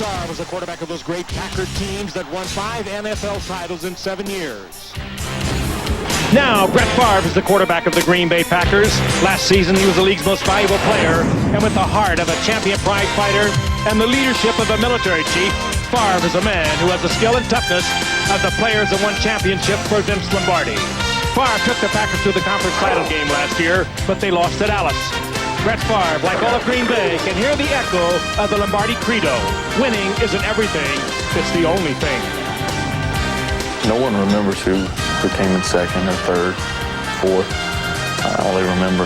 Favre was the quarterback of those great Packer teams that won 5 NFL titles in 7 years. Now, Brett Favre is the quarterback of the Green Bay Packers. Last season, he was the league's most valuable player, and with the heart of a champion prize fighter and the leadership of a military chief, Favre is a man who has the skill and toughness of the players that won championships for Vince Lombardi. Favre took the Packers to the conference title game last year, but they lost to Dallas. Brett Favre, like all of Green Bay, can hear the echo of the Lombardi credo. Winning isn't everything, it's the only thing. No one remembers who came in second or third, fourth. All they remember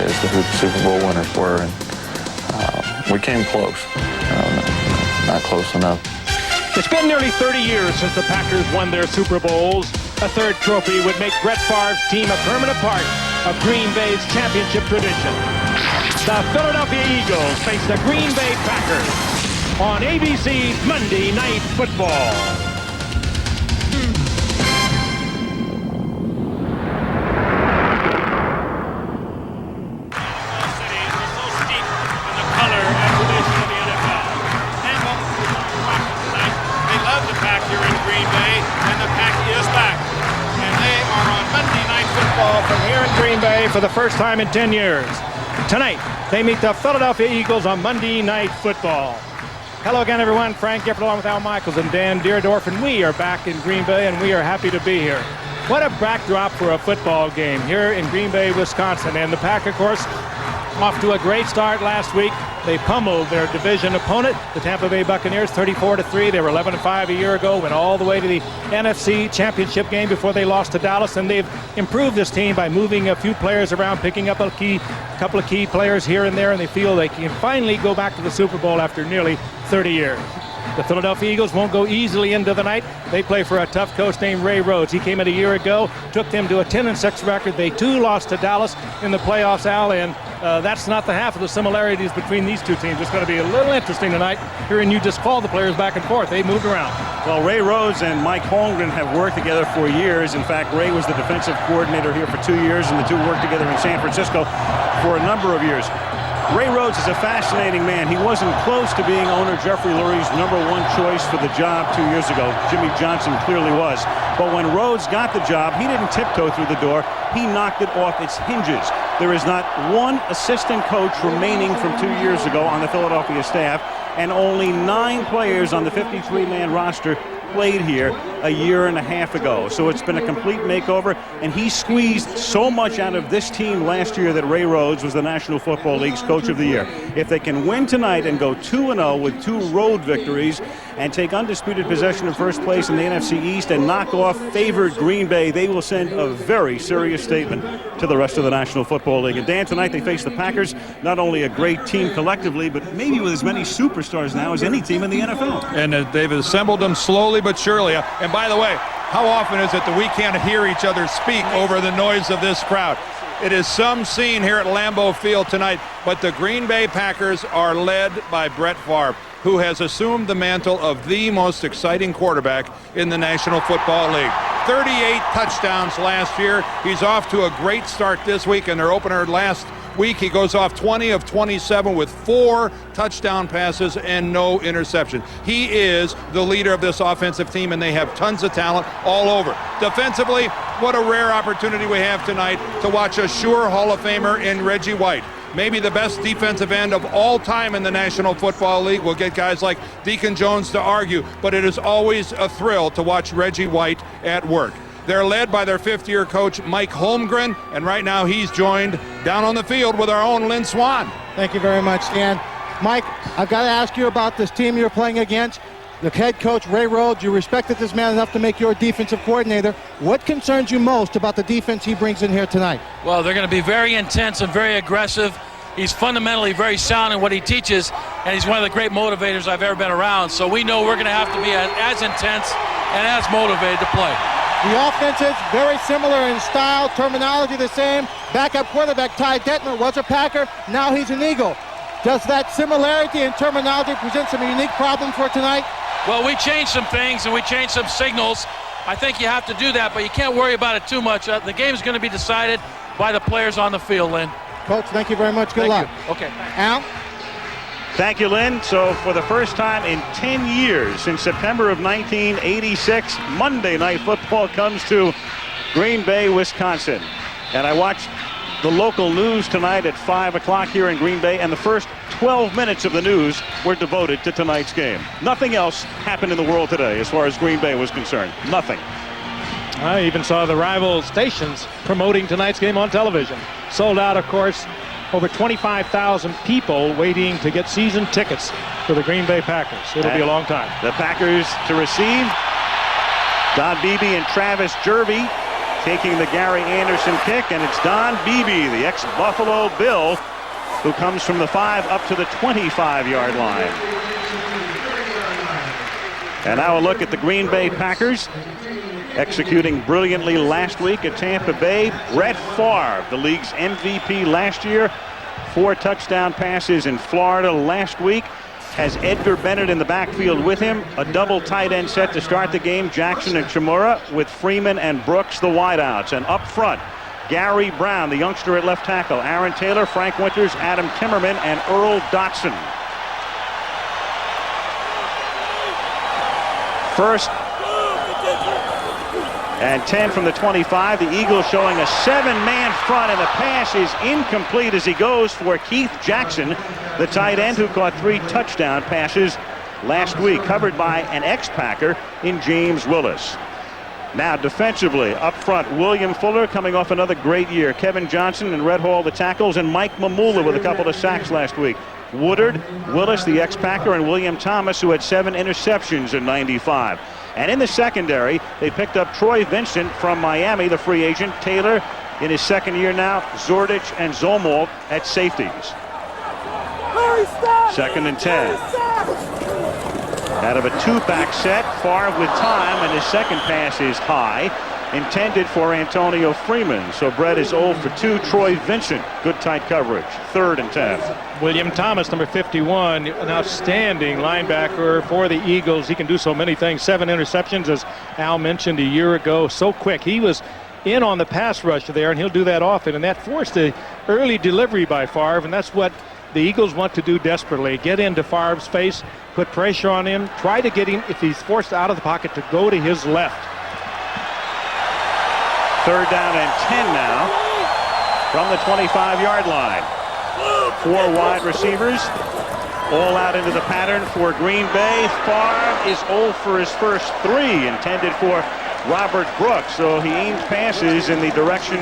is who the Super Bowl winners were, and we came close. Not close enough. It's been nearly 30 years since the Packers won their Super Bowls. A third trophy would make Brett Favre's team a permanent part of Green Bay's championship tradition. The Philadelphia Eagles face the Green Bay Packers on ABC's Monday Night Football. From here in Green Bay for the first time in 10 years. Tonight, they meet the Philadelphia Eagles on Monday Night Football. Hello again, everyone. Frank Gifford along with Al Michaels and Dan Deerdorf, and we are back in Green Bay, and we are happy to be here. What a backdrop for a football game here in Green Bay, Wisconsin. And the Pack, of course, off to a great start last week. They pummeled their division opponent, the Tampa Bay Buccaneers, 34-3. They were 11-5 a year ago, went all the way to the NFC Championship game before they lost to Dallas, and they've improved this team by moving a few players around, picking up a couple of key players here and there, and they feel they can finally go back to the Super Bowl after nearly 30 years. The Philadelphia Eagles won't go easily into the night. They play for a tough coach named Ray Rhodes. He came in a year ago, took them to a 10-6 record. They too lost to Dallas in the playoffs, Al, and that's not the half of the similarities between these two teams. It's going to be a little interesting tonight, hearing you just call the players back and forth. They moved around. Well, Ray Rhodes and Mike Holmgren have worked together for years. In fact, Ray was the defensive coordinator here for 2 years, and the two worked together in San Francisco for a number of years. Ray Rhodes is a fascinating man. He wasn't close to being owner Jeffrey Lurie's #1 choice for the job 2 years ago. Jimmy Johnson clearly was. But when Rhodes got the job, he didn't tiptoe through the door. He knocked it off its hinges. There is not one assistant coach remaining from 2 years ago on the Philadelphia staff, and only 9 players on the 53-man roster played here a year and a half ago. So it's been a complete makeover, and he squeezed so much out of this team last year that Ray Rhodes was the National Football League's Coach of the Year. If they can win tonight and go 2-0 with 2 road victories and take undisputed possession of first place in the NFC East and knock off favored Green Bay, they will send a very serious statement to the rest of the National Football League. And Dan, tonight they face the Packers, not only a great team collectively, but maybe with as many superstars now as any team in the NFL. And they've assembled them slowly but surely. And by the way, how often is it that we can't hear each other speak over the noise of this crowd? It is some scene here at Lambeau Field tonight, but the Green Bay Packers are led by Brett Favre, who has assumed the mantle of the most exciting quarterback in the National Football League. 38 touchdowns last year. He's off to a great start this week in their opener last week. He goes off 20 of 27 with 4 touchdown passes and no interception. He is the leader of this offensive team, and they have tons of talent all over. Defensively, what a rare opportunity we have tonight to watch a sure Hall of Famer in Reggie White. Maybe the best defensive end of all time in the National Football League. We'll get guys like Deacon Jones to argue, but it is always a thrill to watch Reggie White at work. They're led by their 5th-year coach, Mike Holmgren, and right now he's joined down on the field with our own Lynn Swan. Thank you very much, Dan. Mike, I've got to ask you about this team you're playing against. The head coach, Ray Rhodes, you respected this man enough to make your defensive coordinator. What concerns you most about the defense he brings in here tonight? Well, they're going to be very intense and very aggressive. He's fundamentally very sound in what he teaches, and he's one of the great motivators I've ever been around. So we know we're going to have to be as intense and as motivated to play. The offense is very similar in style, terminology the same. Backup quarterback Ty Detmer was a Packer, now he's an Eagle. Does that similarity in terminology present some unique problems for tonight? Well, we changed some things and we changed some signals. I think you have to do that, but you can't worry about it too much. The game's going to be decided by the players on the field, Lynn. Coach, thank you very much. Good luck. You. Okay. Al? Thank you, Lynn. So for the first time in 10 years, since September of 1986, Monday Night Football comes to Green Bay, Wisconsin. And I watched the local news tonight at 5 o'clock here in Green Bay, and the first 12 minutes of the news were devoted to tonight's game. Nothing else happened in the world today as far as Green Bay was concerned. Nothing. I even saw the rival stations promoting tonight's game on television. Sold out, of course. Over 25,000 people waiting to get season tickets for the Green Bay Packers. It'll be a long time. The Packers to receive. Don Beebe and Travis Jervey taking the Gary Anderson kick, and it's Don Beebe, the ex-Buffalo Bill, who comes from the 5 up to the 25-yard line. And now a look at the Green Bay Packers, executing brilliantly last week at Tampa Bay. Brett Favre, the league's MVP last year, 4 touchdown passes in Florida last week, has Edgar Bennett in the backfield with him. A double tight end set to start the game, Jackson and Chimura, with Freeman and Brooks the wideouts. And up front, Gary Brown, the youngster at left tackle, Aaron Taylor, Frank Winters, Adam Timmerman, and Earl Dotson. First and 10 from the 25. The Eagles showing a 7-man front, and the pass is incomplete as he goes for Keith Jackson, the tight end who caught 3 touchdown passes last week, covered by an ex-Packer in James Willis. Now defensively, up front, William Fuller coming off another great year. Kevin Johnson and Red Hall the tackles, and Mike Mamula with a couple of sacks last week. Woodard, Willis, the ex-Packer, and William Thomas, who had 7 interceptions in '95. And in the secondary, they picked up Troy Vincent from Miami, the free agent. Taylor in his second year now. Zordich and Zolmold at safeties. 2nd and 10. Out of a 2-back set, Favre with time, and his second pass is high, intended for Antonio Freeman. So Brett is 0 for 2. Troy Vincent, good tight coverage. 3rd and 10. William Thomas, number 51, an outstanding linebacker for the Eagles. He can do so many things. 7 interceptions, as Al mentioned a year ago. So quick. He was in on the pass rush there, and he'll do that often. And that forced the early delivery by Favre, and that's what the Eagles want to do desperately. Get into Favre's face, put pressure on him, try to get him, if he's forced out of the pocket, to go to his left. 3rd down and 10 now from the 25-yard line. 4 wide receivers, all out into the pattern for Green Bay. Favre is 0 for his first 3, intended for Robert Brooks. So he aims passes in the direction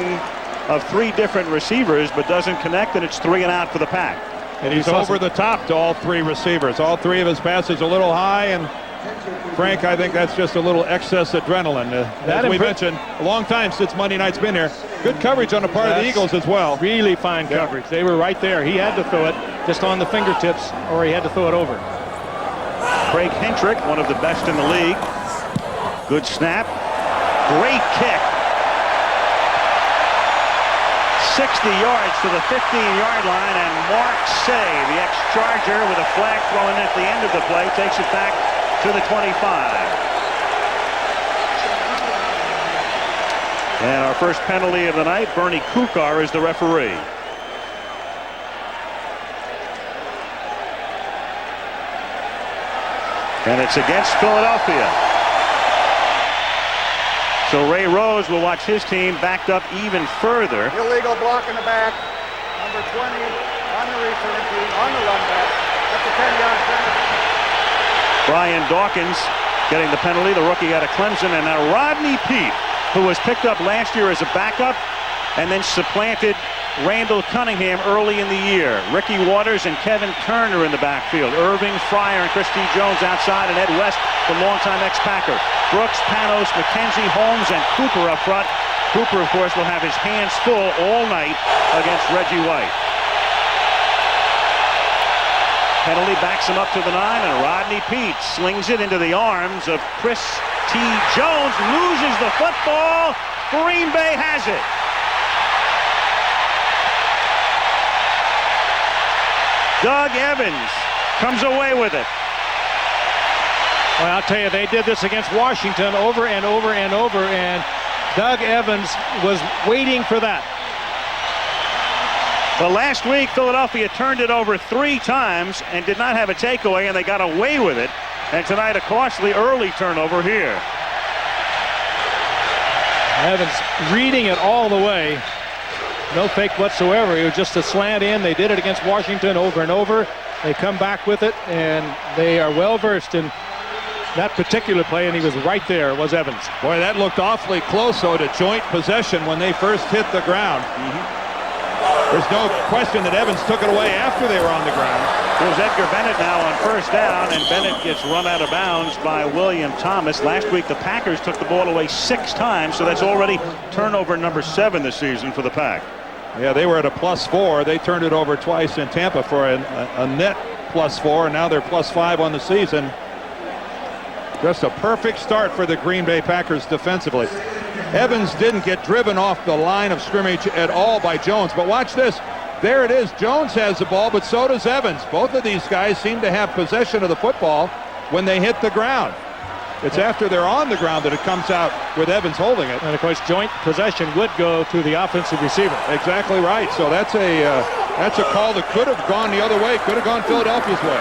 of 3 different receivers, but doesn't connect, and it's 3 and out for the Pack. And he's over the top to all 3 receivers. All 3 of his passes a little high, and Frank, I think that's just a little excess adrenaline. As we mentioned, a long time since Monday night's been here. Good coverage on the part of the Eagles as well. Really fine coverage. They were right there. He had to throw it just on the fingertips, or he had to throw it over. Craig Hentrick, one of the best in the league. Good snap. Great kick. 60 yards to the 15-yard line, and Mark Say, the ex-Charger, with a flag thrown at the end of the play, takes it back to the 25. And our first penalty of the night, Bernie Kukar is the referee. And it's against Philadelphia. So Ray Rose will watch his team backed up even further. Illegal block in the back. Number 20 on the return team, on the run back. That's a 10-yard penalty. Brian Dawkins getting the penalty, the rookie out of Clemson. And now Rodney Peete, who was picked up last year as a backup and then supplanted Randall Cunningham early in the year. Ricky Waters and Kevin Turner in the backfield. Irving Fryer and Christy Jones outside, and Ed West, the longtime ex-Packer. Brooks, Panos, McKenzie, Holmes, and Cooper up front. Cooper, of course, will have his hands full all night against Reggie White. Penalty backs him up to the 9, and Rodney Peete slings it into the arms of Chris T. Jones. Loses the football. Green Bay has it. Doug Evans comes away with it. Well, I'll tell you, they did this against Washington over and over and over, and Doug Evans was waiting for that. Well, last week, Philadelphia turned it over 3 times and did not have a takeaway, and they got away with it. And tonight, a costly early turnover here. Evans reading it all the way. No fake whatsoever. It was just a slant in. They did it against Washington over and over. They come back with it, and they are well versed in that particular play, and he was right there, was Evans. Boy, that looked awfully close, though, to joint possession when they first hit the ground. There's no question that Evans took it away after they were on the ground. Here's Edgar Bennett now on first down, and Bennett gets run out of bounds by William Thomas. Last week, the Packers took the ball away 6 times, so that's already turnover number 7 this season for the Pack. Yeah, they were at a +4. They turned it over twice in Tampa for a net +4, and now they're +5 on the season. Just a perfect start for the Green Bay Packers defensively. Evans didn't get driven off the line of scrimmage at all by Jones, but watch this. There it is. Jones has the ball, but so does Evans. Both of these guys seem to have possession of the football when they hit the ground. It's after they're on the ground that it comes out with Evans holding it. And, of course, joint possession would go to the offensive receiver. Exactly right. So that's a call that could have gone the other way, could have gone Philadelphia's way.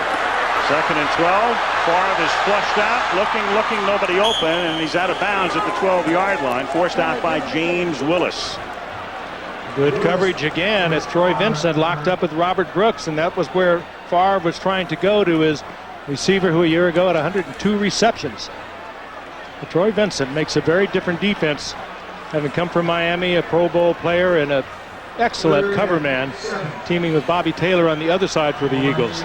2nd and 12. Favre is flushed out, looking, nobody open, and he's out of bounds at the 12-yard line, forced out by James Willis. Good coverage again as Troy Vincent locked up with Robert Brooks, and that was where Favre was trying to go to his receiver who a year ago had 102 receptions. But Troy Vincent makes a very different defense, having come from Miami, a Pro Bowl player and an excellent cover man, teaming with Bobby Taylor on the other side for the Eagles.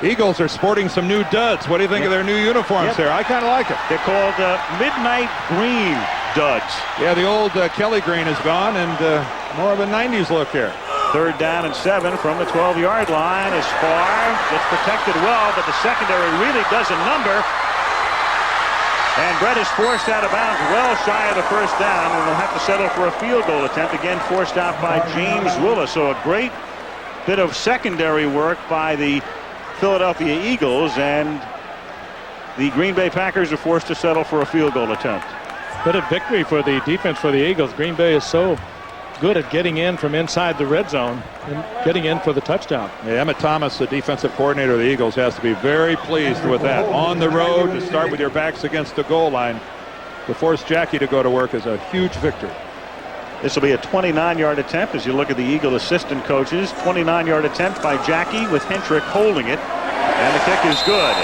Eagles are sporting some new duds. What do you think of their new uniforms there? I kind of like it. They're called Midnight Green Duds. Yeah, the old Kelly green is gone, and more of a 90s look here. 3rd down and 7 from the 12-yard line as Favre gets protected well, but the secondary really does a number. And Brett is forced out of bounds well shy of the first down, and they'll have to settle for a field goal attempt, again forced out by James Willis. So a great bit of secondary work by the Philadelphia Eagles, and the Green Bay Packers are forced to settle for a field goal attempt. Bit of victory for the defense for the Eagles. Green Bay is so good at getting in from inside the red zone and getting in for the touchdown. Yeah, Emmett Thomas, the defensive coordinator of the Eagles, has to be very pleased with that. On the road, to start with your backs against the goal line, to force Jackie to go to work is a huge victory. This will be a 29-yard attempt as you look at the Eagle assistant coaches. 29-yard attempt by Jackie with Hentrick holding it, and the kick is good.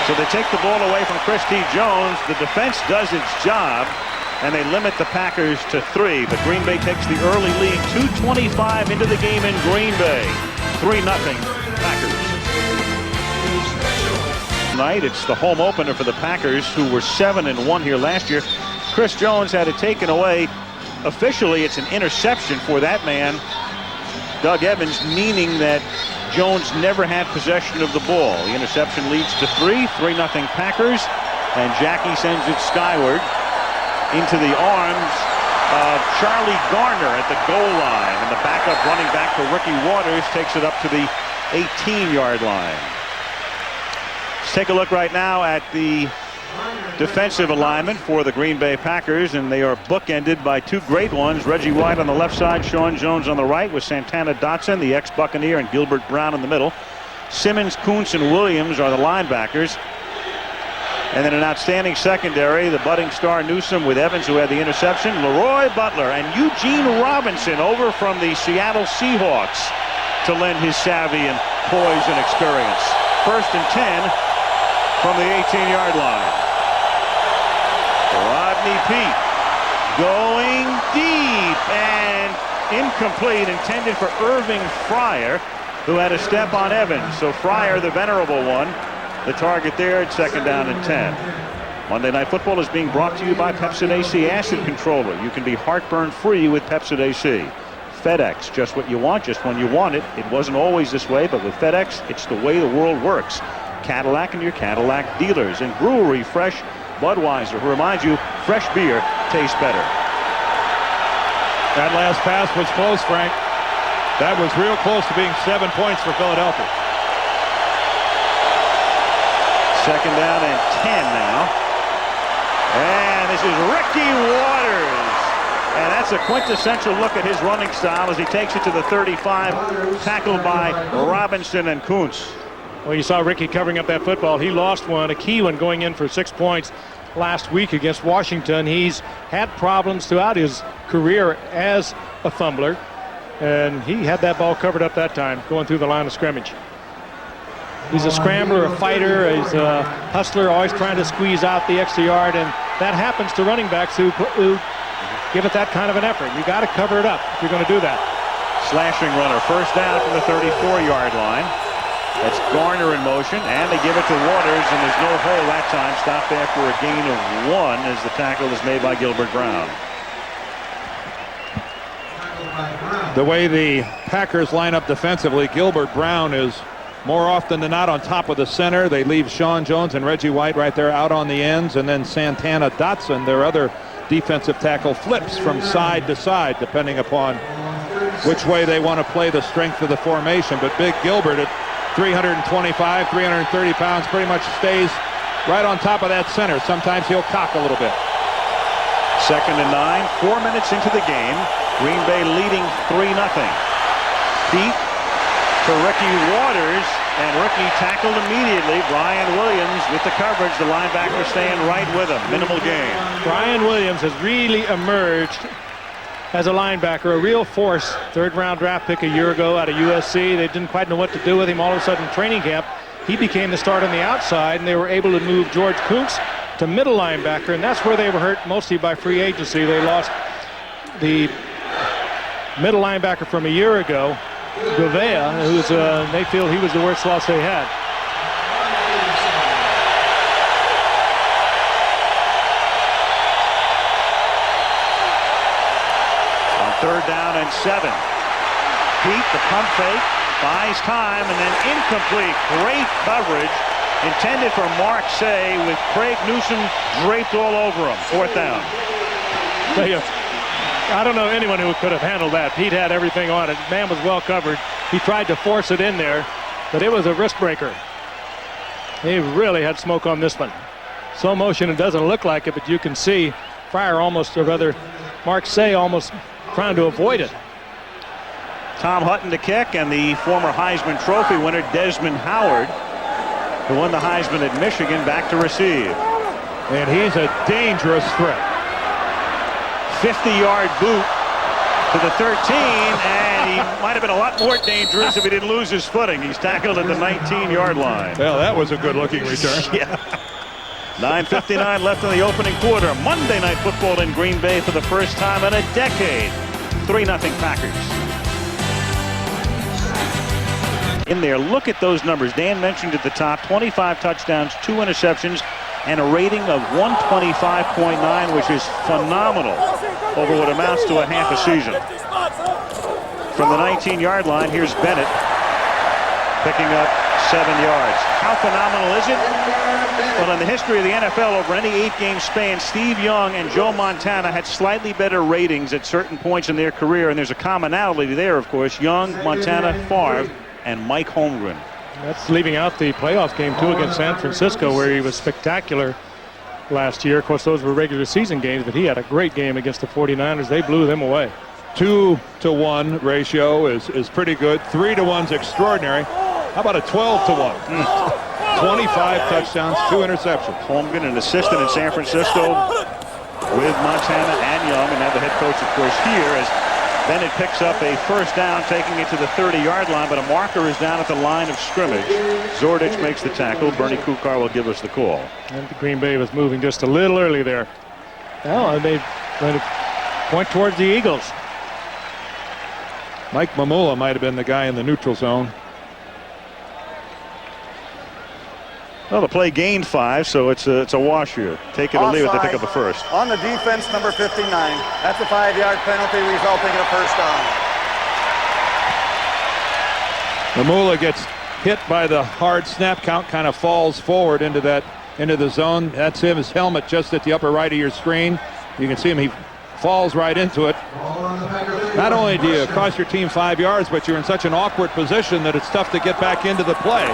So they take the ball away from Chris T. Jones. The defense does its job, and they limit the Packers to 3. But Green Bay takes the early lead. 2:25 into the game in Green Bay. 3-0 Packers. Tonight, it's the home opener for the Packers, who were 7-1 here last year. Chris Jones had it taken away. Officially, it's an interception for that man, Doug Evans, meaning that Jones never had possession of the ball. The interception leads to 3-0 Packers, and Jackie sends it skyward into the arms of Charlie Garner at the goal line, and the backup running back for Ricky Waters takes it up to the 18-yard line. Let's take a look right now at the defensive alignment for the Green Bay Packers, and they are bookended by 2 great ones. Reggie White on the left side, Sean Jones on the right, with Santana Dotson, the ex-Buccaneer, and Gilbert Brown in the middle. Simmons, Kuntz, and Williams are the linebackers. And then an outstanding secondary, the budding star Newsome with Evans, who had the interception, Leroy Butler, and Eugene Robinson over from the Seattle Seahawks to lend his savvy and poise and experience. 1st and 10 from the 18-yard line. Rodney Peete going deep and incomplete, intended for Irving Fryer, who had a step on Evans. So Fryer, the venerable one, the target there at 2nd down and 10. Monday Night Football is being brought to you by Pepsid AC Acid Controller. You can be heartburn free with Pepsid AC. FedEx, just what you want, just when you want it. It wasn't always this way, but with FedEx, it's the way the world works. Cadillac and your Cadillac dealers. And Brewery Fresh Budweiser, who reminds you, fresh beer tastes better. That last pass was close, Frank. That was real close to being 7 points for Philadelphia. 2nd down and 10 now. And this is Ricky Waters And that's a quintessential look at his running style as he takes it to the 35, tackled by Robinson and Kuntz. Well, you saw Ricky covering up that football. He lost one, a key one, going in for 6 points last week against Washington. He's had problems throughout his career as a fumbler, and he had that ball covered up that time going through the line of scrimmage. He's a scrambler, a fighter, he's a hustler, always trying to squeeze out the extra yard, and that happens to running backs who give it that kind of an effort. You got to cover it up if you're going to do that. Slashing runner, first down from the 34-yard line. That's Garner in motion, and they give it to Waters, and there's no hole that time. Stopped there for a gain of 1 as the tackle is made by Gilbert Brown. The way the Packers line up defensively, Gilbert Brown is more often than not on top of the center. They leave Sean Jones and Reggie White right there out on the ends, and then Santana Dotson, their other defensive tackle, flips from side to side depending upon which way they want to play the strength of the formation. But Big Gilbert at 325, 330 pounds pretty much stays right on top of that center. Sometimes he'll cock a little bit. 2nd and 9, 4 minutes into the game. Green Bay leading 3-0. Pete to Ricky Waters, and Ricky tackled immediately. Brian Williams with the coverage. The linebacker staying right with him. Minimal gain. Brian Williams has really emerged as a linebacker, a real force. 3rd-round draft pick a year ago out of USC. They didn't quite know what to do with him. All of a sudden, training camp, he became the start on the outside, and they were able to move George Kuntz to middle linebacker, and that's where they were hurt mostly by free agency. They lost the middle linebacker from a year ago, Govea, who's they feel he was the worst loss they had. On 3rd down and 7. Pete, the pump fake, buys time, and then incomplete. Great coverage intended for Mark Say with Craig Newsom draped all over him. 4th down. I don't know anyone who could have handled that. Pete had everything on it. Man was well covered. He tried to force it in there, but it was a wrist breaker. He really had smoke on this one. Slow motion, it doesn't look like it, but you can see Fryer almost, or rather Mark Say almost trying to avoid it. Tom Hutton to kick, and the former Heisman Trophy winner Desmond Howard, who won the Heisman at Michigan, back to receive. And he's a dangerous threat. 50-yard boot to the 13, and he might have been a lot more dangerous if he didn't lose his footing. He's tackled at the 19-yard line. Well, that was a good-looking return. Yeah. 9:59 left in the opening quarter. Monday Night Football in Green Bay for the first time in a decade. 3-0 Packers. In there, look at those numbers. Dan mentioned at the top, 25 touchdowns, 2 interceptions, and a rating of 125.9, which is phenomenal over what amounts to a half a season. From the 19-yard line, here's Bennett picking up 7 yards. How phenomenal is it? Well, in the history of the NFL, over any 8-game span, Steve Young and Joe Montana had slightly better ratings at certain points in their career, and there's a commonality there, of course. Young, Montana, Favre, and Mike Holmgren. That's leaving out the playoff game, too, against San Francisco, where he was spectacular last year. Of course, those were regular season games, but he had a great game against the 49ers. They blew them away. 2-to-1 ratio is pretty good. 3-to-1's extraordinary. How about a 12-to-1? 25 touchdowns, 2 interceptions. Holmgren, an assistant in San Francisco with Montana and Young, and now the head coach, of course, here as Bennett picks up a first down, taking it to the 30-yard line, but a marker is down at the line of scrimmage. Zordich makes the tackle. Bernie Kukar will give us the call. And Green Bay was moving just a little early there. Well, they going to point towards the Eagles. Mike Mamula might have been the guy in the neutral zone. Well, the play gained 5, so it's a wash here. Take it or leave it. They pick up the first. On the defense, number 59. That's a 5-yard penalty resulting in a first down. Mamula gets hit by the hard snap count, kind of falls forward into the zone. That's him, his helmet just at the upper right of your screen. You can see him, he falls right into it. Not only do you cost your team 5 yards, but you're in such an awkward position that it's tough to get back into the play.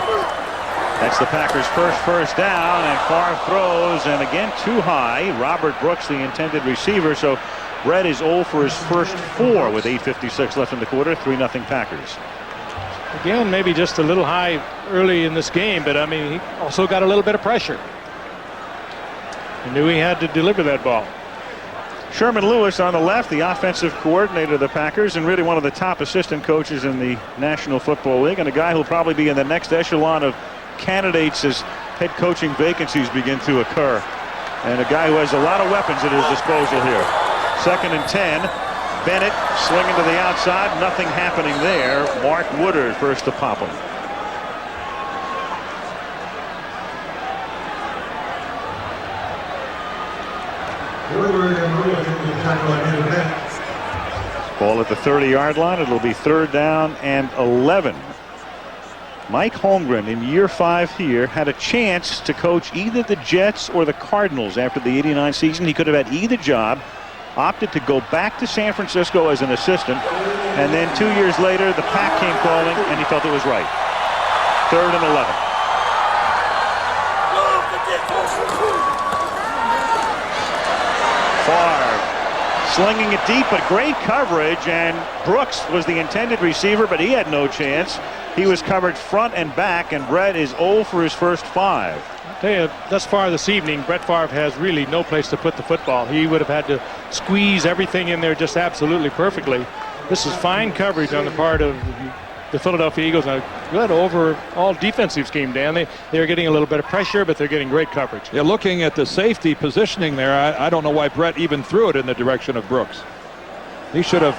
That's the Packers' first down, and Favre throws, and again too high. Robert Brooks, the intended receiver, so Brett is 0 for his first 4 with 8:56 left in the quarter. 3-0 Packers. Again, maybe just a little high early in this game, but I mean, he also got a little bit of pressure. He knew he had to deliver that ball. Sherman Lewis on the left, the offensive coordinator of the Packers, and really one of the top assistant coaches in the National Football League, and a guy who'll probably be in the next echelon of candidates as head coaching vacancies begin to occur. And a guy who has a lot of weapons at his disposal here. 2nd and 10. Bennett slinging to the outside. Nothing happening there. Mark Woodard first to pop him. Ball at the 30-yard line. It'll be 3rd down and 11. Mike Holmgren in year 5 here had a chance to coach either the Jets or the Cardinals after the '89 season. He could have had either job. Opted to go back to San Francisco as an assistant, and then 2 years later the Pack came calling and he felt it was right. 3rd and 11. Favre slinging it deep, but great coverage, and Brooks was the intended receiver, but he had no chance. He was covered front and back, and Brett is 0 for his first 5. I'll tell you, thus far this evening, Brett Favre has really no place to put the football. He would have had to squeeze everything in there just absolutely perfectly. This is fine coverage on the part of the Philadelphia Eagles. A good overall defensive scheme, Dan. They're getting a little bit of pressure, but they're getting great coverage. Yeah, looking at the safety positioning there, I don't know why Brett even threw it in the direction of Brooks. He should have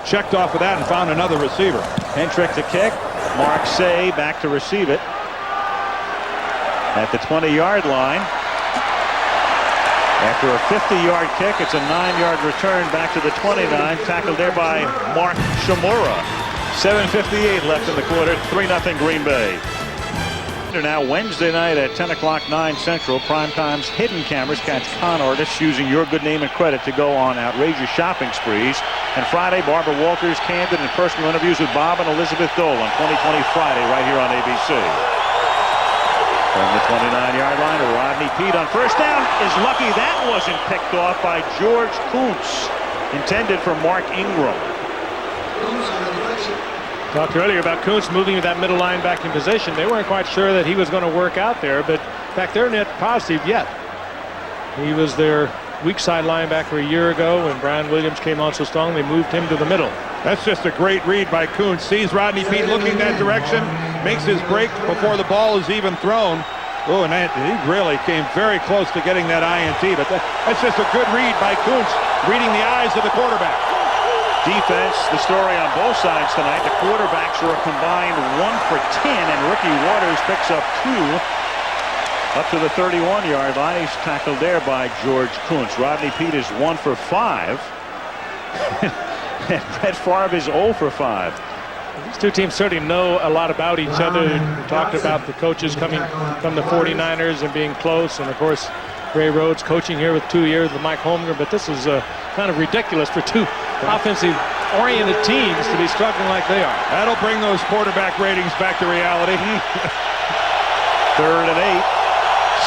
checked off of that and found another receiver. Hentrick to kick. Mark Say back to receive it at the 20-yard line. After a 50-yard kick, it's a 9-yard return back to the 29. Tackled there by Mark Shimura. 7:58 left in the quarter. 3-0 Green Bay. Now Wednesday night at 10 o'clock, 9 Central. Primetime's hidden cameras catch con artists using your good name and credit to go on outrageous shopping sprees. And Friday, Barbara Walters' candid and personal interviews with Bob and Elizabeth Dole on 2020 Friday right here on ABC. From the 29-yard line, Rodney Peete on first down is lucky that wasn't picked off by George Kuntz. Intended for Mark Ingram. Talked earlier about Kuntz moving that middle linebacking position. They weren't quite sure that he was going to work out there, but in fact, they're not positive yet. He was their weak side linebacker a year ago when Brian Williams came on so strong. They moved him to the middle. That's just a great read by Kuntz. Sees Rodney Peete looking that direction, makes his break before the ball is even thrown. Oh, and he really came very close to getting that INT, but that's just a good read by Kuntz, reading the eyes of the quarterback. Defense, the story on both sides tonight. The quarterbacks are a combined 1 for 10, and Ricky Waters picks up 2 up to the 31-yard line. He's tackled there by George Kuntz. Rodney Peete is 1 for 5. And Brett Favre is 0 for 5. These two teams certainly know a lot about each other. We talked about the coaches coming from the 49ers and being close, and of course Ray Rhodes coaching here with 2 years with Mike Holmgren, but this is kind of ridiculous for two offensive-oriented teams to be struggling like they are. That'll bring those quarterback ratings back to reality. 3rd and 8.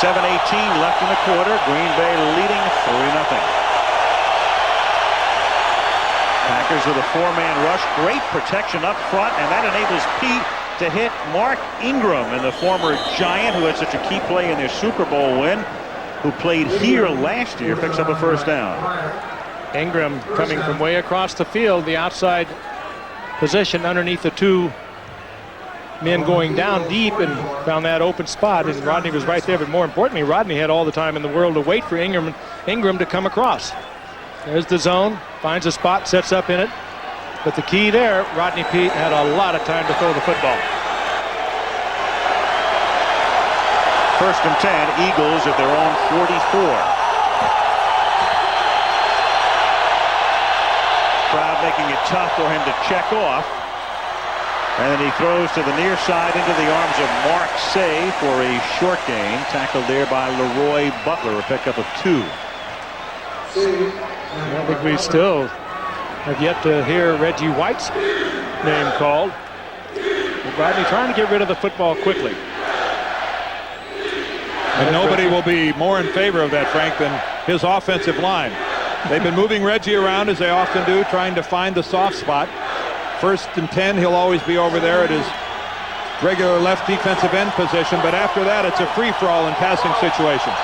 7:18 left in the quarter. Green Bay leading 3-0. Packers with a 4-man rush. Great protection up front, and that enables Pete to hit Mark Ingram, and the former Giant who had such a key play in their Super Bowl win, who played here last year, picks up a first down. Ingram coming from way across the field, the outside position underneath the 2 men going down deep, and found that open spot, and Rodney was right there. But more importantly, Rodney had all the time in the world to wait for Ingram to come across. There's the zone, finds a spot, sets up in it. But the key there, Rodney Peete had a lot of time to throw the football. 1st and 10, Eagles at their own 44. Crowd making it tough for him to check off. And then he throws to the near side into the arms of Mark Say for a short gain. Tackled there by Leroy Butler, a pickup of 2. I think we still have yet to hear Reggie White's name called. Rodney trying to get rid of the football quickly. And nobody will be more in favor of that, Frank, than his offensive line. They've been moving Reggie around, as they often do, trying to find the soft spot. 1st and 10, he'll always be over there at his regular left defensive end position, but after that, it's a free-for-all in passing situations.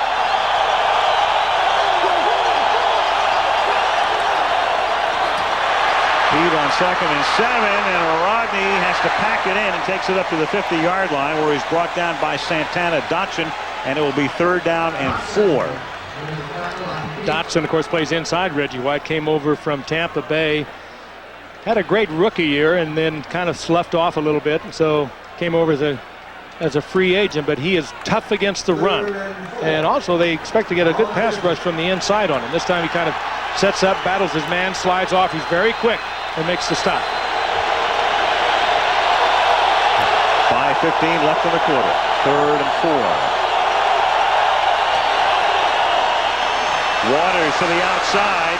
Heat on 2nd and 7, and Rodney has to pack it in and takes it up to the 50-yard line, where he's brought down by Santana Dotson, and it will be 3rd down and 4. Dotson, of course, plays inside Reggie White. Came over from Tampa Bay. Had a great rookie year and then kind of sloughed off a little bit. So came over as a free agent, but he is tough against the run. And also they expect to get a good pass rush from the inside on him. This time he kind of sets up, battles his man, slides off. He's very quick and makes the stop. 5:15 left in the quarter. 3rd and 4. Waters to the outside,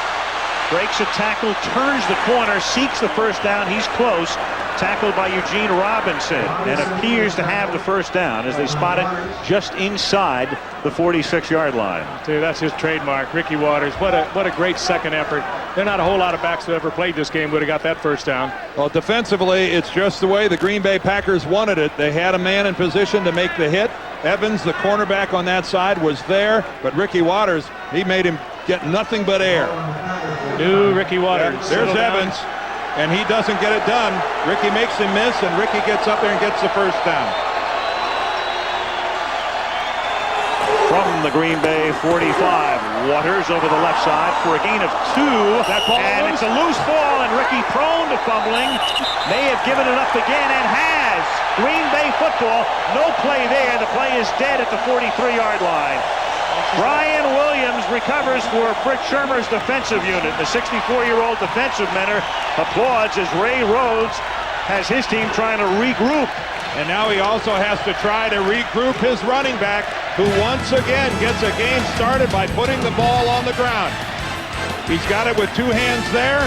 breaks a tackle, turns the corner, seeks the 1st down. He's close. Tackled by Eugene Robinson, and appears to have the 1st down as they spot it just inside the 46-yard line. Dude, that's his trademark, Ricky Waters. What a great second effort. There are not a whole lot of backs who ever played this game would have got that 1st down. Well, defensively, it's just the way the Green Bay Packers wanted it. They had a man in position to make the hit. Evans, the cornerback on that side, was there, but Ricky Waters, he made him get nothing but air. New Ricky Waters. There's Evans, and he doesn't get it done. Ricky makes him miss, and Ricky gets up there and gets the 1st down. From the Green Bay 45, Waters over the left side for a gain of 2. And it's a loose ball, and Ricky, prone to fumbling, may have given it up again and has. Green Bay football, no play there. The play is dead at the 43-yard line. Brian Williams recovers for Britt Shermer's defensive unit. The 64-year-old defensive mentor applauds as Ray Rhodes has his team trying to regroup. And now he also has to try to regroup his running back, who once again gets a game started by putting the ball on the ground. He's got it with 2 hands there.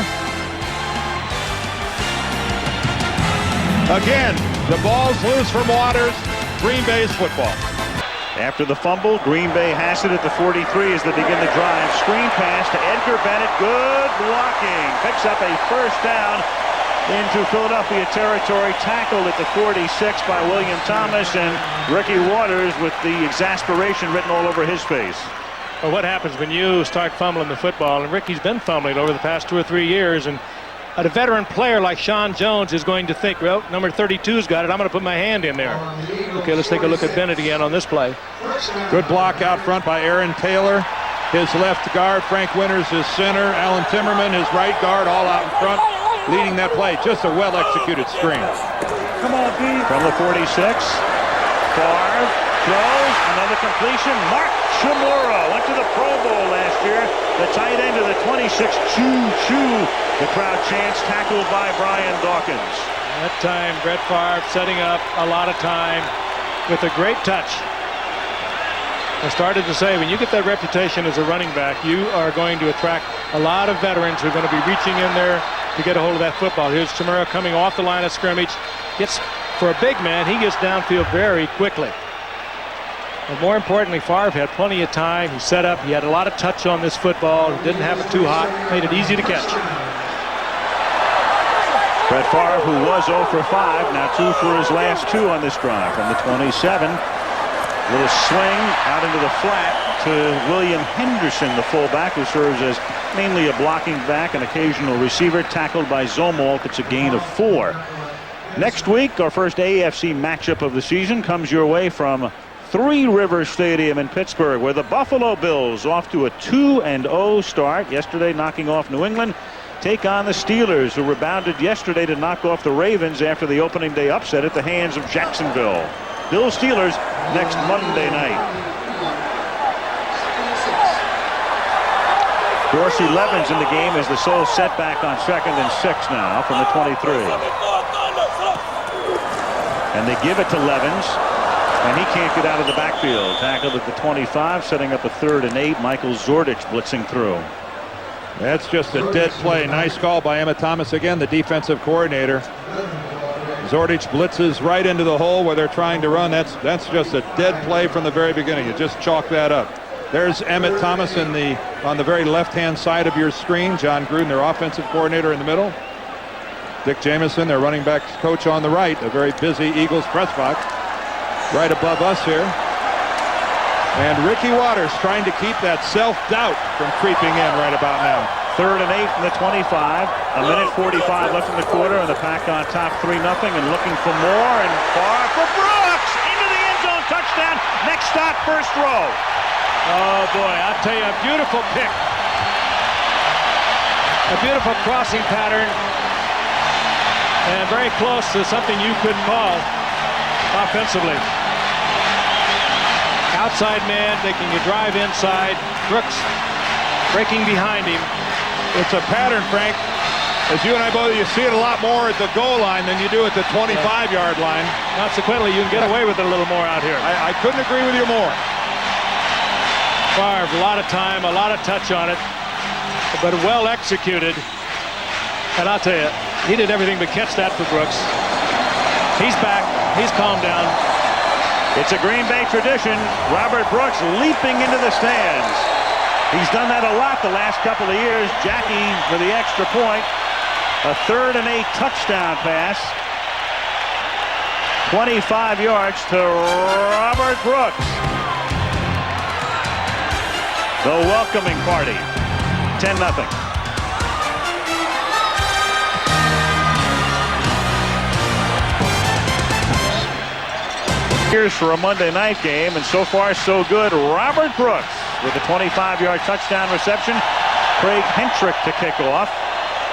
Again, the ball's loose from Waters. Green Bay's football. After the fumble, Green Bay has it at the 43 as they begin the drive. Screen pass to Edgar Bennett. Good blocking. Picks up a 1st down into Philadelphia territory. Tackled at the 46 by William Thomas, and Ricky Waters with the exasperation written all over his face. Well, what happens when you start fumbling the football, and Ricky's been fumbling over the past 2 or 3 years, and a veteran player like Sean Jones is going to think, well, number 32's got it, I'm going to put my hand in there. Okay, let's take a look at Bennett again on this play. Good block out front by Aaron Taylor. His left guard, Frank Winters, his center. Alan Timmerman, his right guard, all out in front, leading that play. Just a well-executed screen. Come on, Pete. From the 46, Favre throws, another completion. Mark Chmura went to the Pro Bowl last year. The tight end of the 26, choo-choo. The crowd chants, tackled by Brian Dawkins. That time, Brett Favre setting up a lot of time with a great touch. I started to say, when you get that reputation as a running back, you are going to attract a lot of veterans who are going to be reaching in there to get a hold of that football. Here's Chmura coming off the line of scrimmage. For a big man, he gets downfield very quickly. And more importantly, Favre had plenty of time. He set up. He had a lot of touch on this football. He didn't have it too hot. Made it easy to catch. Brett Favre, who was 0 for 5, now 2 for his last 2 on this drive. From the 27, little swing out into the flat to William Henderson, the fullback, who serves as mainly a blocking back, an occasional receiver. Tackled by Zomolk. It's a gain of 4. Next week, our first AFC matchup of the season comes your way from Three Rivers Stadium in Pittsburgh, where the Buffalo Bills, off to a 2-0 start yesterday, knocking off New England, take on the Steelers, who rebounded yesterday to knock off the Ravens after the opening day upset at the hands of Jacksonville. Bills Steelers next Monday night. Dorsey Levens in the game as the sole setback on 2nd and 6 now from the 23. And they give it to Levens, and he can't get out of the backfield. Tackled at the 25, setting up a 3rd and 8. Michael Zordich blitzing through. That's just a dead play. Nice call by Emmitt Thomas again, the defensive coordinator. Zordich blitzes right into the hole where they're trying to run. That's just a dead play from the very beginning. You just chalk that up. There's Emmett Thomas on the very left-hand side of your screen. John Gruden, their offensive coordinator, in the middle. Dick Jamieson, their running backs coach, on the right. A very busy Eagles press box right above us here. And Ricky Waters trying to keep that self-doubt from creeping in right about now. 3rd and 8 from the 25. A minute 45 left in the quarter, and the Pack on top 3-0 and looking for more, and far for Brooks into the end zone, touchdown. Next stop, first row. Oh boy, I'll tell you, a beautiful pick. A beautiful crossing pattern, and very close to something you could call offensively. Outside man making a drive inside. Brooks breaking behind him. It's a pattern, Frank. As you and I both, you see it a lot more at the goal line than you do at the 25-yard line. Consequently, you can get away with it a little more out here. I couldn't agree with you more. Favre, a lot of time, a lot of touch on it, but well executed. And I'll tell you, he did everything but catch that for Brooks. He's back. He's calmed down. It's a Green Bay tradition. Robert Brooks leaping into the stands. He's done that a lot the last couple of years. Jackie for the extra point. A 3rd and 8 touchdown pass. 25 yards to Robert Brooks. The welcoming party. 10-0. Here's for a Monday night game, and so far so good. Robert Brooks with a 25-yard touchdown reception. Craig Hentrick to kick off,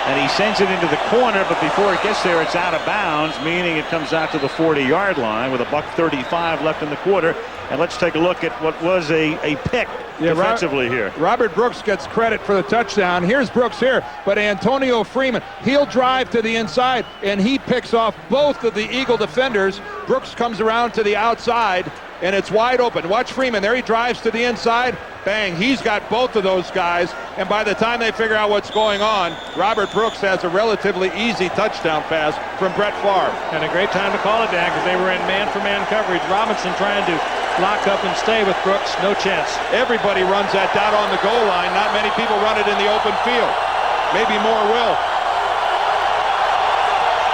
and he sends it into the corner, but before it gets there, it's out of bounds, meaning it comes out to the 40-yard line with $1:35 left in the quarter. And let's take a look at what was a pick defensively here. Robert Brooks gets credit for the touchdown. Here's Brooks here, but Antonio Freeman, he'll drive to the inside, and he picks off both of the Eagle defenders. Brooks comes around to the outside, and it's wide open. Watch Freeman. There he drives to the inside. Bang, he's got both of those guys, and by the time they figure out what's going on, Robert Brooks has a relatively easy touchdown pass from Brett Favre. And a great time to call it down because they were in man-for-man coverage. Robinson trying to lock up and stay with Brooks. No chance. Everybody runs that down on the goal line. Not many people run it in the open field. Maybe more will.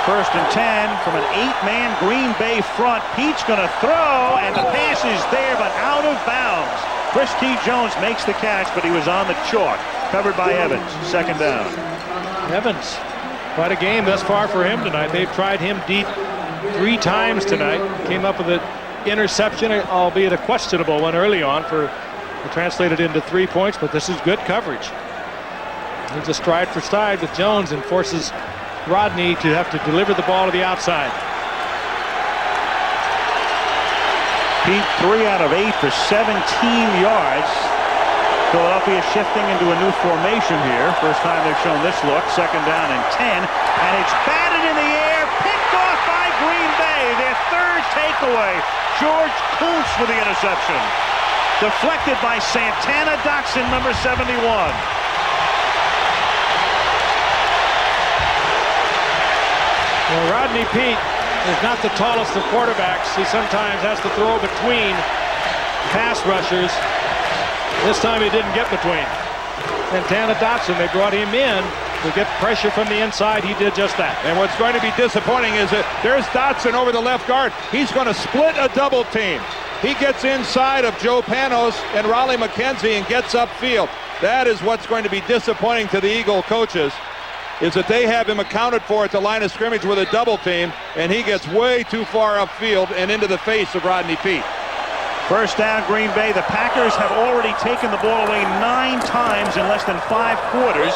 1st and 10 from an 8-man Green Bay front. Pete's going to throw, and the pass is there, but out of bounds. Chris T. Jones makes the catch, but he was on the chalk. Covered by Evans. 2nd down. Evans, quite a game thus far for him tonight. They've tried him deep 3 times tonight. Came up with an interception, albeit a questionable one early on, for translated into 3 points, but this is good coverage. He's a stride for stride with Jones and forces Rodney to have to deliver the ball to the outside. Pete 3 out of 8 for 17 yards. Philadelphia shifting into a new formation here. First time they've shown this look. 2nd down and 10. And it's batted in the air. Picked off by Green Bay. Their 3rd takeaway. George Kuntz with the interception. Deflected by Santana Dotson, number 71. Well, Rodney Peete is not the tallest of quarterbacks. He sometimes has to throw between pass rushers. This time he didn't get between. Santana Dotson, they brought him in to get pressure from the inside. He did just that. And what's going to be disappointing is that there's Dotson over the left guard. He's going to split a double team. He gets inside of Joe Panos and Raleigh McKenzie and gets upfield. That is what's going to be disappointing to the Eagle coaches, is that they have him accounted for at the line of scrimmage with a double team, and he gets way too far upfield and into the face of Rodney Peete. 1st down, Green Bay. The Packers have already taken the ball away 9 times in less than 5 quarters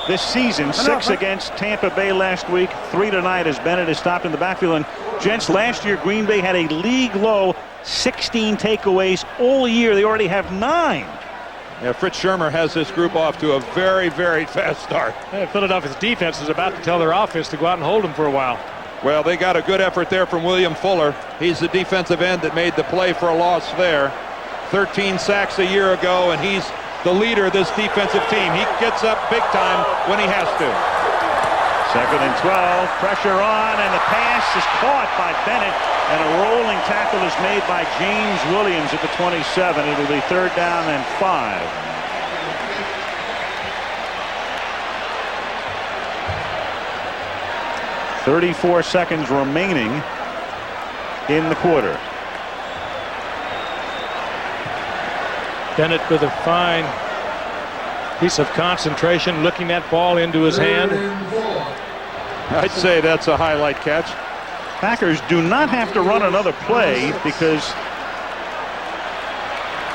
this season. 6 against Tampa Bay last week, 3 tonight as Bennett is stopped in the backfield. And gents, last year Green Bay had a league low 16 takeaways all year. They already have 9. Yeah, Fritz Shermer has this group off to a very, very fast start. Yeah, Philadelphia's defense is about to tell their offense to go out and hold them for a while. Well, they got a good effort there from William Fuller. He's the defensive end that made the play for a loss there. 13 sacks a year ago, and he's the leader of this defensive team. He gets up big time when he has to. Second and 12. Pressure on, and the pass is caught by Bennett, and a rolling tackle is made by James Williams at the 27. It'll be third down and 5. .34 seconds remaining in the quarter. Bennett with a fine piece of concentration, looking that ball into his hand. I'd say that's a highlight catch. Packers do not have to run another play because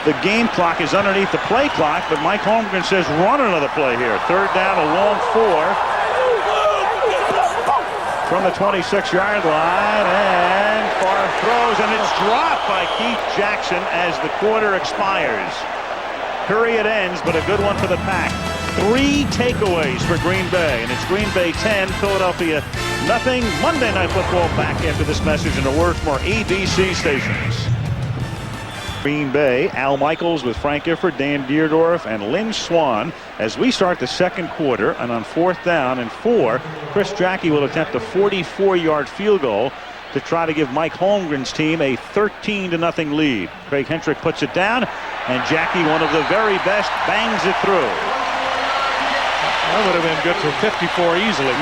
the game clock is underneath the play clock, but Mike Holmgren says run another play here. Third down, a long 4 from the 26-yard line, and Favre throws, and it's dropped by Keith Jackson as the quarter expires. Period ends, but a good one for the Pack. 3 takeaways for Green Bay, and it's Green Bay 10, Philadelphia nothing. Monday Night Football back after this message and a word from our ABC stations. Green Bay, Al Michaels with Frank Gifford, Dan Dierdorf, and Lynn Swan as we start the second quarter. And on fourth down and 4, Chris Jackie will attempt a 44-yard field goal to try to give Mike Holmgren's team a 13-0 lead. Craig Hentrick puts it down, and Jackie, one of the very best, bangs it through. That would have been good for 54 easily.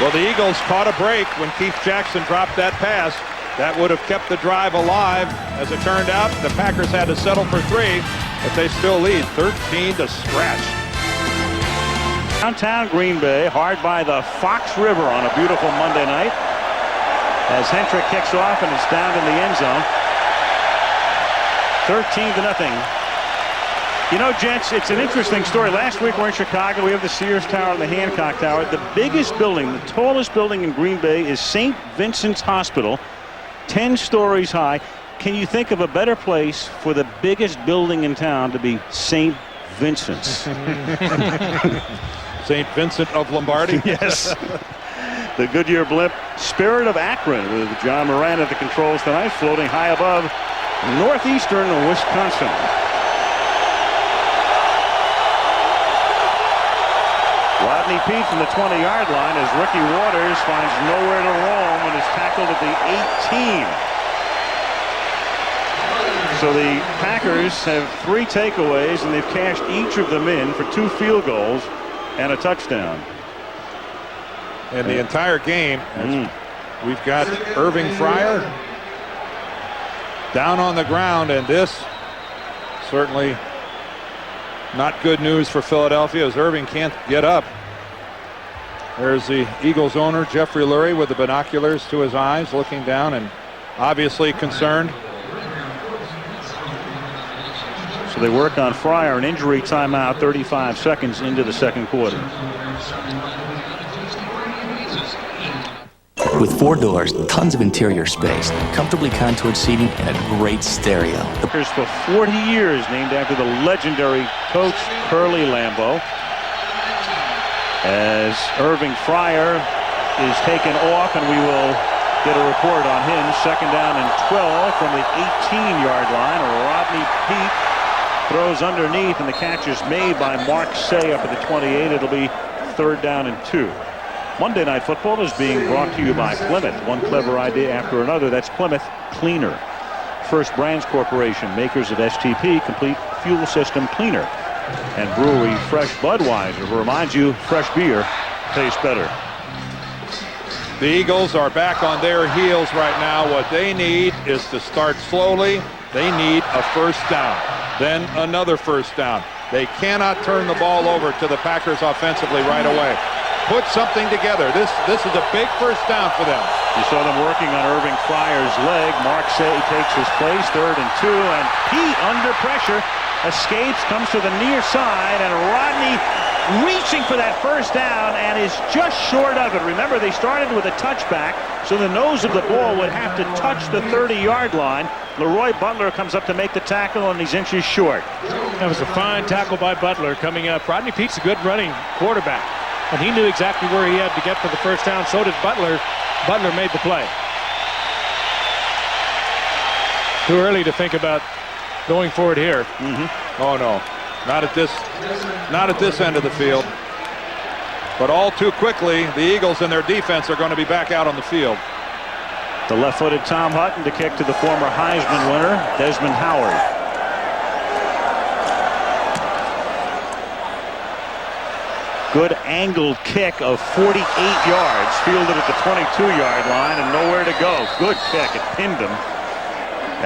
Well, the Eagles caught a break when Keith Jackson dropped that pass. That would have kept the drive alive. As it turned out, the Packers had to settle for 3, but they still lead 13 to scratch. Downtown Green Bay, hard by the Fox River on a beautiful Monday night. As Hentrick kicks off, and it's down in the end zone. 13-0. You know, gents, it's an interesting story. Last week we're in Chicago. We have the Sears Tower and the Hancock Tower. The biggest building, the tallest building in Green Bay is St. Vincent's Hospital, 10 stories high. Can you think of a better place for the biggest building in town to be St. Vincent's? St. Vincent of Lombardy? Yes. The Goodyear blimp, Spirit of Akron, with John Moran at the controls tonight, floating high above northeastern Wisconsin. Rodney Peete from the 20-yard line as Ricky Waters finds nowhere to roam and is tackled at the 18. So the Packers have 3 takeaways, and they've cashed each of them in for 2 field goals and a touchdown. And the entire game, we've got Irving Fryer down on the ground, and this certainly not good news for Philadelphia as Irving can't get up. There's the Eagles owner, Jeffrey Lurie, with the binoculars to his eyes, looking down and obviously concerned. So they work on Fryer, an injury timeout, 35 seconds into the second quarter. With 4 doors, tons of interior space, comfortably contoured seating, and a great stereo. Packers for 40 years, named after the legendary coach Curly Lambeau. As Irving Fryer is taken off, and we will get a report on him. Second down and 12 from the 18-yard line. Rodney Peete throws underneath, and the catch is made by Mark Say up at the 28. It'll be third down and 2. Monday Night Football is being brought to you by Plymouth. One clever idea after another. That's Plymouth Cleaner. First Brands Corporation, makers of STP, complete fuel system cleaner. And brewery Fresh Budweiser reminds you fresh beer tastes better. The Eagles are back on their heels right now. What they need is to start slowly. They need a first down, then another first down. They cannot turn the ball over to the Packers offensively right away. Put something together. This is a big first down for them. You saw them working on Irving Fryer's leg. Mark Say takes his place, third and 2, and Pete under pressure escapes, comes to the near side, and Rodney reaching for that first down and is just short of it. Remember, they started with a touchback, so the nose of the ball would have to touch the 30-yard line. Leroy Butler comes up to make the tackle, and he's inches short. That was a fine tackle by Butler coming up. Rodney Pete's a good running quarterback, and he knew exactly where he had to get for the first down. So did Butler. Butler made the play. Too early to think about going forward here. Oh no, not at this end of the field. But all too quickly, the Eagles and their defense are going to be back out on the field. The left-footed Tom Hutton to kick to the former Heisman winner, Desmond Howard. Good angled kick of 48 yards, fielded at the 22-yard line and nowhere to go. Good kick. It pinned him.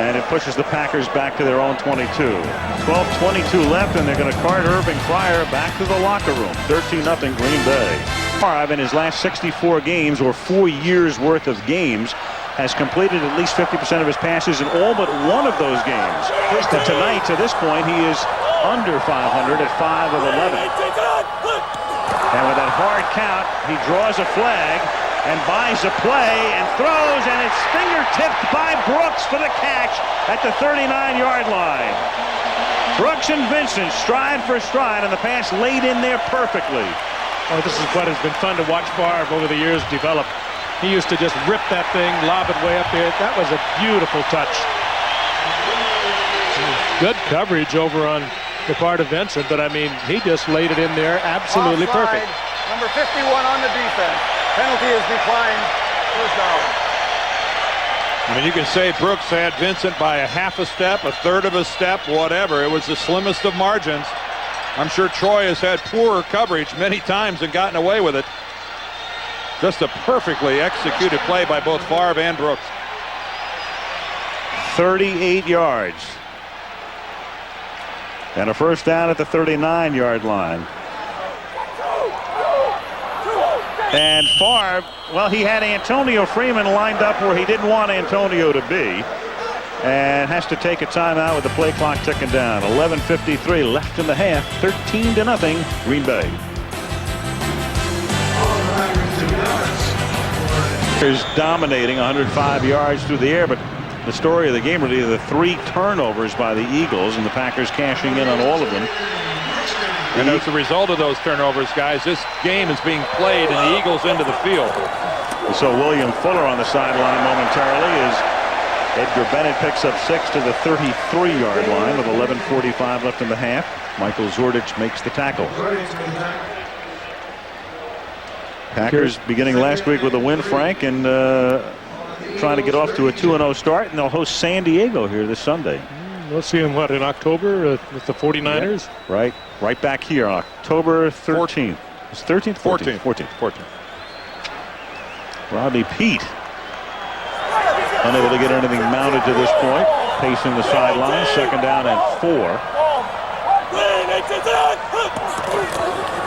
And it pushes the Packers back to their own 22. 12:22 left, and they're going to cart Irving Fryar back to the locker room. 13-0 Green Bay. Favre in his last 64 games, or 4 years worth of games, has completed at least 50% of his passes in all but one of those games. And tonight, to this point, he is under 500 at 5 of 11. And with that hard count, he draws a flag and buys a play and throws, and it's finger-tipped by Brooks for the catch at the 39-yard line. Brooks and Vincent stride for stride, and the pass laid in there perfectly. Oh, this is what has been fun to watch Favre over the years develop. He used to just rip that thing, lob it way up there. That was a beautiful touch. Good coverage over on the part of Vincent, but I mean, he just laid it in there absolutely Offside. perfect. Number 51 on the defense. Penalty is declined. First down. I mean, you can say Brooks had Vincent by a half a step, a third of a step, whatever. It was the slimmest of margins. I'm sure Troy has had poorer coverage many times and gotten away with it. Just a perfectly executed play by both Favre and Brooks. 38 yards. And a first down at the 39-yard line. And Favre, well, he had Antonio Freeman lined up where he didn't want Antonio to be. And has to take a timeout with the play clock ticking down. 11:53 left in the half. 13-0 Green Bay. Is dominating 105 yards through the air, but the story of the game really the 3 turnovers by the Eagles, and the Packers cashing in on all of them. And as a result of those turnovers, guys, this game is being played and the Eagles into the field. So William Fuller on the sideline momentarily as Edgar Bennett picks up 6 to the 33-yard line with 11:45 left in the half. Michael Zordich makes the tackle. Packers beginning last week with a win, Frank, and trying to get off to a 2-0 start, and they'll host San Diego here this Sunday. We'll see him, what, in October with the 49ers? Yeah, right back here, October 13th. It's 13th? 14th. Rodney Peete unable to get anything mounted to this point. Pacing the sideline, second down and 4.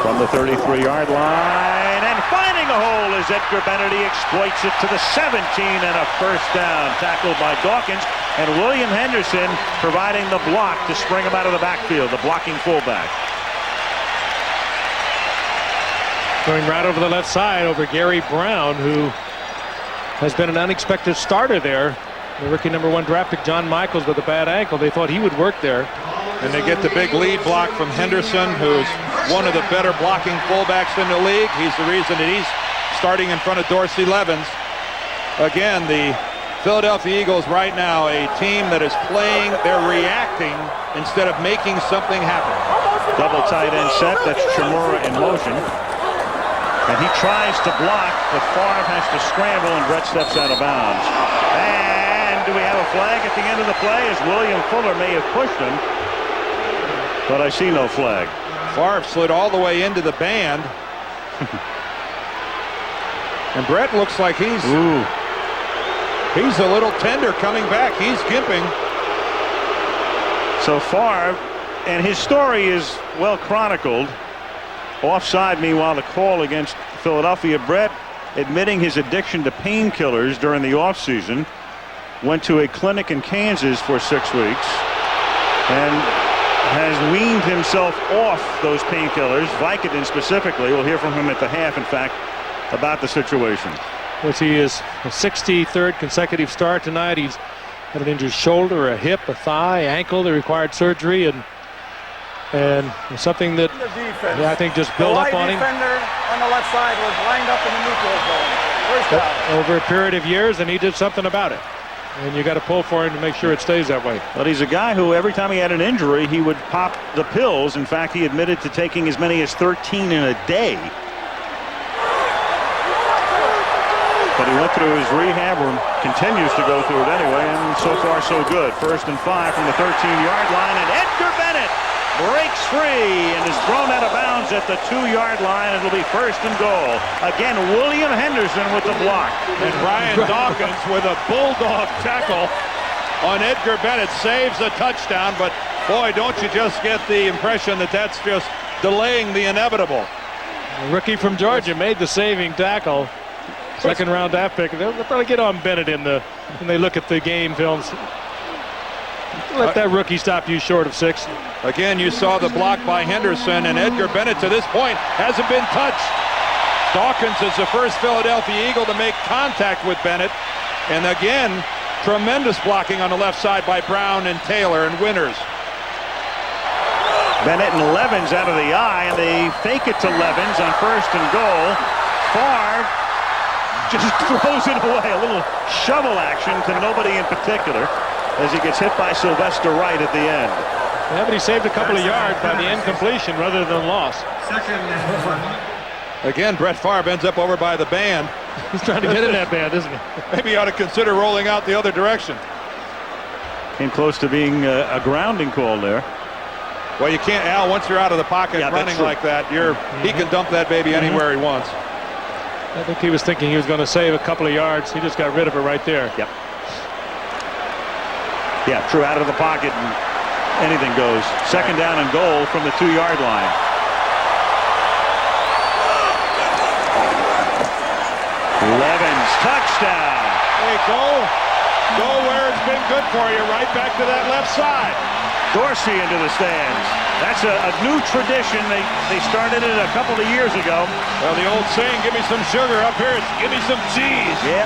From the 33-yard line, and finding a hole as Edgar Bennett exploits it to the 17 and a first down. Tackled by Dawkins, and William Henderson providing the block to spring him out of the backfield, the blocking fullback. Going right over the left side over Gary Brown, who has been an unexpected starter there. The rookie number 1 draft pick John Michaels with a bad ankle. They thought he would work there. And they get the big lead block from Henderson, who's one of the better blocking fullbacks in the league. He's the reason that he's starting in front of Dorsey Levens. Again, the Philadelphia Eagles right now, a team that is playing, they're reacting instead of making something happen. Double tight end set, that's Chimura in motion. And he tries to block, but Favre has to scramble, and Brett steps out of bounds. And do we have a flag at the end of the play, as William Fuller may have pushed him? But I see no flag. Favre slid all the way into the band. And Brett looks like he's a little tender coming back. He's gimping. So Favre, and his story is well chronicled. Offside, meanwhile, the call against Philadelphia. Brett admitting his addiction to painkillers during the offseason. Went to a clinic in Kansas for 6 weeks. And has weaned himself off those painkillers, Vicodin specifically. We'll hear from him at the half, in fact, about the situation. Which he is a 63rd consecutive start tonight. He's had an injured shoulder, a hip, a thigh, ankle that required surgery, and something that I think just built up on him. The defender on the left side was lined up in the neutral zone. First down. Over a period of years, and he did something about it. And you got to pull for him to make sure it stays that way. But he's a guy who every time he had an injury, he would pop the pills. In fact, he admitted to taking as many as 13 in a day He went through his rehab, or continues to go through it anyway, and so far so good. 1st and 5 from the 13-yard line, and Edgar Bennett breaks free and is thrown out of bounds at the 2-yard line. It'll be 1st and goal. Again, William Henderson with the block. And Brian Dawkins with a bulldog tackle on Edgar Bennett saves a touchdown, but boy, don't you just get the impression that that's just delaying the inevitable. The rookie from Georgia made the saving tackle. 2nd round draft pick. They'll probably get on Bennett when they look at the game films. Let that rookie stop you short of 6. Again, you saw the block by Henderson, and Edgar Bennett to this point hasn't been touched. Dawkins is the first Philadelphia Eagle to make contact with Bennett. And again, tremendous blocking on the left side by Brown and Taylor and Winters. Bennett and Levens out of the eye, and they fake it to Levens on 1st and goal. Favre just throws it away. A little shovel action to nobody in particular as he gets hit by Sylvester Wright at the end. Yeah, but he saved a couple of yards by the incompletion rather than loss. Again, Brett Favre ends up over by the band. He's trying to get in that band, isn't he? Maybe he ought to consider rolling out the other direction. Came close to being a grounding call there. Well, you can't, Al, once you're out of the pocket running like that, he can dump that baby anywhere he wants. I think he was thinking he was going to save a couple of yards. He just got rid of it right there. Yep. Yeah, true, out of the pocket and anything goes. 2nd down and goal from the 2-yard line. Levens, touchdown. Hey, go where it's been good for you, right back to that left side. Dorsey into the stands. That's a new tradition. They started it a couple of years ago. Well, the old saying, give me some sugar. Up here, it's give me some cheese. Yeah.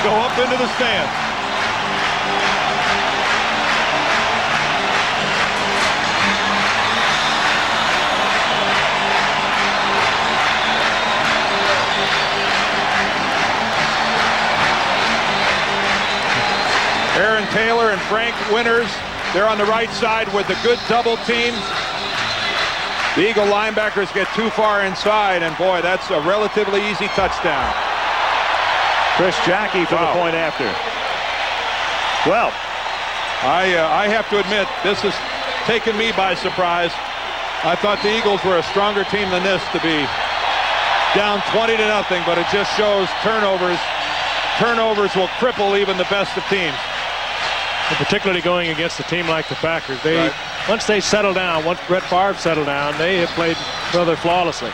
Go up into the stands. Aaron Taylor and Frank Winters, they're on the right side with the good double team. The Eagle linebackers get too far inside, and boy, that's a relatively easy touchdown. Chris Jackie for the point after. Well, I have to admit, this has taken me by surprise. I thought the Eagles were a stronger team than this to be down 20-0, but it just shows turnovers. Turnovers will cripple even the best of teams. And particularly going against a team like the Packers. Once they settle down, once Brett Favre settled down, they have played rather flawlessly.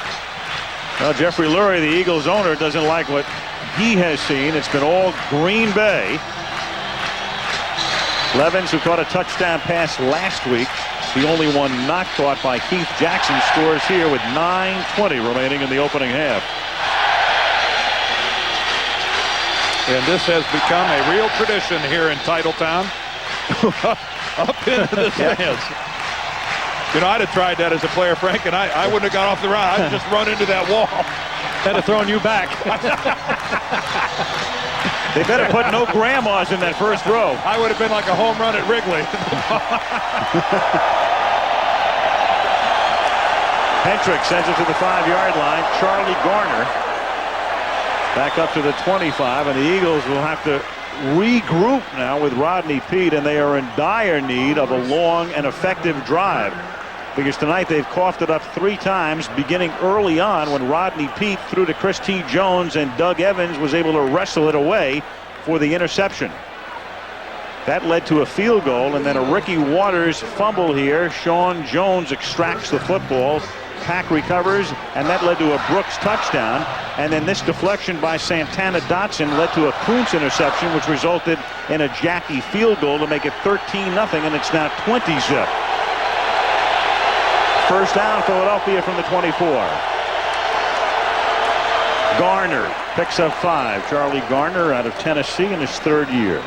Well, Jeffrey Lurie, the Eagles owner, doesn't like what he has seen. It's been all Green Bay. Levens, who caught a touchdown pass last week, the only one not caught by Keith Jackson, scores here with 9:20 remaining in the opening half. And this has become a real tradition here in Titletown. Up into the stands. You know, I'd have tried that as a player, Frank, and I wouldn't have got off the run. I'd just run into that wall. Had to thrown you back. They better put no grandmas in that first row. I would have been like a home run at Wrigley. Hendrick sends it to the 5-yard line. Charlie Garner back up to the 25, and the Eagles will have to regroup now with Rodney Peete, and they are in dire need of a long and effective drive, because tonight they've coughed it up 3 times, beginning early on when Rodney Peete threw to Chris T. Jones and Doug Evans was able to wrestle it away for the interception. That led to a field goal, and then a Ricky Waters fumble here. Sean Jones extracts the football. Pack recovers, and that led to a Brooks touchdown. And then this deflection by Santana Dotson led to a Kuntz interception, which resulted in a Jackie field goal to make it 13-0, and it's now 20-zip. First down, Philadelphia from the 24. Garner picks up 5. Charlie Garner out of Tennessee in his 3rd year.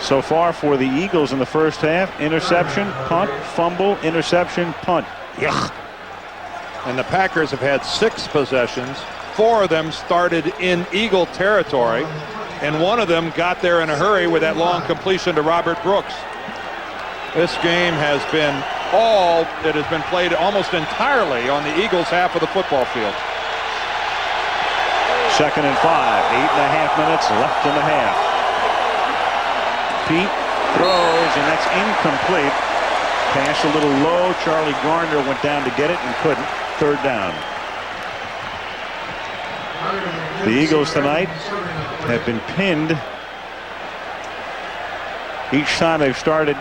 So far for the Eagles in the first half: interception, punt, fumble, interception, punt. Yuck. And the Packers have had 6 possessions. 4 of them started in Eagle territory, and 1 of them got there in a hurry with that long completion to Robert Brooks. This game has been played almost entirely on the Eagles' half of the football field. 2nd and 5. 8.5 minutes left in the half. Pete throws, and that's incomplete. Pass a little low. Charlie Garner went down to get it and couldn't. 3rd down. The Eagles tonight have been pinned each time they've started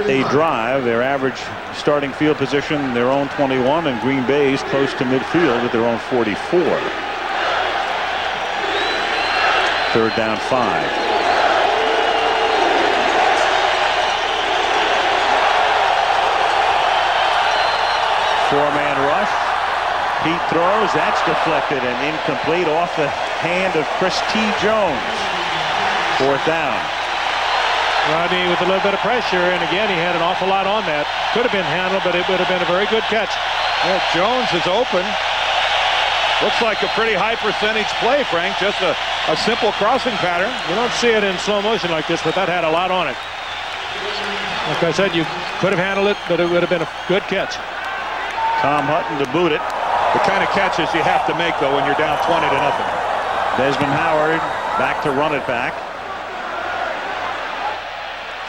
a drive. Their average starting field position, their own 21, and Green Bay's close to midfield at their own 44. 3rd down 5. Four-man rush. Pete throws. That's deflected and incomplete off the hand of Chris T. Jones. 4th down. Rodney with a little bit of pressure, and again he had an awful lot on that. Could have been handled, but it would have been a very good catch. Yeah, Jones is open. Looks like a pretty high percentage play, Frank. Just a simple crossing pattern. You don't see it in slow motion like this, but that had a lot on it. Like I said, you could have handled it, but it would have been a good catch. Tom Hutton to boot it. The kind of catches you have to make, though, when you're down 20-0. Desmond Howard back to run it back.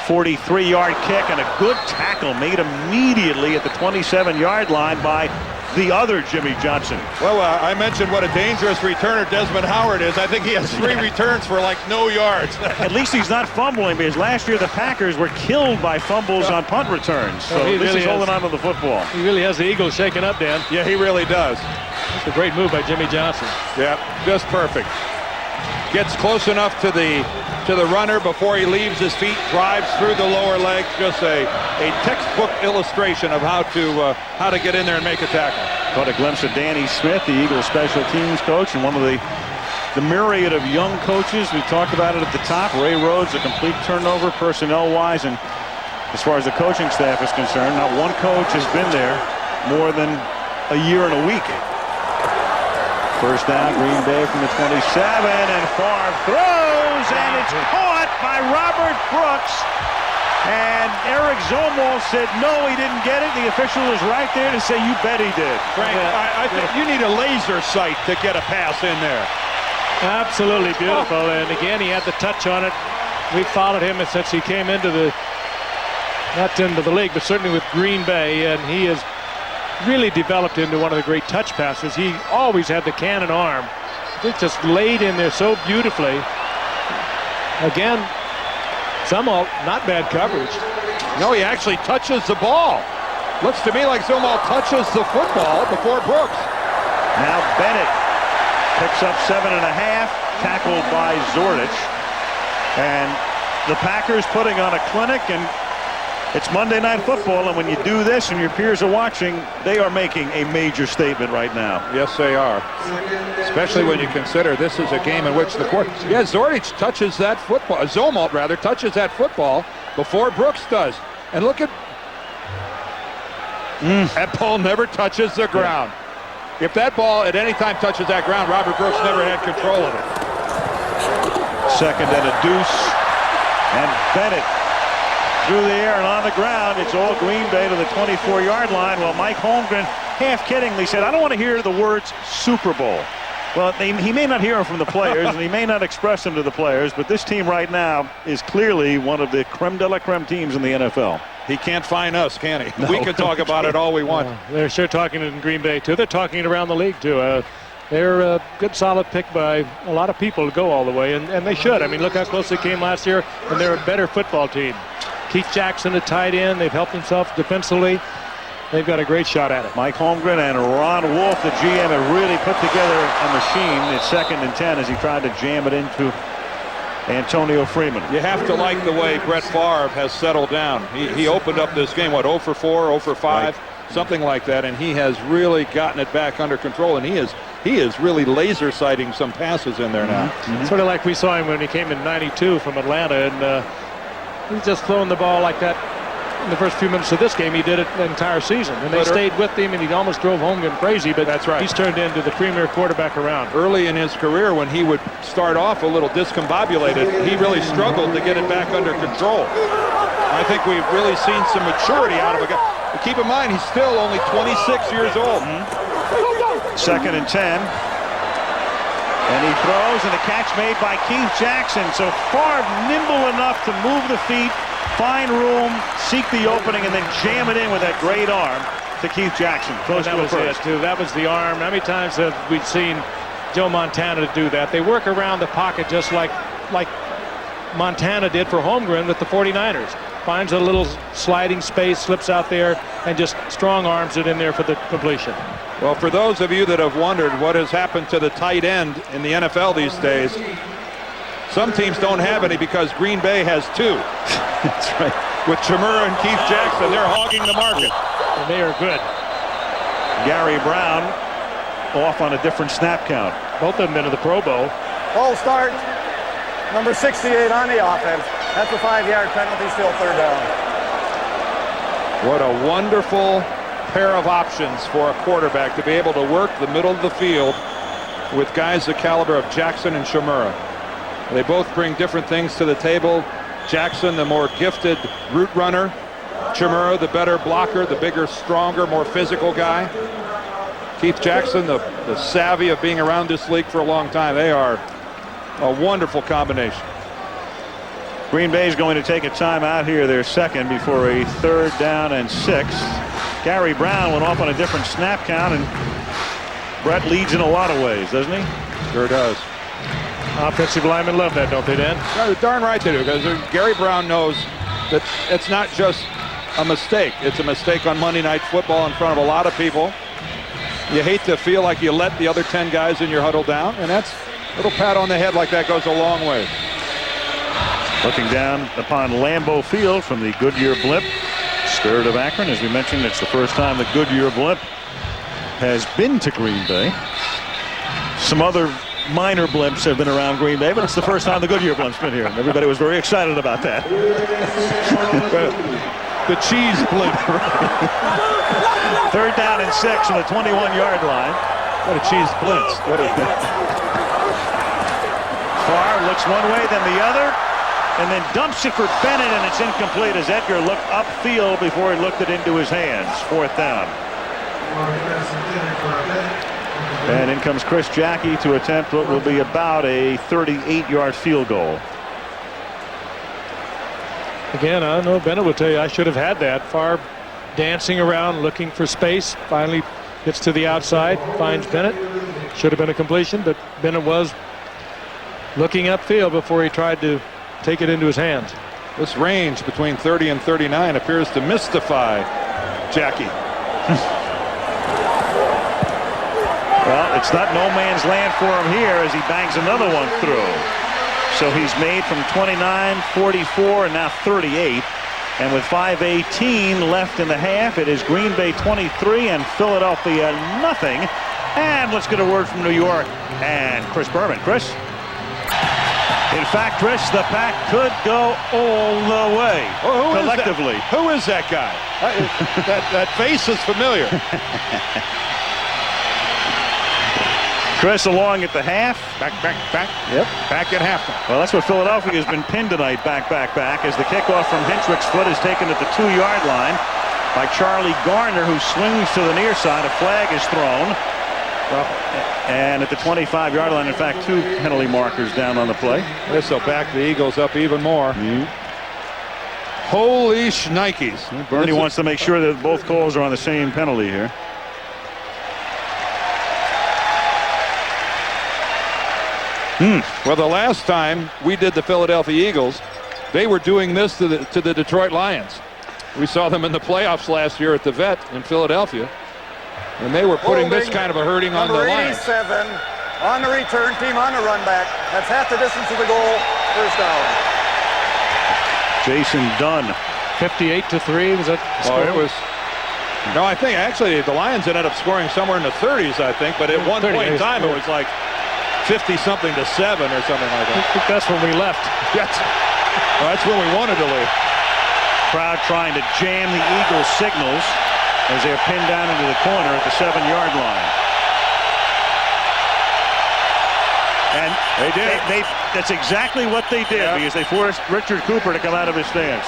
43-yard kick and a good tackle made immediately at the 27-yard line by the other Jimmy Johnson. Well, I mentioned what a dangerous returner Desmond Howard is. I think he has 3 returns for like no yards. At least he's not fumbling, because last year the Packers were killed by fumbles on punt returns. So he this really is holding on to the football. He really has the Eagles shaken up, Dan. Yeah, he really does. It's a great move by Jimmy Johnson. Yeah, just perfect. Gets close enough to the runner before he leaves his feet, drives through the lower leg. Just a textbook illustration of how to get in there and make a tackle. Caught a glimpse of Danny Smith, the Eagles special teams coach, and one of the myriad of young coaches. We talked about it at the top. Ray Rhodes, a complete turnover personnel-wise, and as far as the coaching staff is concerned, not one coach has been there more than a year and a week. 1st down, Green Bay from the 27, and Favre throws, and it's caught by Robert Brooks. And Eric Zomwalt said, no, he didn't get it. The official was right there to say, you bet he did. Frank, I think you need a laser sight to get a pass in there. Absolutely beautiful. And again, he had the touch on it. We followed him since he came into not into the league, but certainly with Green Bay, and he has really developed into one of the great touch passes. He always had the cannon arm. It just laid in there so beautifully. Again, Zomwalt, not bad coverage. No, he actually touches the ball. Looks to me like Zomwalt touches the football before Brooks. Now Bennett picks up 7.5, tackled by Zordich. And the Packers putting on a clinic, and it's Monday Night Football, and when you do this and your peers are watching, they are making a major statement right now. Yes, they are. Especially when you consider this is a game in which the court... Yeah, Zordich touches that football. Zomwalt, rather, touches that football before Brooks does. And look at... That ball never touches the ground. If that ball at any time touches that ground, Robert Brooks never had control of it. 2nd and a deuce. And Bennett through the air and on the ground. It's all Green Bay to the 24-yard line. Well, Mike Holmgren half-kiddingly said, I don't want to hear the words Super Bowl. Well, he may not hear them from the players, and he may not express them to the players, but this team right now is clearly one of the creme de la creme teams in the NFL. He can't find us, can he? No. We can talk about it all we want. They're sure talking in Green Bay, too. They're talking it around the league, too. They're a good, solid pick by a lot of people to go all the way, and they should. I mean, look how close they came last year, and they're a better football team. Keith Jackson, a tight end. They've helped themselves defensively. They've got a great shot at it. Mike Holmgren and Ron Wolf, the GM, have really put together a machine. It's 2nd and 10 as he tried to jam it into Antonio Freeman. You have to like the way Brett Favre has settled down. He opened up this game, 0 for 4, 0 for 5, right, something like that, and he has really gotten it back under control, and he is really laser sighting some passes in there now. Mm-hmm. Sort of like we saw him when he came in '92 from Atlanta, and he's just throwing the ball like that in the first few minutes of this game. He did it the entire season, and they stayed with him, and he almost drove Holmgren crazy, but that's right. He's turned into the premier quarterback around. Early in his career, when he would start off a little discombobulated, he really struggled to get it back under control. I think we've really seen some maturity out of a guy. But keep in mind, he's still only 26 years old. 2nd and 10. And he throws, and the catch made by Keith Jackson. So Favre nimble enough to move the feet, find room, seek the opening, and then jam it in with that great arm to Keith Jackson. Close to the first. That was the arm. How many times have we seen Joe Montana do that? They work around the pocket just like Montana did for Holmgren with the 49ers. Finds a little sliding space, slips out there, and just strong arms it in there for the completion. Well, for those of you that have wondered what has happened to the tight end in the NFL these days, some teams don't have any because Green Bay has two. That's right. With Chimera and Keith Jackson, they're hogging the market. And they are good. Gary Brown off on a different snap count. Both of them into the Pro Bowl. Full start. Number 68 on the offense. That's a 5-yard penalty, still third down. What a wonderful pair of options for a quarterback to be able to work the middle of the field with guys the caliber of Jackson and Chimera. They both bring different things to the table. Jackson, the more gifted route runner. Chimera, the better blocker, the bigger, stronger, more physical guy. Keith Jackson, the savvy of being around this league for a long time. They are a wonderful combination. Green Bay is going to take a timeout here, their second, before a 3rd down and 6. Gary Brown went off on a different snap count, and Brett leads in a lot of ways, doesn't he? Sure does. Offensive linemen love that, don't they, Dan? Yeah, darn right they do, because Gary Brown knows that it's not just a mistake. It's a mistake on Monday Night Football in front of a lot of people. You hate to feel like you let the other 10 guys in your huddle down, and that's a little pat on the head like that goes a long way. Looking down upon Lambeau Field from the Goodyear Blimp. Spirit of Akron, as we mentioned, it's the first time the Goodyear Blimp has been to Green Bay. Some other minor blimps have been around Green Bay, but it's the first time the Goodyear Blimp's been here. And everybody was very excited about that. The cheese blimp. 3rd down and 6 on the 21-yard line. What a cheese blimp. Favre looks one way, then the other, and then dumps it for Bennett, and it's incomplete as Edgar looked upfield before he looked it into his hands. 4th down. And in comes Chris Jackie to attempt what will be about a 38-yard field goal. Again, I know Bennett will tell you I should have had that. Favre dancing around looking for space, finally gets to the outside, finds Bennett. Should have been a completion, but Bennett was looking upfield before he tried to take it into his hands. This range between 30 and 39 appears to mystify Jackie. Well, it's not no man's land for him here as he bangs another one through. So he's made from 29, 44, and now 38. And with 5:18 left in the half, it is Green Bay 23 and Philadelphia nothing. And let's get a word from New York and Chris Berman. Chris? In fact, Chris, the Pack could go all the way collectively. Who is that guy? that face is familiar. Chris along at the half. Back. Yep. Back at halftime. Well, that's what Philadelphia has been pinned tonight, back, as the kickoff from Hinchwick's foot is taken at the 2-yard line by Charlie Garner, who swings to the near side. A flag is thrown. And at the 25-yard line, in fact, 2 penalty markers down on the play. This will back the Eagles up even more. Holy shnikes. Bernie wants to make sure that both calls are on the same penalty here. Well, the last time we did the Philadelphia Eagles, they were doing this to the Detroit Lions. We saw them in the playoffs last year at the Vet in Philadelphia, and they were putting this kind of a hurting on the Lions. Number 87 on the return, team on the run back. That's half the distance of the goal. First down. Jason Dunn. 58-3 was that the score? It was. No, I think actually the Lions ended up scoring somewhere in the 30s, I think, but at one point in time it was like 50-something to 7 or something like that. I think that's when we left. That's when we wanted to leave. Crowd trying to jam the Eagles' signals as they're pinned down into the corner at the 7-yard line. And they did. That's exactly what they did, because they forced Richard Cooper to come out of his stance.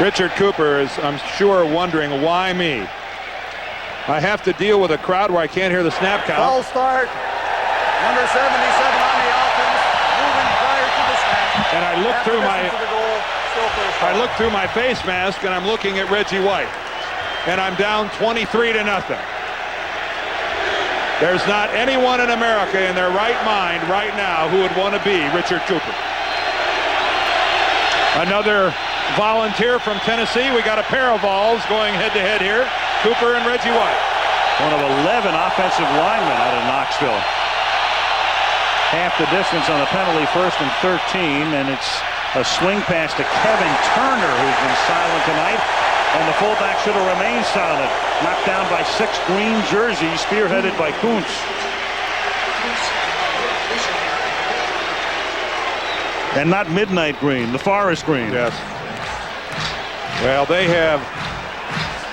Richard Cooper is, I'm sure, wondering, why me? I have to deal with a crowd where I can't hear the snap count. False start. Number 77 on the offense, moving prior to the snap. And I look After through the my distance to the goal, still first down. I look through my face mask and I'm looking at Reggie White. And I'm down 23-0. There's not anyone in America in their right mind right now who would want to be Richard Cooper. Another volunteer from Tennessee. We got a pair of Vols going head-to-head here. Cooper and Reggie White. One of 11 offensive linemen out of Knoxville. Half the distance on the penalty, 1st and 13, and it's a swing pass to Kevin Turner, who's been silent tonight. And the fullback should have remained silent. Knocked down by 6 green jerseys, spearheaded by Kuntz. And not midnight green, the forest green. Yes. Well, they have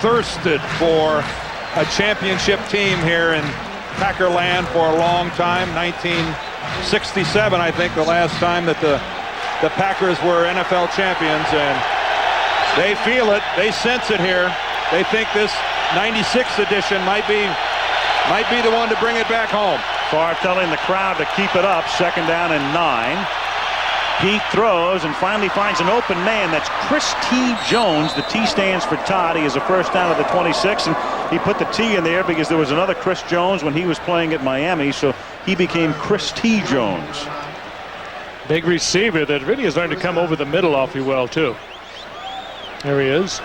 thirsted for a championship team here in Packerland for a long time. 1967, I think, the last time that the Packers were NFL champions, and they feel it. They sense it here. They think this 96 edition might be the one to bring it back home. Favre telling the crowd to keep it up. 2nd down and 9. Pete throws and finally finds an open man. That's Chris T. Jones. The T stands for Todd. He is a first down at the 26, and he put the T in there because there was another Chris Jones when he was playing at Miami, so he became Chris T. Jones. Big receiver that really is learned to come over the middle awfully well, too. There he is.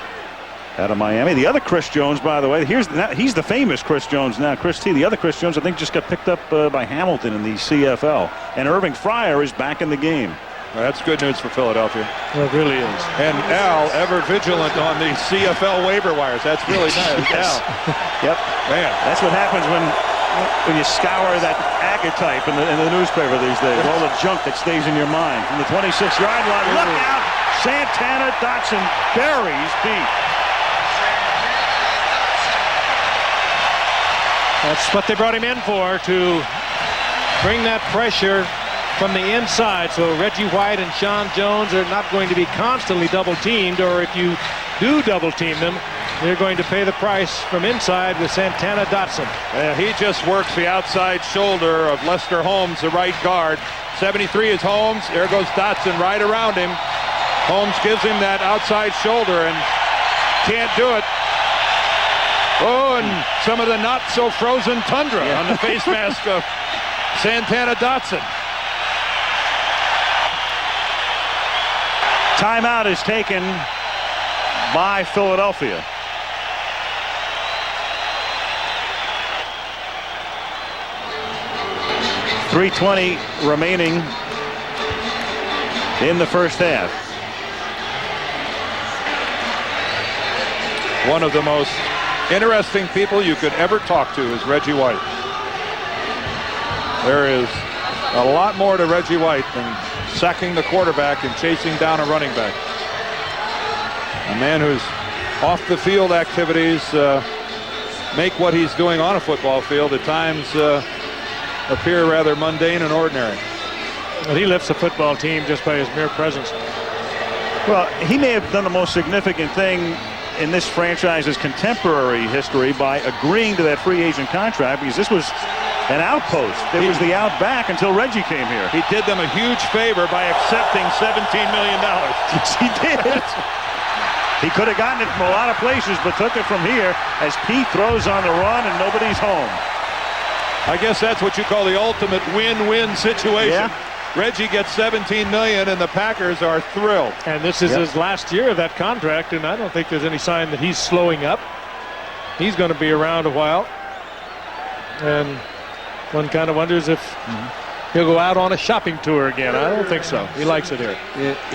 Out of Miami. The other Chris Jones, by the way, he's the famous Chris Jones now, Chris T. The other Chris Jones, I think, just got picked up by Hamilton in the CFL. And Irving Fryer is back in the game. Well, that's good news for Philadelphia. Well, it really is. And Al, ever vigilant on the CFL waiver wires. That's really nice. Yes. Al. Yep. Man. That's what happens when you scour that archetype in the newspaper these days. All the junk that stays in your mind. From the 26-yard line, look out! Santana Dotson buries Pete. That's what they brought him in for, to bring that pressure from the inside, so Reggie White and Sean Jones are not going to be constantly double teamed, or if you do double team them, they're going to pay the price from inside with Santana Dotson. He just works the outside shoulder of Lester Holmes, the right guard. 73 is Holmes. There goes Dotson right around him. Holmes gives him that outside shoulder and can't do it. Oh, and some of the not so frozen tundra on the face mask of Santana Dotson. Timeout is taken by Philadelphia. .320 remaining in the first half. One of the most interesting people you could ever talk to is Reggie White. There is a lot more to Reggie White than sacking the quarterback and chasing down a running back. A man whose off the field activities make what he's doing on a football field at times appear rather mundane and ordinary. Well, he lifts the football team just by his mere presence. Well, he may have done the most significant thing in this franchise's contemporary history by agreeing to that free agent contract, because this was an outpost. It was the outback until Reggie came here. He did them a huge favor by accepting $17 million. Yes, he did. He could have gotten it from a lot of places, but took it from here as Pete throws on the run and nobody's home. I guess that's what you call the ultimate win-win situation. Yeah. Reggie gets $17 million, and the Packers are thrilled. And this is his last year of that contract, and I don't think there's any sign that he's slowing up. He's going to be around a while. And one kind of wonders if he'll go out on a shopping tour again. I don't think so. He likes it here.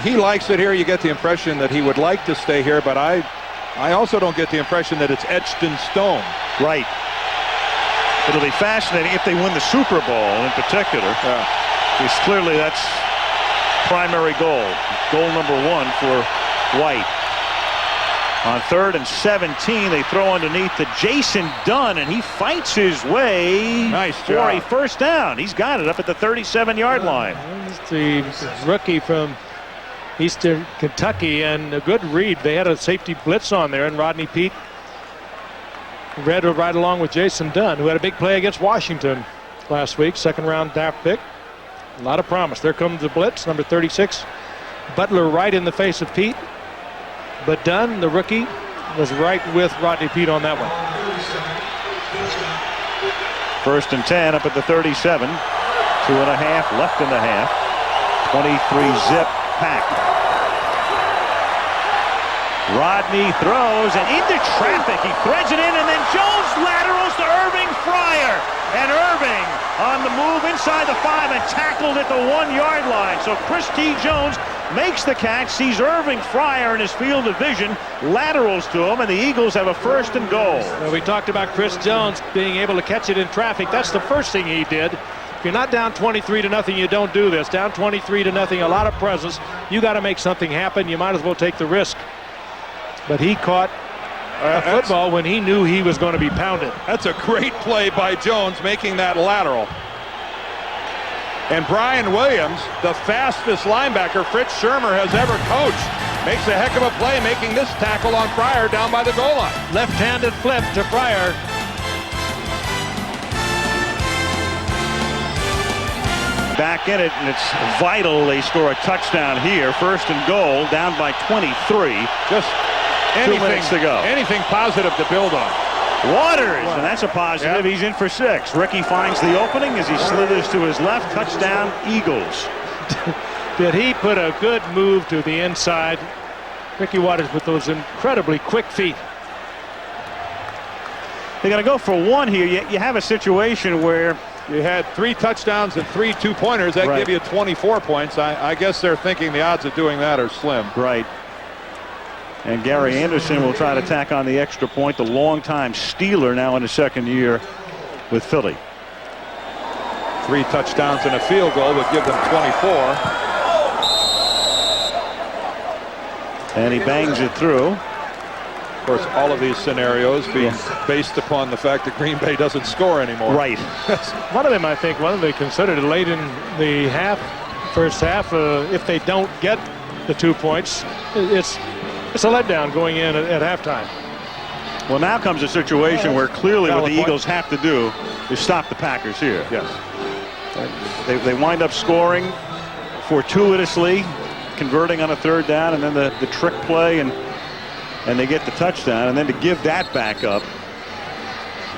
He likes it here. You get the impression that he would like to stay here, but I also don't get the impression that it's etched in stone. Right. It'll be fascinating if they win the Super Bowl in particular. Because clearly that's primary goal. Goal number 1 for White. On 3rd and 17, they throw underneath to Jason Dunn, and he fights his way for a first down. He's got it up at the 37-yard line. The rookie from Eastern Kentucky, and a good read. They had a safety blitz on there, and Rodney Peete Red right along with Jason Dunn, who had a big play against Washington last week, second-round draft pick. A lot of promise. There comes the blitz, number 36. Butler right in the face of Pete. But Dunn, the rookie, was right with Rodney Pete on that one. 1st and 10 up at the 37. 2.5 left in the half. 23-zip Pack. Rodney throws and into traffic. He threads it in, and then Jones laterals to Irving Fryer. And Irving on the move inside the 5 and tackled at the 1-yard line. So Chris T. Jones makes the catch, sees Irving Fryer in his field of vision, laterals to him, and the Eagles have a 1st and goal. Well, we talked about Chris Jones being able to catch it in traffic. That's the first thing he did. If you're not down 23-0, you don't do this. Down 23-0, a lot of presence. You got to make something happen. You might as well take the risk. But he caught a football when he knew he was going to be pounded. That's a great play by Jones, making that lateral. And Brian Williams, the fastest linebacker Fritz Shermer has ever coached, makes a heck of a play, making this tackle on Fryer down by the goal line. Left-handed flip to Fryer. Back in it, and it's vital they score a touchdown here. 1st and goal, down by 23. Just 2 minutes to go. Anything positive to build on. Waters, and that's a positive. He's in for 6. Ricky finds the opening as he slithers to his left. Touchdown, Eagles. Did he put a good move to the inside? Ricky Waters with those incredibly quick feet. They're going to go for 1 here. You have a situation where you had 3 touchdowns and 3 2-pointers. That give you 24 points. I guess they're thinking the odds of doing that are slim. Right. And Gary Anderson will try to tack on the extra point. The longtime Steeler now in his 2nd year with Philly. 3 touchdowns and a field goal would give them 24. And he bangs it through. Of course, all of these scenarios being based upon the fact that Green Bay doesn't score anymore. Right. One of them, I think, they considered it late in the first half. If they don't get the 2 points, it's a letdown going in at halftime. Well, now comes a situation where clearly what the Eagles have to do is stop the Packers here. Yes. They wind up scoring fortuitously, converting on a 3rd down, and then the trick play, and they get the touchdown, and then to give that back up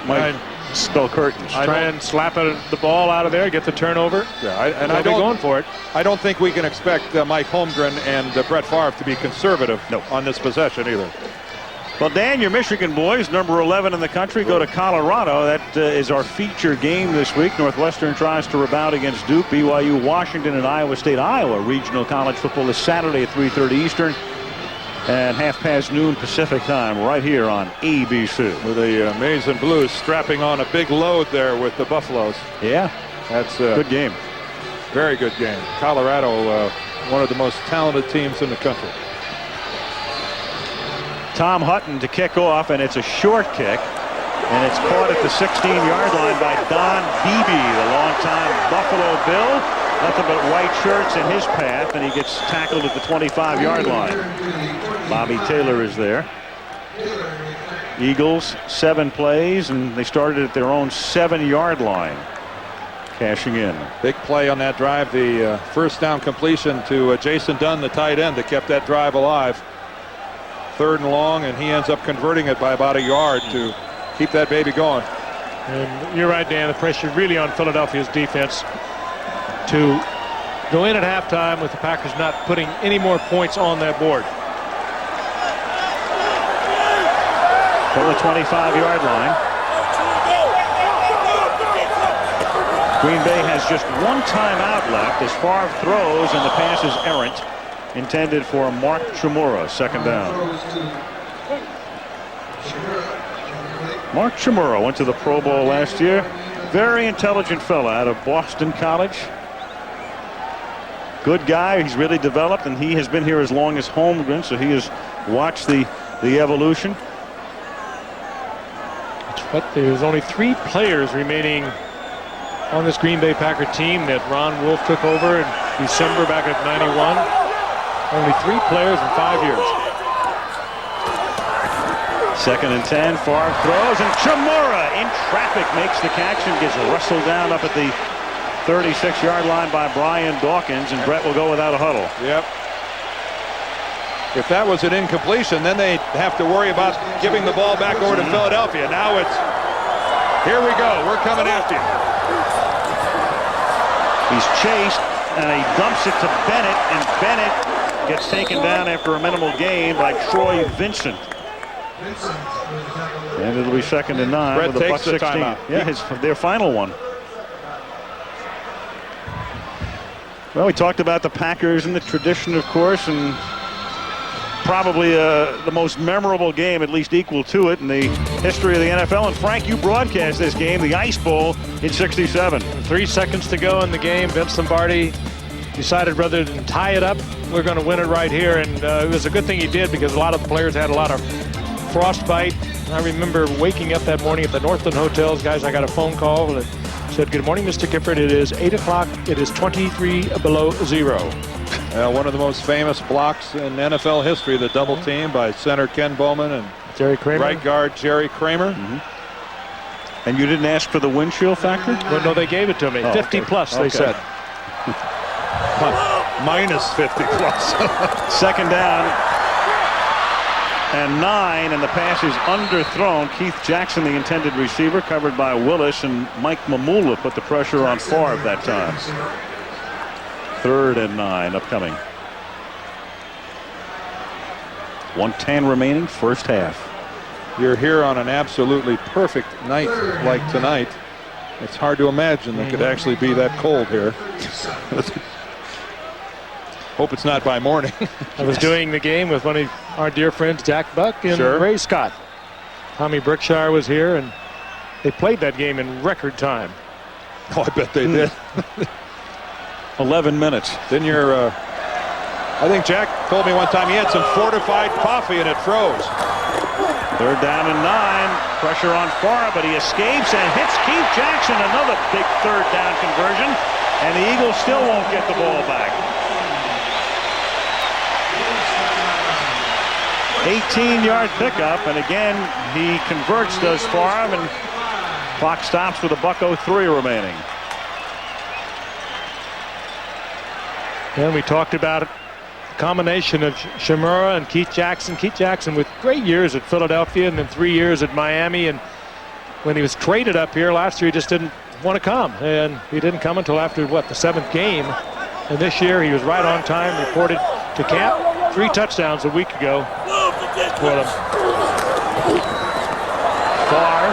might spell curtains. Try and slap the ball out of there, get the turnover. Yeah, I don't going for it. I don't think we can expect Mike Holmgren and Brett Favre to be conservative on this possession either. Well, Dan, your Michigan boys, number 11 in the country, go to Colorado. That is our feature game this week. Northwestern tries to rebound against Duke. BYU, Washington, and Iowa State, Iowa. Regional college football this Saturday at 3:30 Eastern. And 12:30 Pacific time right here on ABC. With the Maize and Blues strapping on a big load there with the Buffaloes. Yeah. That's a good game. Very good game. Colorado, one of the most talented teams in the country. Tom Hutton to kick off, and it's a short kick. And it's caught at the 16-yard line by Don Beebe, the longtime Buffalo Bill. Nothing but white shirts in his path, and he gets tackled at the 25-yard line. Bobby Taylor is there. Eagles, 7 plays, and they started at their own 7-yard line. Cashing in. Big play on that drive. The 1st down completion to Jason Dunn, the tight end, that kept that drive alive. 3rd and long, and he ends up converting it by about a yard to keep that baby going. And you're right, Dan. The pressure really on Philadelphia's defense to go in at halftime with the Packers not putting any more points on that board. From the 25-yard line. Green Bay has just 1 timeout left as Favre throws, and the pass is errant, intended for Mark Chmura, 2nd down. Mark Chmura went to the Pro Bowl last year. Very intelligent fella out of Boston College. Good guy. He's really developed, and he has been here as long as Holmgren, so he has watched the evolution. But there's only 3 players remaining on this Green Bay Packer team that Ron Wolf took over in December back at 91. Only 3 players in 5 years. 2nd and 10. Favre throws, and Chimura in traffic makes the catch and gets rustled down up at the 36-yard line by Brian Dawkins, and Brett will go without a huddle. Yep. If that was an incompletion, then they'd have to worry about giving the ball back over to Philadelphia. Now it's, here we go, we're coming after you. He's chased, and he dumps it to Bennett, and Bennett gets taken down after a minimal gain by Troy Vincent. And it'll be 2nd and 9 Brett with a takes buck the 16. timeout. Yeah, their final one. Well, we talked about the Packers and the tradition, of course, and probably the most memorable game, at least equal to it, in the history of the NFL. And Frank, you broadcast this game, the Ice Bowl, in '67. 3 seconds to go in the game. Vince Lombardi decided rather than tie it up, we're going to win it right here. And it was a good thing he did, because a lot of the players had a lot of frostbite. I remember waking up that morning at the Northland Hotels. Guys, I got a phone call that said, "Good morning, Mr. Gifford. It is 8 o'clock. It is 23 below zero." One of the most famous blocks in NFL history, the double team by center Ken Bowman and Jerry Kramer. right guard Jerry Kramer. And you didn't ask for the windshield factor? Well, no, they gave it to me. 50 okay. plus, they Okay. said. Minus 50 plus. 2nd down and 9, and the pass is underthrown. Keith Jackson, the intended receiver, covered by Willis, and Mike Mamula put the pressure on Favre that time. 3rd and 9 upcoming. 1:10 remaining, first half. You're here on an absolutely perfect night like tonight. It's hard to imagine it could actually be that cold here. Hope it's not by morning. I was doing the game with one of our dear friends, Jack Buck and Sure. Ray Scott. Tommy Brookshire was here, and they played that game in record time. Oh, I bet they did. 11 minutes. Then you're, I think Jack told me one time he had some fortified coffee and it froze. 3rd down and 9. Pressure on Favre, but he escapes and hits Keith Jackson. Another big 3rd down conversion, and the Eagles still won't get the ball back. 18-yard pickup, and again he converts, does Favre, and clock stops with a $1:03 remaining. And we talked about a combination of Chimura and Keith Jackson. Keith Jackson with great years at Philadelphia and then 3 years at Miami. And when he was traded up here last year, he just didn't want to come. And he didn't come until after, what, the 7th game. And this year he was right on time, reported to camp. 3 touchdowns a week ago for them. Favre,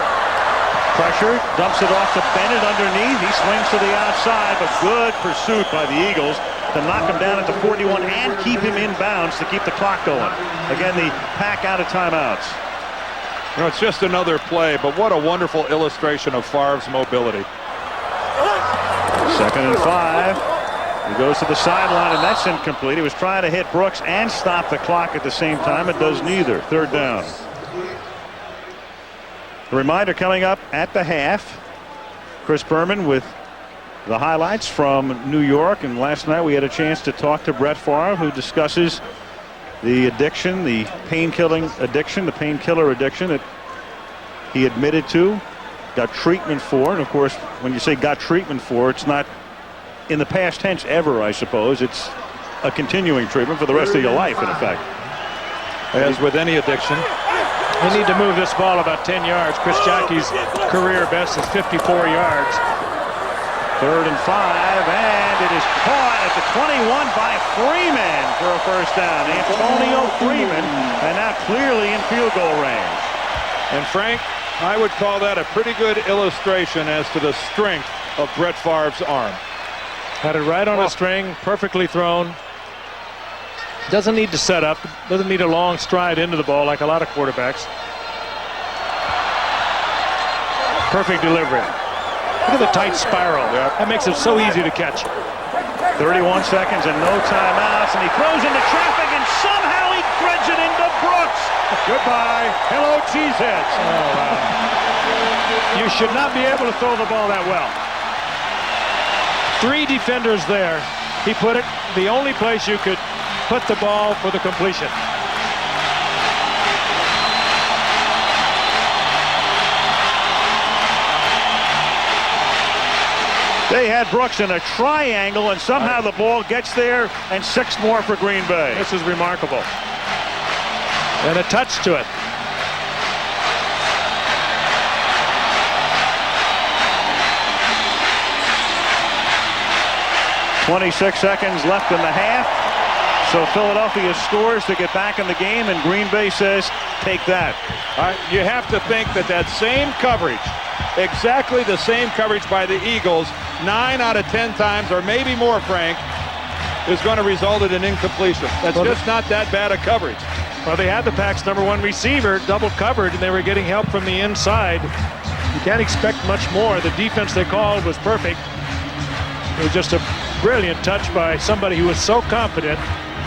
pressure, dumps it off to Bennett underneath. He swings to the outside, but good pursuit by the Eagles to knock him down at the 41 and keep him in bounds to keep the clock going. Again, the Pack out of timeouts. You know, it's just another play, but what a wonderful illustration of Favre's mobility. 2nd and 5. He goes to the sideline, and that's incomplete. He was trying to hit Brooks and stop the clock at the same time. It does neither. 3rd down. A reminder coming up at the half. Chris Berman with the highlights from New York, and last night we had a chance to talk to Brett Favre, who discusses the addiction, the painkilling addiction, the painkiller addiction that he admitted to, got treatment for. And of course, when you say got treatment for, it's not in the past tense ever, I suppose. It's a continuing treatment for the rest of your life, in effect. As with any addiction. They need to move this ball about 10 yards. Chris Jackie's career best is 54 yards. 3rd and 5, and it is caught at the 21 by Freeman for a first down. Antonio Freeman, and now clearly in field goal range. And Frank, I would call that a pretty good illustration as to the strength of Brett Favre's arm. Had it right on a string, perfectly thrown. Doesn't need to set up, doesn't need a long stride into the ball like a lot of quarterbacks. Perfect delivery. Look at the tight spiral. That makes it so easy to catch. 31 seconds and no timeouts, and he throws into traffic, and somehow he threads it into Brooks. Goodbye. Hello, cheeseheads. Oh, wow. You should not be able to throw the ball that well. 3 defenders there. He put it the only place you could put the ball for the completion. They had Brooks in a triangle, and somehow the ball gets there, and 6 more for Green Bay. This is remarkable. And a touch to it. .26 seconds left in the half. So Philadelphia scores to get back in the game, and Green Bay says, take that. You have to think that same coverage, exactly the same coverage by the Eagles, 9 out of 10 times, or maybe more, Frank, is going to result in an incompletion. That's just not that bad a coverage. Well, they had the Pack's #1 receiver double covered, and they were getting help from the inside. You can't expect much more. The defense they called was perfect. It was just a brilliant touch by somebody who was so confident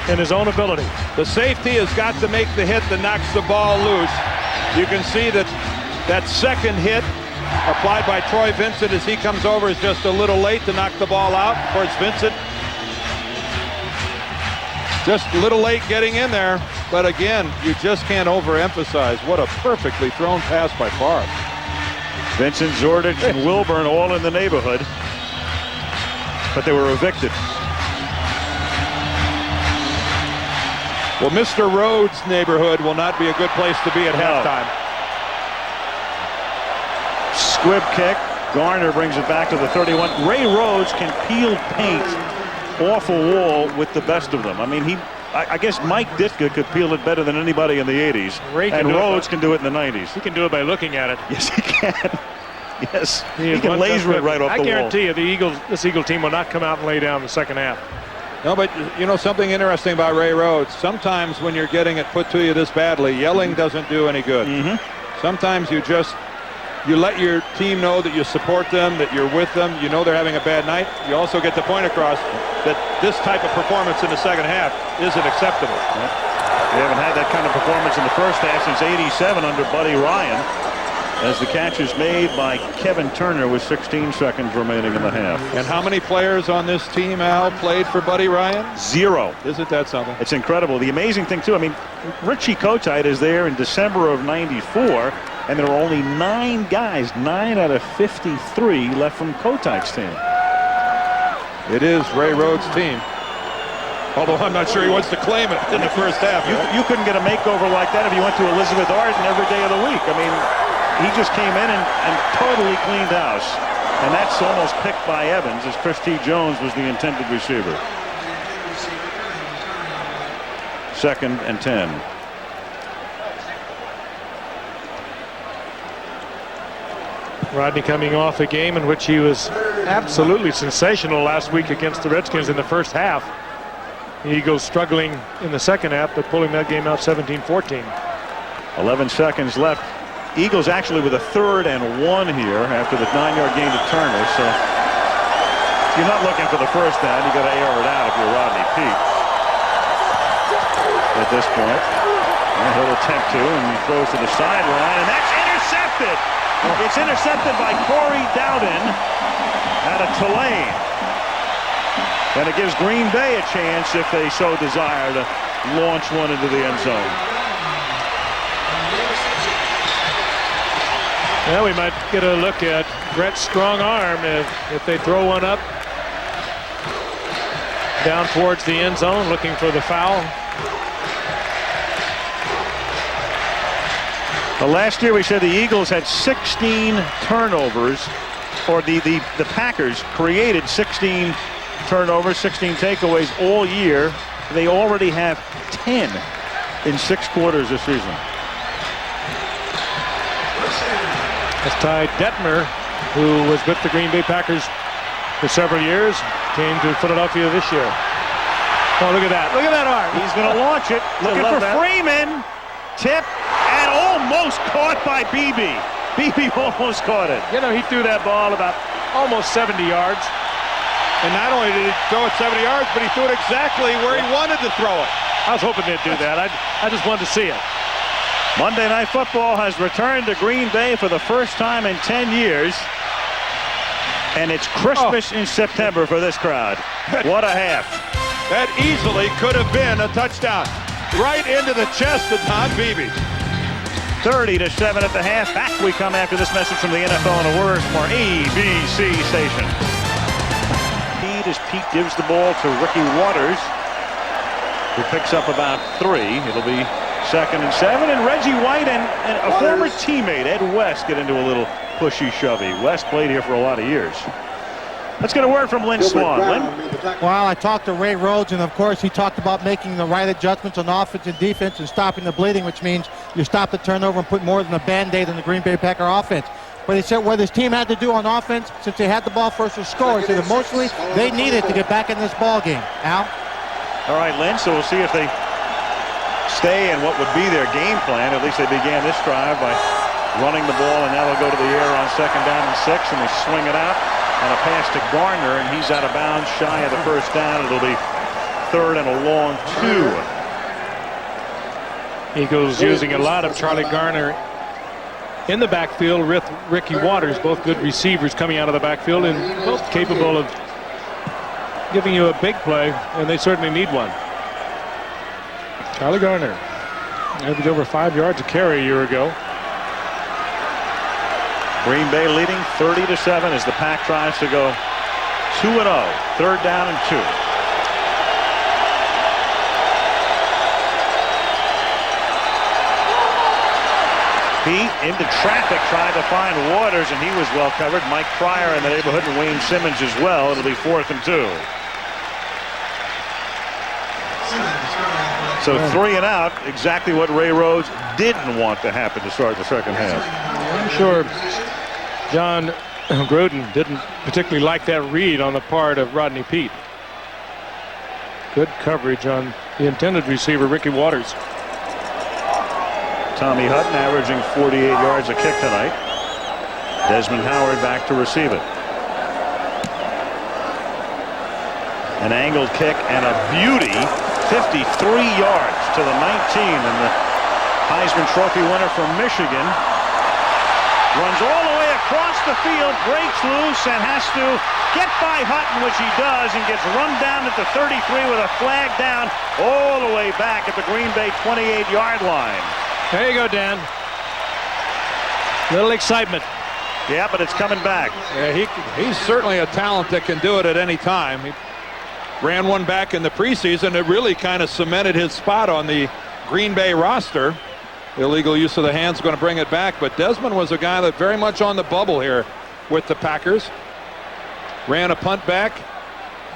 in his own ability. The safety has got to make the hit that knocks the ball loose. You can see that second hit applied by Troy Vincent as he comes over is just a little late to knock the ball out. Of course, Vincent just a little late getting in there. But again, you just can't overemphasize what a perfectly thrown pass by Favre. Vincent, Zordich, and Wilburn all in the neighborhood, but they were evicted. Well, Mr. Rhodes' neighborhood will not be a good place to be at halftime. Squib kick. Garner brings it back to the 31. Ray Rhodes can peel paint off a wall with the best of them. I mean, I guess Mike Ditka could peel it better than anybody in the 80s. And Rhodes can do it in the 90s. He can do it by looking at it. Yes, he can. Yes, he can laser it right off the wall. I guarantee you, this Eagle team will not come out and lay down the second half. No, but you know something interesting about Ray Rhodes. Sometimes when you're getting it put to you this badly, yelling doesn't do any good. Sometimes you let your team know that you support them, that you're with them. You know they're having a bad night. You also get the point across that this type of performance in the second half isn't acceptable. We haven't had that kind of performance in the first half since '87 under Buddy Ryan, as the catch is made by Kevin Turner with 16 seconds remaining in the half. And how many players on this team, Al, played for Buddy Ryan? 0. Isn't that something? It's incredible. The amazing thing, too, I mean, Richie Kotite is there in December of '94, and there are only 9 guys, 9 out of 53 left from Kotite's team. It is Ray Rhodes' team. Although I'm not sure he wants to claim it in the first half. You couldn't get a makeover like that if you went to Elizabeth Arden every day of the week. I mean, he just came in and totally cleaned house. And that's almost picked by Evans, as Chris T. Jones was the intended receiver. 2nd and 10. Rodney coming off a game in which he was absolutely sensational last week against the Redskins in the first half. The Eagles struggling in the second half, but pulling that game out 17-14. 11 seconds left. Eagles actually with a 3rd and 1 here after the 9-yard gain to Turner. So if you're not looking for the first down, you got to air it out if you're Rodney Peete at this point. And he'll attempt to, and he throws to the sideline, and that's intercepted. It's intercepted by Corey Dowden out of Tulane. And it gives Green Bay a chance, if they so desire, to launch one into the end zone. Well, we might get a look at Brett's strong arm if they throw one up down towards the end zone, looking for the foul. Well, last year we said the Eagles had 16 turnovers, or the Packers created 16 turnovers, 16 takeaways all year. They already have 10 in 6 quarters this season. That's Ty Detmer, who was with the Green Bay Packers for several years, came to Philadelphia this year. Oh, look at that. Look at that arm. He's going to launch it. Looking for Freeman. Tip, and almost caught by Beebe. Beebe almost caught it. You know, he threw that ball about almost 70 yards. And not only did he throw it 70 yards, but he threw it exactly where he wanted to throw it. I was hoping they'd do that. I just wanted to see it. Monday Night Football has returned to Green Bay for the first time in 10 years. And it's Christmas in September for this crowd. What a half. That easily could have been a touchdown. Right into the chest of Tom Beebe. 30-7 at the half. Back we come after this message from the NFL and a word from our ABC station. right as Pete gives the ball to Ricky Waters, who picks up about 3. It'll be 2nd and 7, and Reggie White and a former teammate, Ed West, get into a little pushy-shovey. West played here for a lot of years. Let's get a word from Lynn Swan. Lynn? Well, I talked to Ray Rhodes, and of course he talked about making the right adjustments on offense and defense and stopping the bleeding, which means you stop the turnover and put more than a Band-Aid in the Green Bay Packer offense. But he said what his team had to do on offense, since they had the ball first to score, he said emotionally they needed to get back in this ball game. Al? All right, Lynn, so we'll see if they stay in what would be their game plan. At least they began this drive by running the ball, and now they'll go to the air on 2nd down and 6, and they swing it out. And a pass to Garner, and he's out of bounds, shy of the first down. It'll be 3rd and a long 2. Eagles using a lot of Charlie Garner in the backfield with Ricky Waters, both good receivers coming out of the backfield and both capable of giving you a big play, and they certainly need one. Charlie Garner averaged over 5 yards a carry a year ago. Green Bay leading 30-7 as the Pack tries to go 2-0. 3rd down and 2. Pete into traffic, tried to find Waters, and he was well covered. Mike Pryor in the neighborhood, and Wayne Simmons as well. It'll be 4th and 2. So 3 and out, exactly what Ray Rhodes didn't want to happen to start the second half. I'm sure John Gruden didn't particularly like that read on the part of Rodney Peete. Good coverage on the intended receiver, Ricky Waters. Tommy Hutton averaging 48 yards a kick tonight. Desmond Howard back to receive it. An angled kick and a beauty, 53 yards to the 19, and the Heisman Trophy winner from Michigan runs all the way across the field, breaks loose, and has to get by Hutton, which he does, and gets run down at the 33 with a flag down all the way back at the Green Bay 28-yard line. There you go, Dan. Little excitement. Yeah, but it's coming back. Yeah, he's certainly a talent that can do it at any time. He ran one back in the preseason. It really kind of cemented his spot on the Green Bay roster. Illegal use of the hands going to bring it back, but Desmond was a guy that very much on the bubble here with the Packers. Ran a punt back,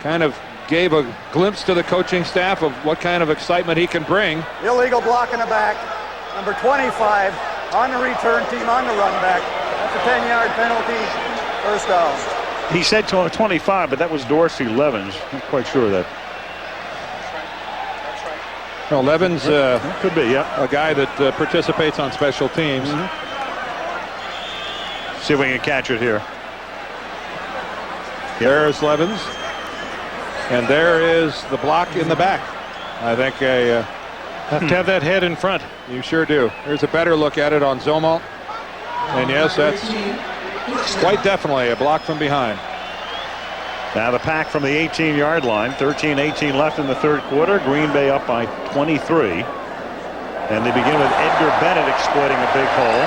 kind of gave a glimpse to the coaching staff of what kind of excitement he can bring. Illegal block in the back. Number 25 on the return team on the run back. That's a 10-yard penalty. 1st down. He said 25, but that was Dorsey Levens. I'm quite sure of that. No, Levens could be, yeah. A guy that participates on special teams. See if we can catch it here. There's Levens. And there is the block in the back. I think have to have that head in front. You sure do. Here's a better look at it on Zomalt. And yes, that's quite definitely a block from behind. Now the Pack from the 18-yard line. 13-18 left in the 3rd quarter. Green Bay up by 23. And they begin with Edgar Bennett exploiting a big hole.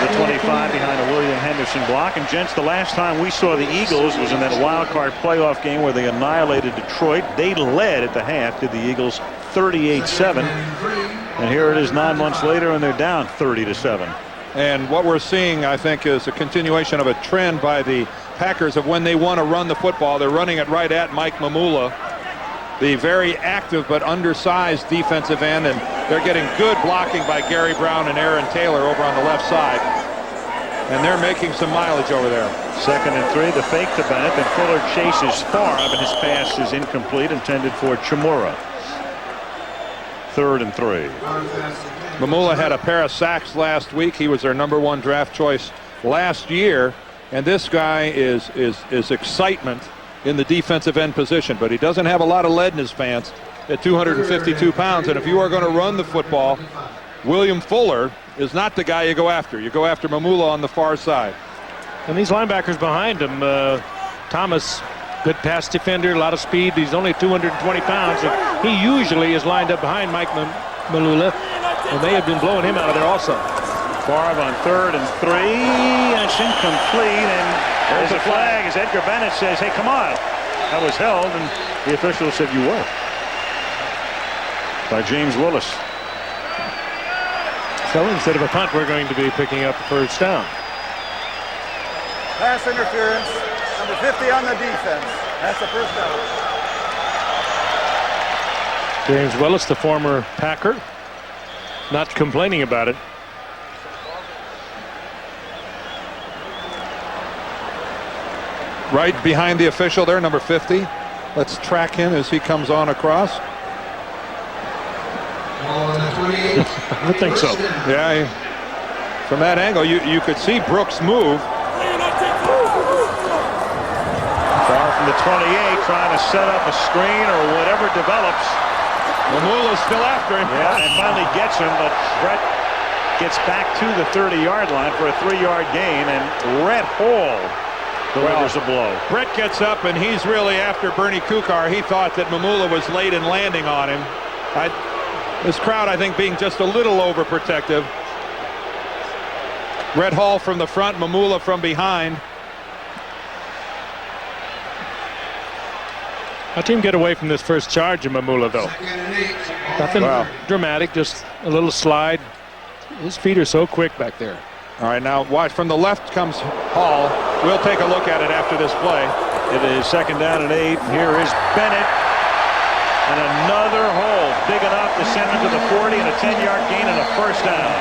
The 25 behind a William Henderson block. And gents, the last time we saw the Eagles was in that wild card playoff game where they annihilated Detroit. They led at the half to the Eagles 38-7. And here it is 9 months later, and they're down 30-7. And what we're seeing, I think, is a continuation of a trend by the Packers of when they want to run the football, they're running it right at Mike Mamula, the very active but undersized defensive end, and they're getting good blocking by Gary Brown and Aaron Taylor over on the left side. And they're making some mileage over there. 2nd and 3, the fake to Bennett, and Fuller chases far, but his pass is incomplete, intended for Chimura. 3rd and 3. Mamula had a pair of sacks last week. He was their #1 draft choice last year, and this guy is excitement in the defensive end position, but he doesn't have a lot of lead in his pants at 252 pounds. And if you are going to run the football, William Fuller is not the guy you go after. You go after Mamula on the far side. And these linebackers behind him, Thomas, good pass defender, a lot of speed. He's only 220 pounds. And he usually is lined up behind Mike Mamula, and they have been blowing him out of there also. Favre on 3rd and 3, and it's incomplete, and there's a flag as Edgar Bennett says, hey, come on. That was held, and the official said you were. By James Willis. So instead of a punt, we're going to be picking up the first down. Pass interference. Number 50 on the defense. That's the first down. James Willis, the former Packer, not complaining about it. Right behind the official there, number 50. Let's track him as he comes on across. I would think so. Yeah, from that angle, you could see Brooks move. Far from the 28, trying to set up a screen or whatever develops. Mamula's still after him. Yeah, and finally gets him, but Brett gets back to the 30-yard line for a 3-yard gain, and Red Hall delivers a blow. Brett gets up, and he's really after Bernie Kukar. He thought that Mamula was late in landing on him. This crowd, I think, being just a little overprotective. Red Hall from the front, Mamula from behind. How team get away from this first charge of Mamula, though? Nothing dramatic, just a little slide. His feet are so quick back there. All right, now watch. From the left comes Hall. We'll take a look at it after this play. It is 2nd down and 8. Here is Bennett. And another hole big enough to send him to the 40 and a 10-yard gain and a first down.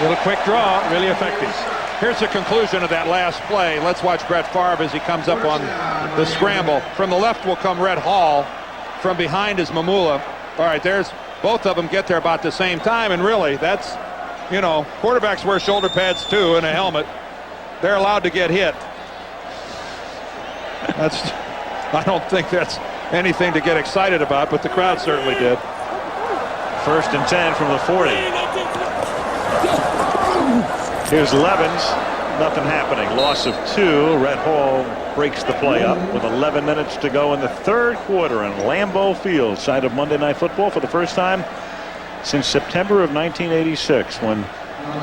Little quick draw, really effective. Here's the conclusion of that last play. Let's watch Brett Favre as he comes up on the scramble. From the left will come Red Hall. From behind is Mamula. All right, there's both of them get there about the same time, and really, that's, you know, quarterbacks wear shoulder pads too and a helmet. They're allowed to get hit. I don't think that's anything to get excited about, but the crowd certainly did. 1st and 10 from the 40. Here's Levens. Nothing happening. Loss of 2. Red Hall breaks the play up with 11 minutes to go in the 3rd quarter in Lambeau Field, site of Monday Night Football for the first time since September of 1986, when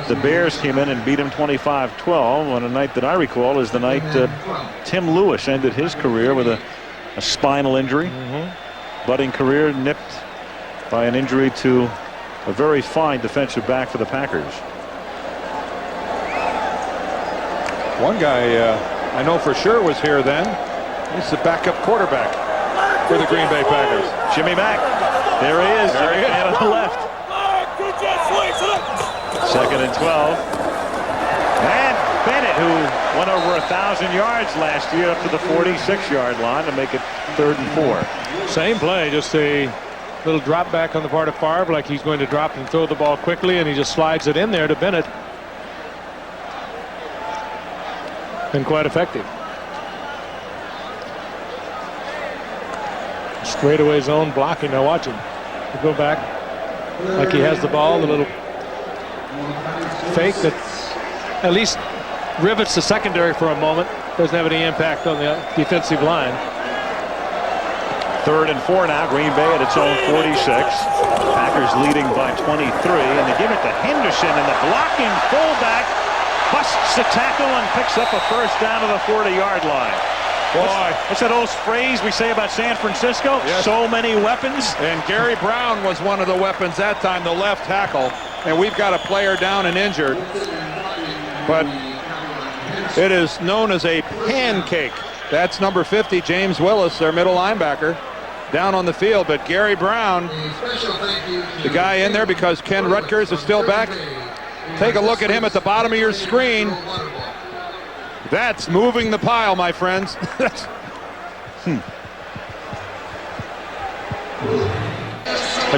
the Bears came in and beat him 25-12 on a night that I recall is the night Tim Lewis ended his career with a spinal injury. Budding career nipped by an injury to a very fine defensive back for the Packers. One guy I know for sure was here then. He's the backup quarterback for the Green Bay Packers. Jimmy Mack. There he is. There he is. On the left. 2nd and 12. And Bennett, who went over 1,000 yards last year, up to the 46-yard line to make it 3rd and 4. Same play, just a little drop back on the part of Favre, like he's going to drop and throw the ball quickly, and he just slides it in there to Bennett. Been quite effective. Straightaway zone blocking. Now watch him. He'll go back like he has the ball. The little fake that at least rivets the secondary for a moment. Doesn't have any impact on the defensive line. 3rd and 4 now. Green Bay at its own 46. Packers leading by 23, and they give it to Henderson, and the blocking fullback busts the tackle and picks up a first down to the 40-yard line. Boy, what's that old phrase we say about San Francisco? Yes. So many weapons. And Gary Brown was one of the weapons that time, the left tackle. And we've got a player down and injured. But it is known as a pancake. That's number 50, James Willis, their middle linebacker, down on the field. But Gary Brown, the guy in there because Ken Rutgers is still back. Take a look at him at the bottom of your screen. That's moving the pile, my friends. But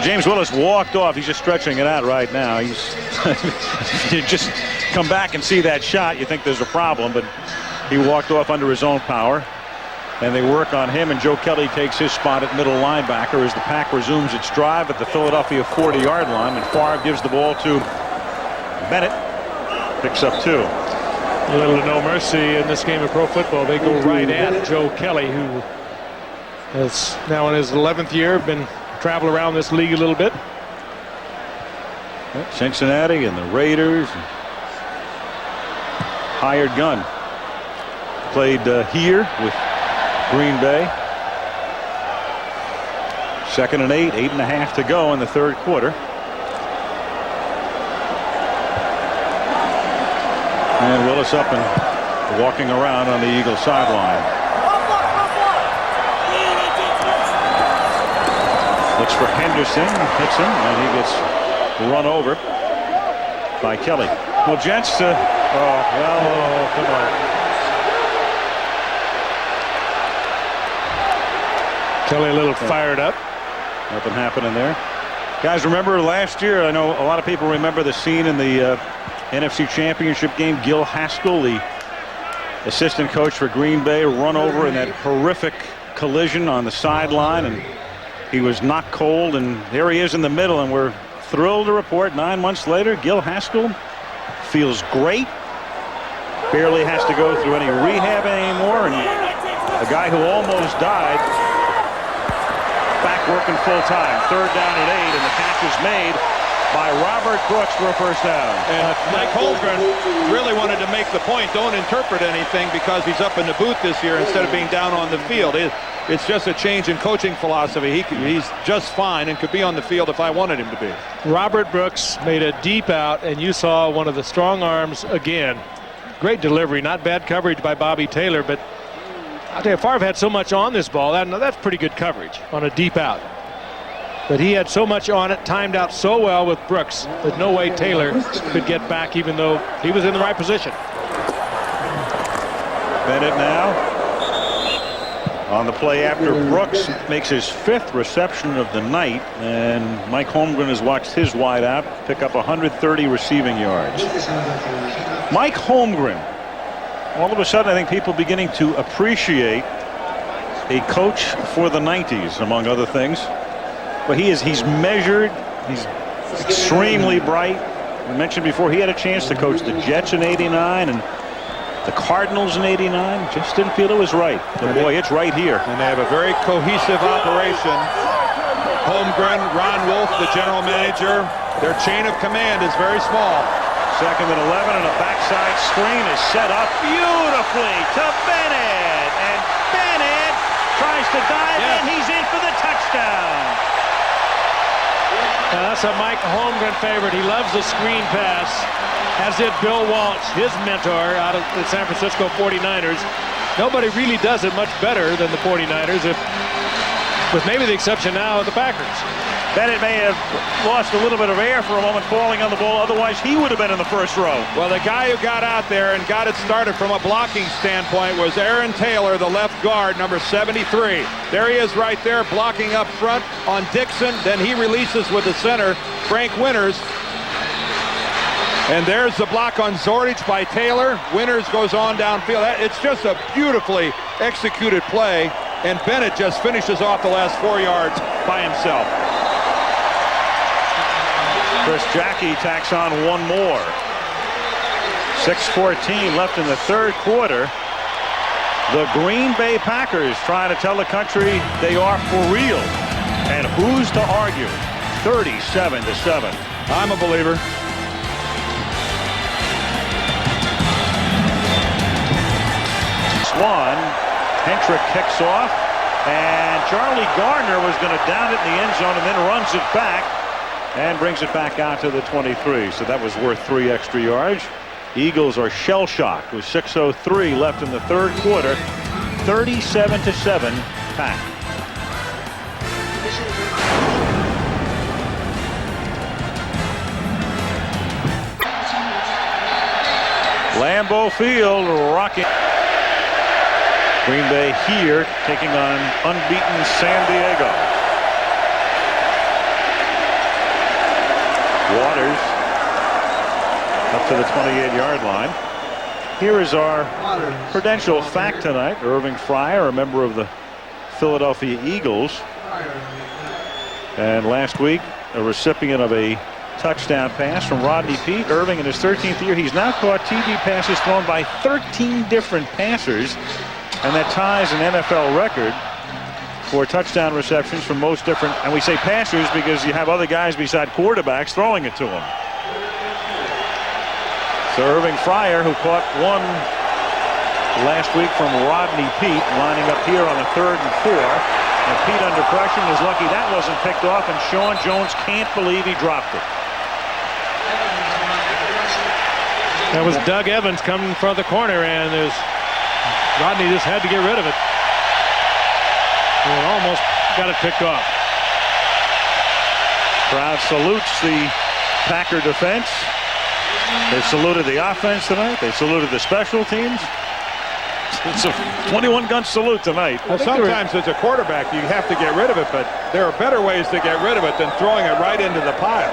James Willis walked off. He's just stretching it out right now. He's you just come back and see that shot, you think there's a problem, but he walked off under his own power. And they work on him, and Joe Kelly takes his spot at middle linebacker as the Pack resumes its drive at the Philadelphia 40-yard line, and Favre gives the ball to Bennett. Picks up 2. A little to no mercy in this game of pro football. They go right at Joe Kelly, who is now in his 11th year, been travel around this league a little bit. Cincinnati and the Raiders. Hired gun. Played here with Green Bay. 2nd and 8, 8.5 to go in the third quarter. And Willis up and walking around on the Eagles sideline. Looks for Henderson, hits him, and he gets run over by Kelly. Well, Jets, come on. Kelly a little fired up. Nothing happening there. Guys, remember last year, I know a lot of people remember the scene in the NFC Championship game. Gil Haskell, the assistant coach for Green Bay, run over in that horrific collision on the sideline, and he was knocked cold, and there he is in the middle, and we're thrilled to report 9 months later, Gil Haskell feels great. Barely has to go through any rehab anymore, and a guy who almost died back working full time. 3rd down and 8, and the catch is made by Robert Brooks for a first down. And Mike Holmgren really wanted to make the point, don't interpret anything because he's up in the booth this year instead of being down on the field. It's just a change in coaching philosophy. He's just fine and could be on the field if I wanted him to be. Robert Brooks made a deep out, and you saw one of the strong arms again. Great delivery, not bad coverage by Bobby Taylor, but I'll tell you, Favre had so much on this ball. That's pretty good coverage on a deep out. But he had so much on it, timed out so well with Brooks that no way Taylor could get back, even though he was in the right position. Bennett now on the play after Brooks makes his 5th reception of the night, and Mike Holmgren has watched his wide out pick up 130 receiving yards. Mike Holmgren, all of a sudden I think people beginning to appreciate a coach for the 90s, among other things. But he's measured, he's extremely bright. We mentioned before he had a chance to coach the Jets in '89 and the Cardinals in '89. Just didn't feel it was right. But boy, it's right here. And they have a very cohesive operation. Holmgren, Ron Wolf, the general manager, their chain of command is very small. 2nd and 11, and a backside screen is set up beautifully to Bennett. And Bennett tries to dive, and he's in for the touchdown. Now that's a Mike Holmgren favorite. He loves the screen pass, as did Bill Walsh, his mentor out of the San Francisco 49ers. Nobody really does it much better than the 49ers, with maybe the exception now of the Packers. Bennett may have lost a little bit of air for a moment falling on the ball. Otherwise, he would have been in the first row. Well, the guy who got out there and got it started from a blocking standpoint was Aaron Taylor, the left guard, number 73. There he is right there blocking up front on Dixon. Then he releases with the center, Frank Winters. And there's the block on Zordich by Taylor. Winters goes on downfield. It's just a beautifully executed play. And Bennett just finishes off the last 4 yards by himself. Chris Jackie tacks on one more. 6:14 left in the third quarter. The Green Bay Packers trying to tell the country they are for real. And who's to argue? 37-7. I'm a believer. One, Hentrick kicks off, and Charlie Gardner was going to down it in the end zone and then runs it back and brings it back out to the 23. So that was worth 3 extra yards. Eagles are shell-shocked with 6:03 left in the third quarter. 37-7 Pack. Lambeau Field rocking. Green Bay here taking on unbeaten San Diego. Waters up to the 28-yard line. Here is our credential fact tonight. Irving Fryer, a member of the Philadelphia Eagles, and last week a recipient of a touchdown pass from Rodney Peete. Irving, in his 13th year, he's now caught TD passes thrown by 13 different passers, and that ties an NFL record for touchdown receptions from most different, and we say passers because you have other guys beside quarterbacks throwing it to him. So Irving Fryer, who caught one last week from Rodney Peete, lining up here on the 3rd and 4, And Pete under pressure and is lucky that wasn't picked off, and Sean Jones can't believe he dropped it. That was Doug Evans coming in front of the corner, and Rodney just had to get rid of it. And almost got it picked off. Crowd salutes the Packer defense. They saluted the offense tonight. They saluted the special teams. It's a 21-gun salute tonight. Well, sometimes as a quarterback, you have to get rid of it, but there are better ways to get rid of it than throwing it right into the pile.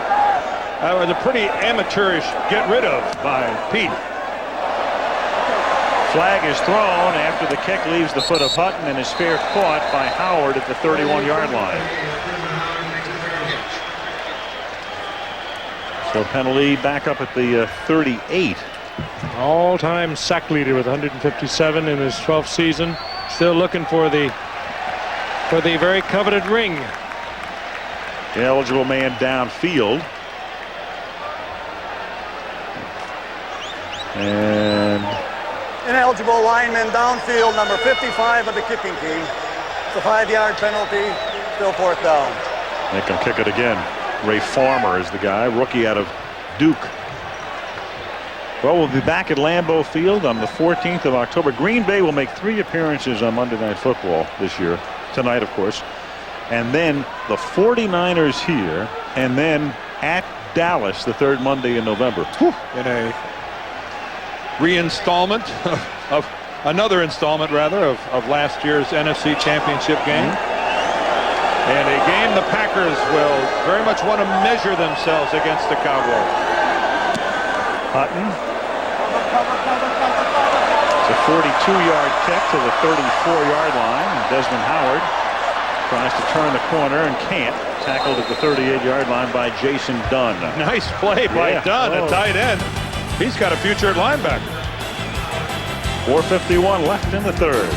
That was a pretty amateurish get rid of by Pete. Flag is thrown after the kick leaves the foot of Hutton and is fair caught by Howard at the 31-yard line. So penalty back up at the 38. All-time sack leader with 157 in his 12th season. Still looking for the very coveted ring. The eligible man downfield. And Ineligible lineman downfield, number 55 of the kicking team. It's a 5-yard penalty, still 4th down. they can kick it again. Ray Farmer is the guy, rookie out of Duke. Well, we'll be back at Lambeau Field on the 14th of October. Green Bay will make 3 appearances on Monday Night Football this year. Tonight, of course. And then the 49ers here, and then at Dallas the 3rd Monday in November. In a reinstallment of another installment, rather, of last year's NFC Championship game. And a game the Packers will very much want to measure themselves against the Cowboys. Hutton. It's a 42-yard kick to the 34-yard line. Desmond Howard tries to turn the corner and can't. Tackled at the 38-yard line by Jason Dunn. Nice play by Dunn at tight end. He's got a future at linebacker. 4:51 left in the 3rd.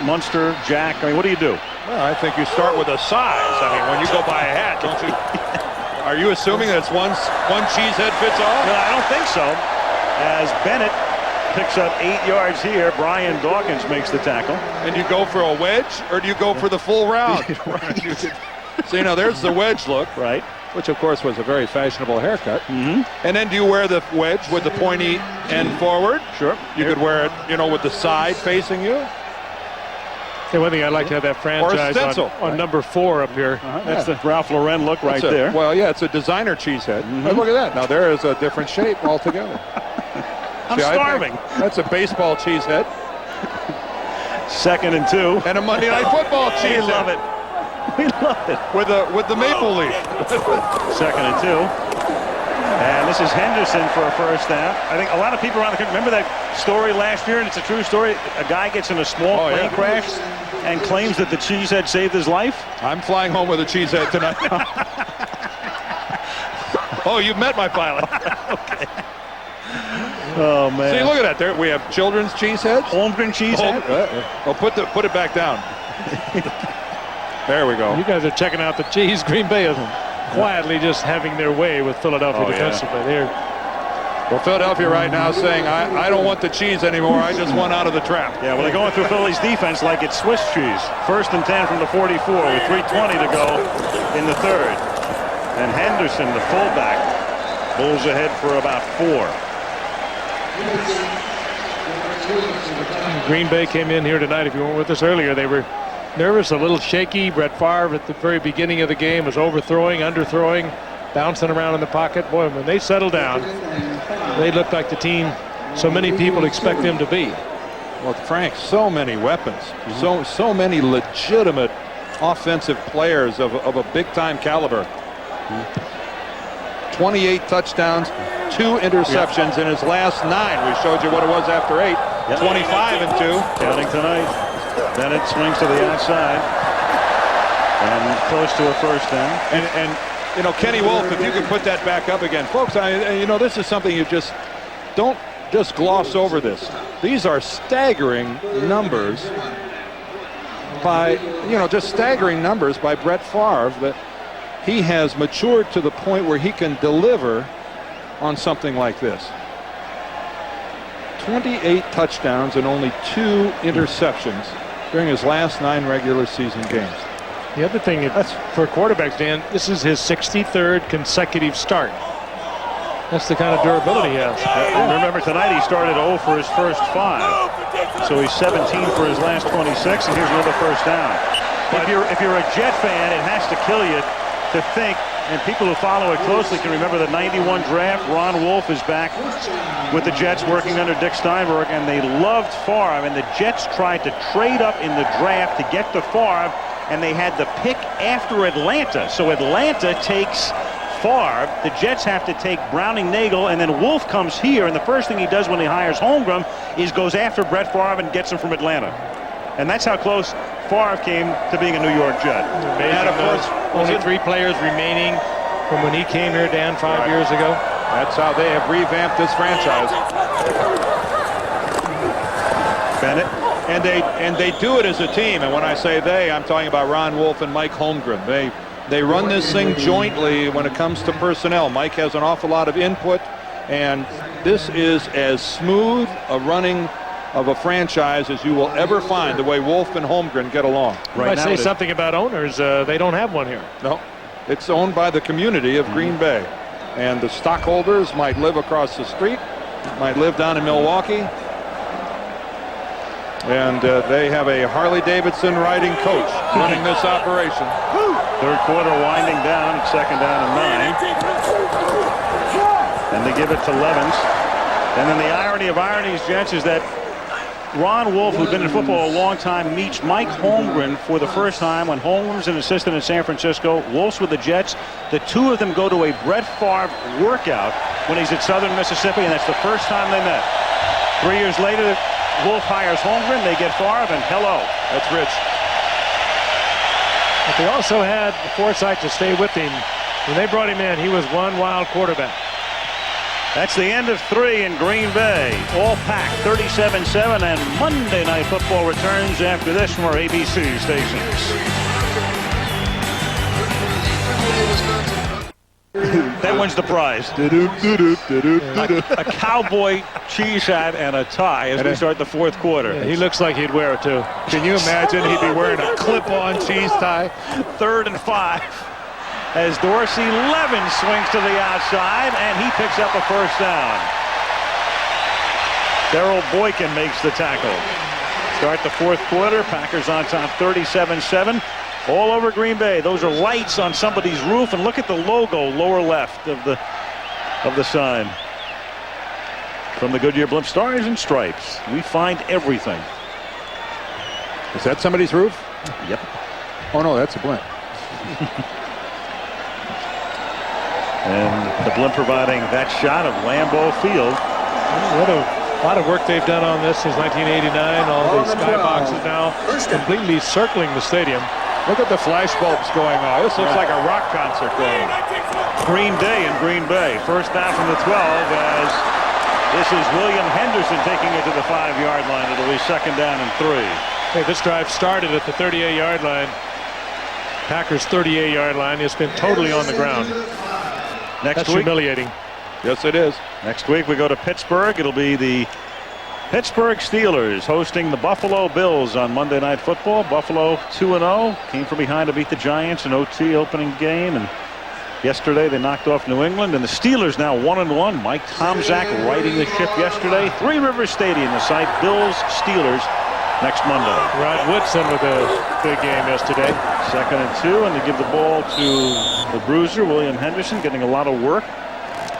Munster, Jack, I mean, what do you do? Well, I think you start with a size. I mean, when you go buy a hat, don't you? Are you assuming that it's one cheesehead fits all? No, I don't think so. As Bennett picks up 8 yards here, Brian Dawkins makes the tackle. And you go for a wedge, or do you go for the full round? Right. So, you know, there's the wedge look. Right. Which, of course, was a very fashionable haircut. And then do you wear the wedge with the pointy end forward? Sure. You could wear it, you know, with the side facing you. The one thing I'd like to have that franchise on number 4 up here. That's the Ralph Lauren look right there. Well, yeah, it's a designer cheesehead. But look at that. Now, there is a different shape altogether. I'm starving. That's a baseball cheesehead. 2nd and 2. And a Monday Night Football cheesehead. We love it. We love it. With the maple leaf. 2nd and 2. And this is Henderson for a first down. I think a lot of people around the country remember that story last year, and it's a true story. A guy gets in a small plane crash and claims that the cheesehead saved his life. I'm flying home with a cheesehead tonight. Oh, you've met my pilot. Okay. Oh man! See, look at that. There we have children's cheeseheads. Holmgren cheesehead. Oh, put it back down. There we go. You guys are checking out the cheese. Green Bay is quietly just having their way with Philadelphia defensively. There. Well, Philadelphia right now saying, I don't want the cheese anymore. I just want out of the trap. Yeah, well, they're going through Philly's defense like it's Swiss cheese. 1st and 10 from the 44 with 3:20 to go in the 3rd. And Henderson, the fullback, pulls ahead for about 4. Green Bay came in here tonight. If you weren't with us earlier, they were nervous, a little shaky. Brett Favre at the very beginning of the game was overthrowing, underthrowing, bouncing around in the pocket. Boy, when they settled down, they looked like the team so many people expect them to be. Well, Frank, so many weapons, so many legitimate offensive players of a big-time caliber. 28 touchdowns, 2 interceptions in his last 9. We showed you what it was after 8. 25 and 2. Counting tonight. Bennett swings to the outside and close to a first down. And you know, Kenny Wolf, if you could put that back up again, folks. You know, this is something you just don't gloss over. This. These are staggering numbers by just staggering numbers by Brett Favre, that he has matured to the point where he can deliver on something like this. 28 touchdowns and only 2 interceptions during his last 9 regular season games. The other thing for quarterbacks, Dan, this is his 63rd consecutive start. That's the kind of durability he has. And remember, tonight he started 0 for his first 5. So he's 17 for his last 26, and here's another first down. But if you're a Jet fan, it has to kill you to think, and people who follow it closely can remember the 91 draft. Ron Wolf is back with the Jets working under Dick Steinberg, and they loved Favre, and the Jets tried to trade up in the draft to get to Favre, and they had the pick after Atlanta. So Atlanta takes Favre, the Jets have to take Browning-Nagel, and then Wolf comes here, and the first thing he does when he hires Holmgren is goes after Brett Favre and gets him from Atlanta. And that's how close Favre came to being a New York Jet. And of course, only 3 players remaining from when he came here, Dan, 5 years ago. That's how they have revamped this franchise. Bennett. And they do it as a team. And when I say they, I'm talking about Ron Wolf and Mike Holmgren. They run this thing jointly when it comes to personnel. Mike has an awful lot of input, and this is as smooth a running of a franchise as you will ever find, the way Wolf and Holmgren get along. Right. I say something about owners. They don't have one here. No, it's owned by the community of Green Bay, and the stockholders might live across the street, might live down in Milwaukee, and they have a Harley-Davidson riding coach running this operation. Third quarter winding down. It's 2nd down and 9. And they give it to Levens. And then the irony of ironies, gents, is that Ron Wolf, who's been in football a long time, meets Mike Holmgren for the first time when Holmgren's an assistant in San Francisco. Wolf's with the Jets. The two of them go to a Brett Favre workout when he's at Southern Mississippi, and that's the first time they met. 3 years later, Wolf hires Holmgren. They get Favre, and hello. That's rich. But they also had the foresight to stay with him. When they brought him in, he was one wild quarterback. That's the end of 3 in Green Bay. All packed, 37-7, and Monday Night Football returns after this from our ABC stations. That wins the prize. A cowboy cheese hat and a tie as we start the 4th quarter. Yeah, he looks like he'd wear it too. Can you imagine? He'd be wearing a clip-on cheese tie. 3rd and 5 as Dorsey Levens swings to the outside, and he picks up a first down. Darrell Boykin makes the tackle. Start the 4th quarter. Packers on top 37-7. All over Green Bay. Those are lights on somebody's roof, and look at the logo lower left of the sign. From the Goodyear Blimp, Stars and Stripes. We find everything. Is that somebody's roof? Yep. Oh no, that's a blimp. And the blimp providing that shot of Lambeau Field. What a lot of work they've done on this since 1989. All the skyboxes now completely circling the stadium. Look at the flash bulbs going on. This looks like a rock concert going on. Green Day in Green Bay. First down from the 12 as this is William Henderson taking it to the 5-yard line. It'll be 2nd down and 3. Hey, this drive started at the 38-yard line. Packers 38-yard line. It's been totally on the ground. That's humiliating. Yes, it is. Next week we go to Pittsburgh. It'll be the Pittsburgh Steelers hosting the Buffalo Bills on Monday Night Football. Buffalo 2-0. Came from behind to beat the Giants in OT opening game. And yesterday they knocked off New England. And the Steelers now 1-1. Mike Tomczak riding the ship yesterday. Three Rivers Stadium, the site. Bills, Steelers next Monday. Rod Woodson with a big game yesterday. 2nd and 2. And they give the ball to the bruiser, William Henderson, getting a lot of work.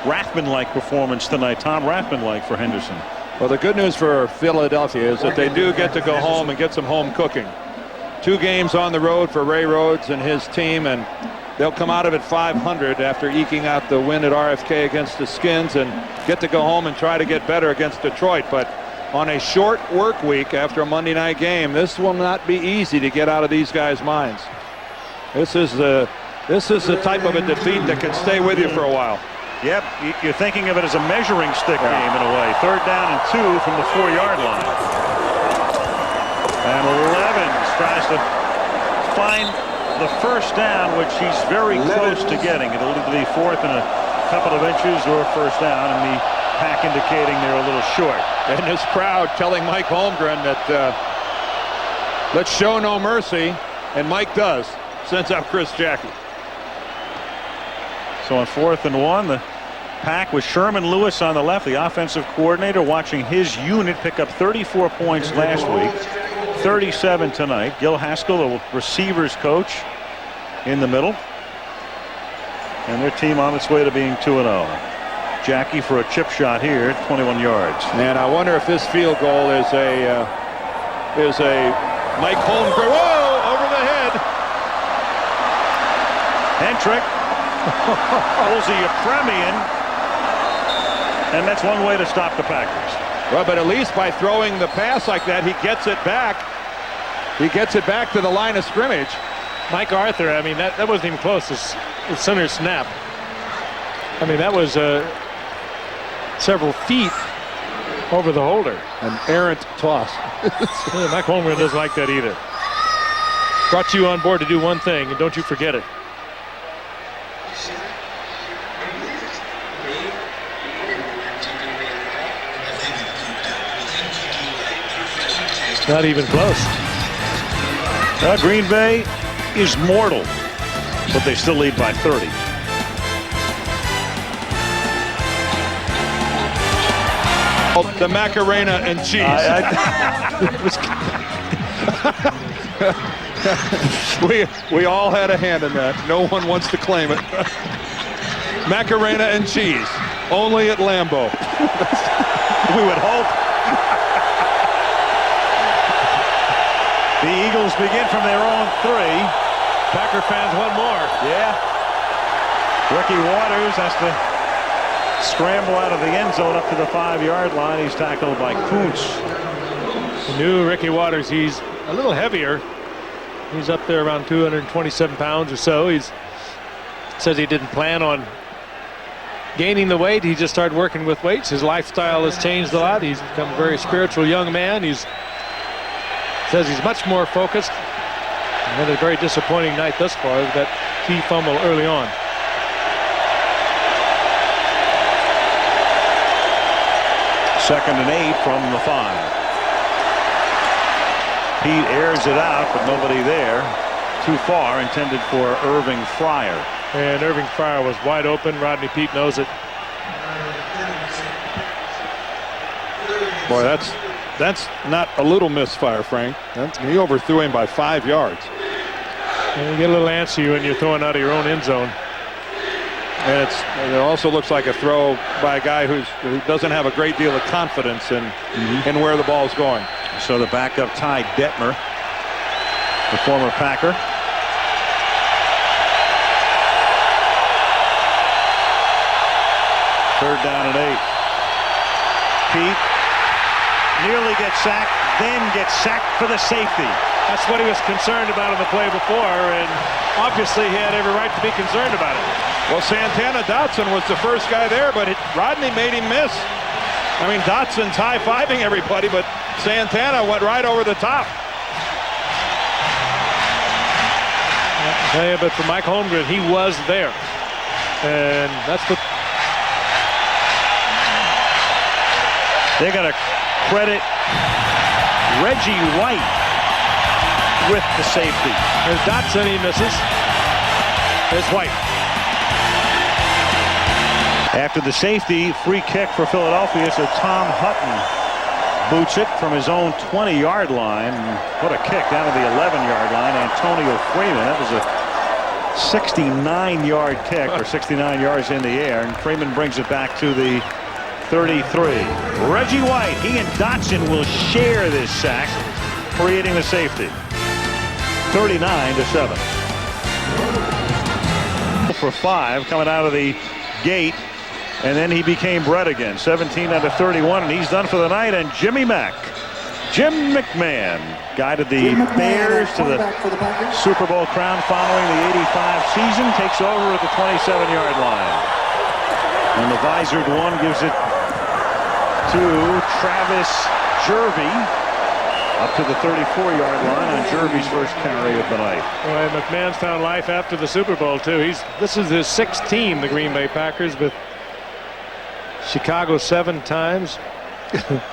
Rathman-like performance tonight. Tom Rathman-like for Henderson. Well, the good news for Philadelphia is that they do get to go home and get some home cooking. 2 games on the road for Ray Rhodes and his team, and they'll come out of it 500 after eking out the win at RFK against the Skins and get to go home and try to get better against Detroit. But on a short work week after a Monday night game, this will not be easy to get out of these guys' minds. This is the type of a defeat that can stay with you for a while. Yep, you're thinking of it as a measuring stick game in a way. 3rd down and 2 from the 4-yard line. And Levens tries to find the first down, which he's very close to getting. It'll either be 4th and a couple of inches or 1st down. And the Pack indicating they're a little short. And this crowd telling Mike Holmgren that let's show no mercy, and Mike does. Sends out Chris Jackie. So on 4th and 1, the Pack with Sherman Lewis on the left, the offensive coordinator, watching his unit pick up 34 points last week, 37 tonight. Gil Haskell, the receivers coach, in the middle. And their team on its way to being 2-0. Jackie for a chip shot here, 21 yards. And I wonder if this field goal is a Mike Holmgren. Whoa, over the head. Hentrick pulls the Premian, and that's one way to stop the Packers. Well, but at least by throwing the pass like that, he gets it back. He gets it back to the line of scrimmage. Mike Arthur, I mean, that wasn't even close. It's center snap. I mean, that was several feet over the holder. An errant toss. Yeah, Mike Holmgren doesn't like that either. Brought you on board to do one thing, and don't you forget it. Not even close. Green Bay is mortal, but they still lead by 30. The Macarena and cheese. we all had a hand in that. No one wants to claim it. Macarena and cheese, only at Lambeau. We would hope. The Eagles begin from their own 3. Packer fans want more. Yeah. Ricky Waters has to scramble out of the end zone up to the 5-yard line. He's tackled by Kuntz. The new Ricky Waters, he's a little heavier. He's up there around 227 pounds or so. He says he didn't plan on gaining the weight. He just started working with weights. His lifestyle has changed a lot. He's become a very spiritual young man. Says he's much more focused. Had a very disappointing night thus far with that key fumble early on. Second and 8 from the 5. Pete airs it out, but nobody there. Too far, intended for Irving Fryer. And Irving Fryer was wide open. Rodney Peete knows it. Boy, that's not a little misfire, Frank. He overthrew him by 5 yards. And you get a little antsy when you're throwing out of your own end zone. And it also looks like a throw by a guy who doesn't have a great deal of confidence in where the ball is going. So the backup Ty Detmer, the former Packer. Third down and 8. Pete nearly gets sacked, then gets sacked for the safety. That's what he was concerned about in the play before, and obviously he had every right to be concerned about it. Well, Santana Dotson was the first guy there, but Rodney made him miss. I mean, Dotson's high-fiving everybody, but Santana went right over the top. Yeah, but for Mike Holmgren, he was there. And that's what they're going to credit Reggie White with the safety. There's Dotson, he misses. There's White. After the safety, free kick for Philadelphia, so Tom Hutton boots it from his own 20-yard line. What a kick down to the 11-yard line. Antonio Freeman. That was a 69-yard kick, or 69 yards in the air, and Freeman brings it back to the 33. Reggie White, he and Dotson will share this sack, creating the safety. 39-7. For 5 coming out of the gate, and then he became Brett again. 17 out of 31, and he's done for the night. And Jim McMahon guided the Bears to the Super Bowl crown following the 85 season, takes over at the 27-yard line. And the visored one gives it to Travis Jervey up to the 34-yard line on Jervey's first carry of the night. Well, McMahon's found life after the Super Bowl, too. This is his 6th team, the Green Bay Packers, with Chicago 7 times.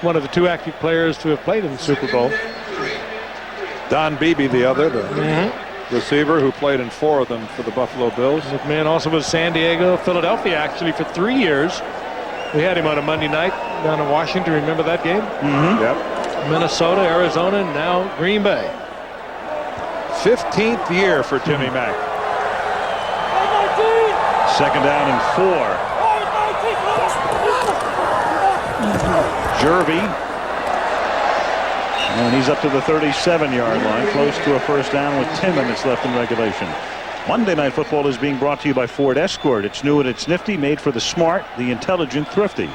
One of the 2 active players to have played in the Super Bowl. Don Beebe, the other, the receiver who played in 4 of them for the Buffalo Bills. McMahon also was San Diego, Philadelphia, actually, for 3 years. We had him on a Monday night down in Washington. Remember that game? Yep. Minnesota, Arizona, and now Green Bay. 15th year for Jimmy Mack. 2nd down and 4. Jervy, and he's up to the 37-yard line, close to a first down with 10 minutes left in regulation. Monday Night Football is being brought to you by Ford Escort. It's new and it's nifty, made for the smart, the intelligent, thrifty.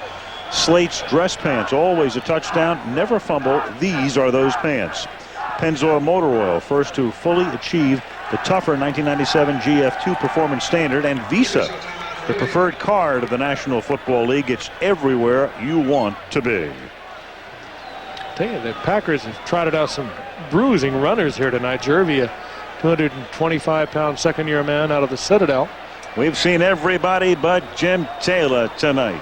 Slate's dress pants, always a touchdown, never fumble. These are those pants. Pennzoil Motor Oil, first to fully achieve the tougher 1997 GF2 performance standard, and Visa, the preferred card of the National Football League. It's everywhere you want to be. Tell you, the Packers have trotted out some bruising runners here tonight. Jervy, a 225-pound second-year man out of the Citadel. We've seen everybody but Jim Taylor tonight.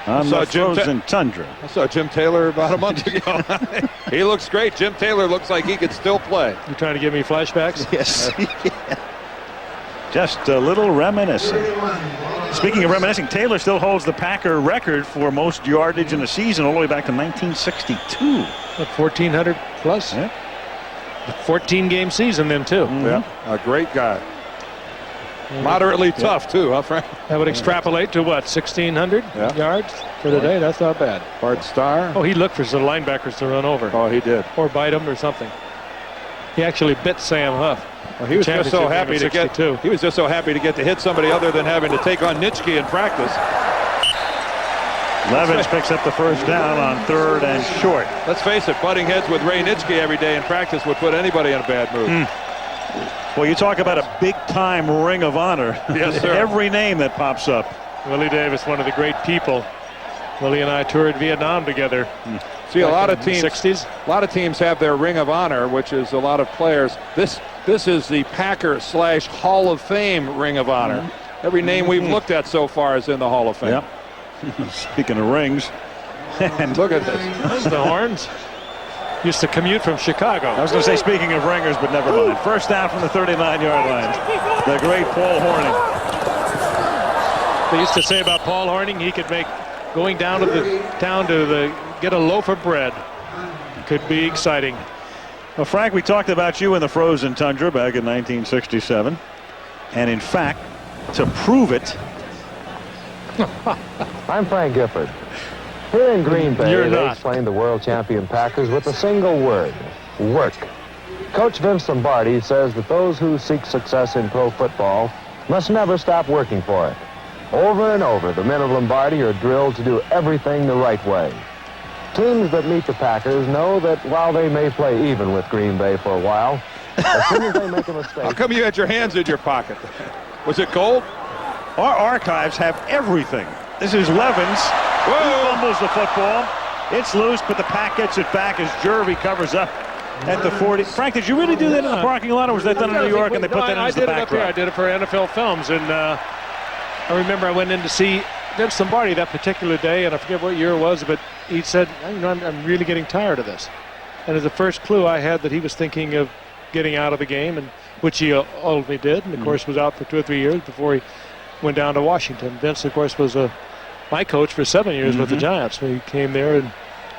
On the frozen tundra. I saw Jim Taylor about a month ago. He looks great. Jim Taylor looks like he could still play. You trying to give me flashbacks? Yes. Just a little reminiscing. Speaking of reminiscing, Taylor still holds the Packer record for most yardage in a season all the way back to 1962. 1,400 plus? Yeah. 14-game season then, too. Yeah, a great guy. Moderately tough, too, huh, Frank? That would extrapolate to what, 1,600 yards for the day? That's not bad. Bart Starr. Oh, he looked for some linebackers to run over. Oh, he did. Or bite him or something. He actually bit Sam Huff. Well, he was just so happy to get. He was just so happy to get to hit somebody other than having to take on Nitschke in practice. Levens picks up the first down on 3rd and short. Let's face it, butting heads with Ray Nitschke every day in practice would put anybody in a bad mood. Well, you talk about a big-time Ring of Honor. Yes, sir. Every name that pops up. Willie Davis, one of the great people. Willie and I toured Vietnam together. See, a lot of teams. 60s. A lot of teams have their Ring of Honor, which is a lot of players. This is the Packer/Hall of Fame Ring of Honor. Every name we've looked at so far is in the Hall of Fame. Yep. Speaking of rings, and look at this. The Horns used to commute from Chicago. I was going to say speaking of ringers, but never mind. First down from the 39-yard line. The great Paul Hornung. They used to say about Paul Hornung, he could make going down to the town to get a loaf of bread. Could be exciting. Well, Frank, we talked about you in the frozen tundra back in 1967. And in fact, to prove it, I'm Frank Gifford. Here in Green Bay, You're they not. explained the world champion Packers with a single word: work. Coach Vince Lombardi says that those who seek success in pro football must never stop working for it. Over and over, the men of Lombardi are drilled to do everything the right way. Teams that meet the Packers know that while they may play even with Green Bay for a while, as soon as they make a mistake... How come you had your hands in your pocket? Was it gold? our archives have everything. This is Levens. Who fumbles the football. It's loose, but the Pack gets it back as Jervy covers up at the 40. Frank, did you really do that in the parking lot, or was that done in New York and they put that in the background? I did it for NFL Films, and I remember I went in to see Vince Lombardi that particular day, and I forget what year it was, but he said, you know, I'm really getting tired of this. And as the first clue I had that he was thinking of getting out of the game, and which he ultimately did, and of course was out for 2 or 3 years before he went down to Washington. Vince, of course, was my coach for 7 years with the Giants. He came there in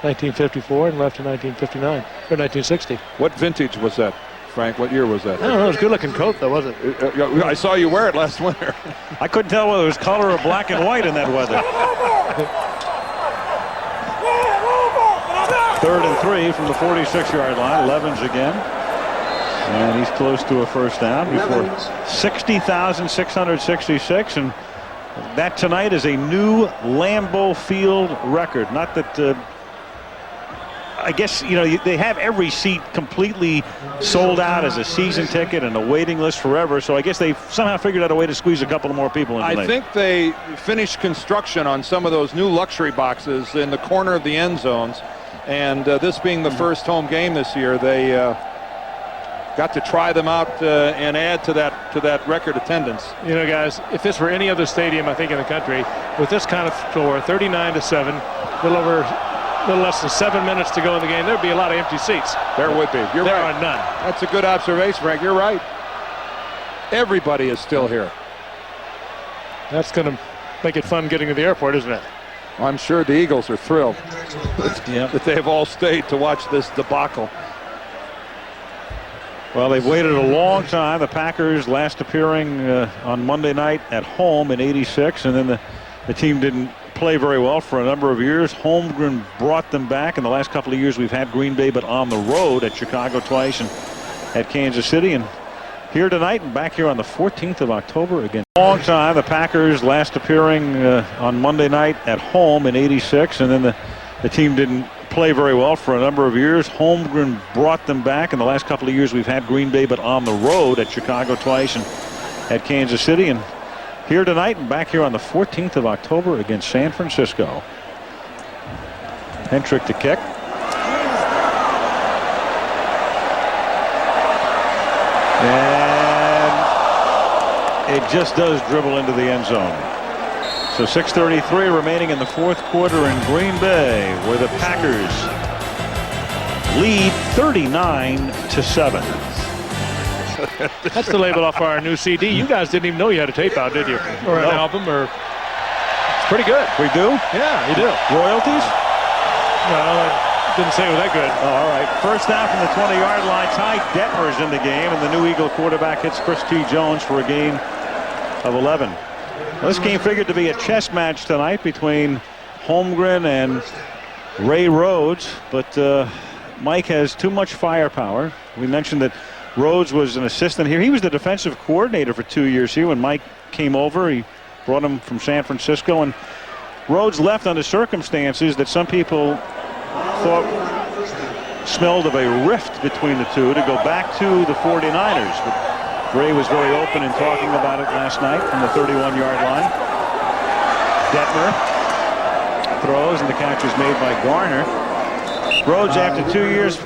1954 and left in 1959 or 1960. What vintage was that, Frank? What year was that? I don't know. It was a good-looking coat, though, wasn't it? I saw you wear it last winter. I couldn't tell whether it was color or black and white in that weather. 3rd and 3 from the 46-yard line. Levens again. And he's close to a first down before 60,666. And that tonight is a new Lambeau Field record. Not that, I guess, you know, they have every seat completely sold out as a season ticket and a waiting list forever. So I guess they've somehow figured out a way to squeeze a couple of more people in tonight. I think they finished construction on some of those new luxury boxes in the corner of the end zones. And this being the first home game this year, they got to try them out and add to that record attendance. You know, guys, if this were any other stadium, I think, in the country, with this kind of score, 39-7, a little less than 7 minutes to go in the game, there'd be a lot of empty seats. There would be. You're there right. are none. That's a good observation, Frank. You're right. Everybody is still here. That's going to make it fun getting to the airport, isn't it? I'm sure the Eagles are thrilled that they have all stayed to watch this debacle. Well, they've waited a long time. The Packers last appearing on Monday night at home in '86, and then the team didn't play very well for a number of years. Holmgren brought them back. In the last couple of years, we've had Green Bay, but on the road at Chicago twice and at Kansas City. And here tonight and back here on the 14th of October again. Long time. The Packers last appearing on Monday night at home in '86, and then the team didn't play very well for a number of years. Holmgren brought them back. In the last couple of years, we've had Green Bay, but on the road at Chicago twice and at Kansas City. And here tonight and back here on the 14th of October against San Francisco. Hentrick to kick. And it just does dribble into the end zone. So 6:33 remaining in the fourth quarter in Green Bay, where the Packers lead 39-7. That's the label off our new CD. You guys didn't even know you had a tape out, did you? Or an album, or... It's pretty good. We do? Yeah, you do. Royalties? Well, I didn't say it was that good. Oh, all right. First down from the 20-yard line. Ty Detmer's in the game, and the new Eagle quarterback hits Chris T. Jones for a gain of 11. Well, this game figured to be a chess match tonight between Holmgren and Ray Rhodes, but Mike has too much firepower. We mentioned that Rhodes was an assistant here. He was the defensive coordinator for 2 years here when Mike came over. He brought him from San Francisco, and Rhodes left under circumstances that some people thought smelled of a rift between the two to go back to the 49ers. But Ray was very open in talking about it last night from the 31-yard line. Detmer throws, and the catch is made by Garner. Rhodes, after 2 years,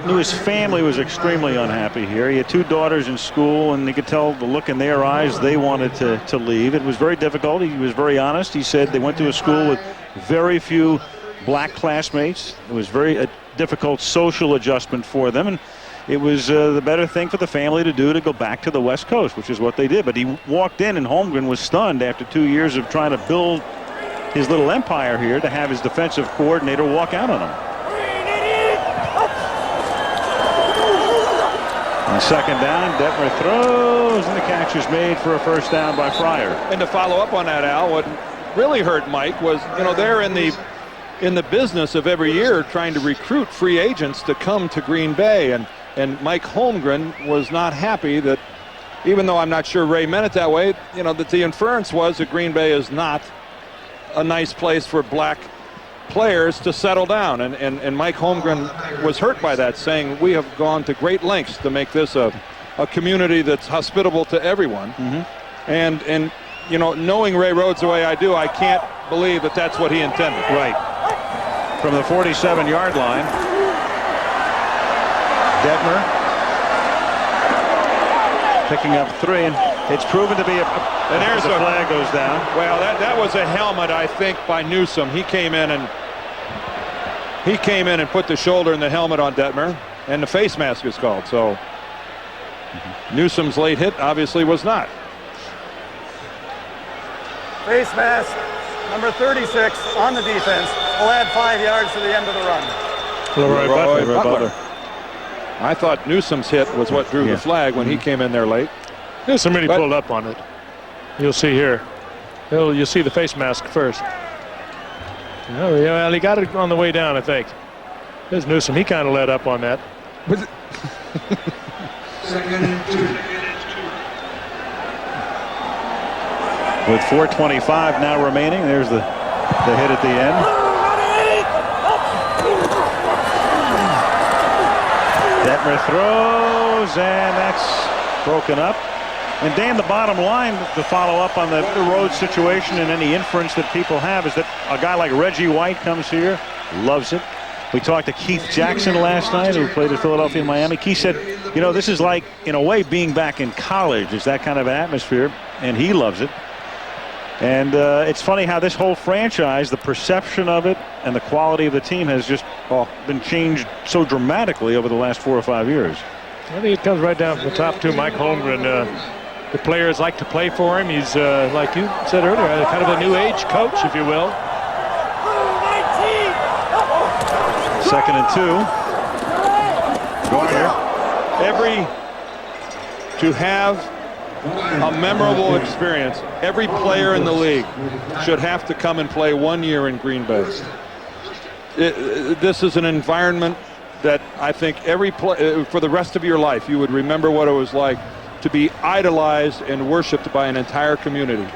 knew his family was extremely unhappy here. He had two daughters in school, and you could tell the look in their eyes they wanted to leave. It was very difficult. He was very honest. He said they went to a school with very few black classmates. It was a difficult social adjustment for them, and it was the better thing for the family to do to go back to the West Coast, which is what they did. But he walked in, and Holmgren was stunned after 2 years of trying to build his little empire here to have his defensive coordinator walk out on him. On second down, Detmer throws, and the catch is made for a first down by Fryer. And to follow up on that, Al, what really hurt Mike was, they're in the business of every year trying to recruit free agents to come to Green Bay, and Mike Holmgren was not happy that, even though I'm not sure Ray meant it that way, that the inference was that Green Bay is not a nice place for black players to settle down, and Mike Holmgren was hurt by that, saying we have gone to great lengths to make this a community that's hospitable to everyone. And knowing Ray Rhodes the way I do, I can't believe that that's what he intended. Right. From the 47-yard line, Detmer picking up 3, and it's proven to be and there's the flag goes down. Well, that was a helmet, I think, by Newsome. He came in and put the shoulder in the helmet on Detmer, and the face mask is called. So Newsome's late hit obviously was not. Face mask, number 36 on the defense. Will add 5 yards to the end of the run. Roy Butler. I thought Newsome's hit was what drew the flag when he came in there late. Newsome really pulled up on it. You'll see here. You'll see the face mask first. Oh, yeah, well, he got it on the way down, I think. There's Newsome. He kind of let up on that. With 4:25 now remaining, there's the hit at the end. Detmer throws, and that's broken up. And Dan, the bottom line to follow up on the Rhodes situation and any inference that people have is that a guy like Reggie White comes here, loves it. We talked to Keith Jackson last night, who played at Philadelphia and Miami. Keith said You know, this is like, in a way, being back in college. It's that kind of atmosphere, and he loves it. And it's funny how this whole franchise, the perception of it and the quality of the team has just been changed so dramatically over the last 4 or 5 years. I think it comes right down from the top to Mike Holmgren. The players like to play for him. He's, like you said earlier, kind of a new age coach, if you will. 2nd and 2. Garner. To have a memorable experience, every player in the league should have to come and play 1 year in Green Bay. This is an environment that I think for the rest of your life, you would remember what it was like to be idolized and worshipped by an entire community.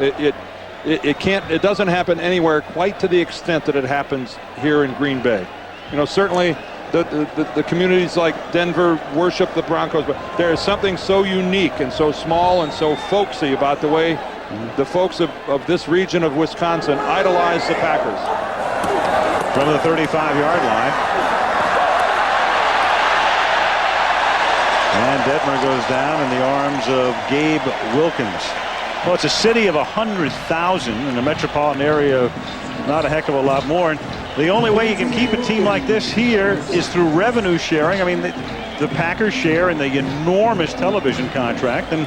It doesn't happen anywhere quite to the extent that it happens here in Green Bay. You know, certainly the communities like Denver worship the Broncos, but there is something so unique and so small and so folksy about the way the folks of this region of Wisconsin idolize the Packers. From the 35-yard line. And Detmer goes down in the arms of Gabe Wilkins. Well, it's a city of 100,000 in the metropolitan area, not a heck of a lot more. And the only way you can keep a team like this here is through revenue sharing. I mean, the Packers share in the enormous television contract, and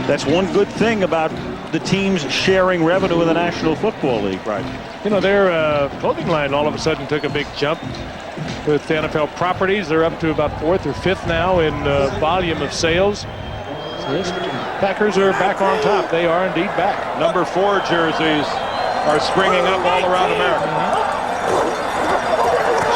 that's one good thing about the teams sharing revenue in the National Football League. Right. You know, their clothing line all of a sudden took a big jump with the NFL properties. They're up to about 4th or 5th now in volume of sales. So this Packers are back on top. They are indeed back. Number 4 jerseys are springing up all around America.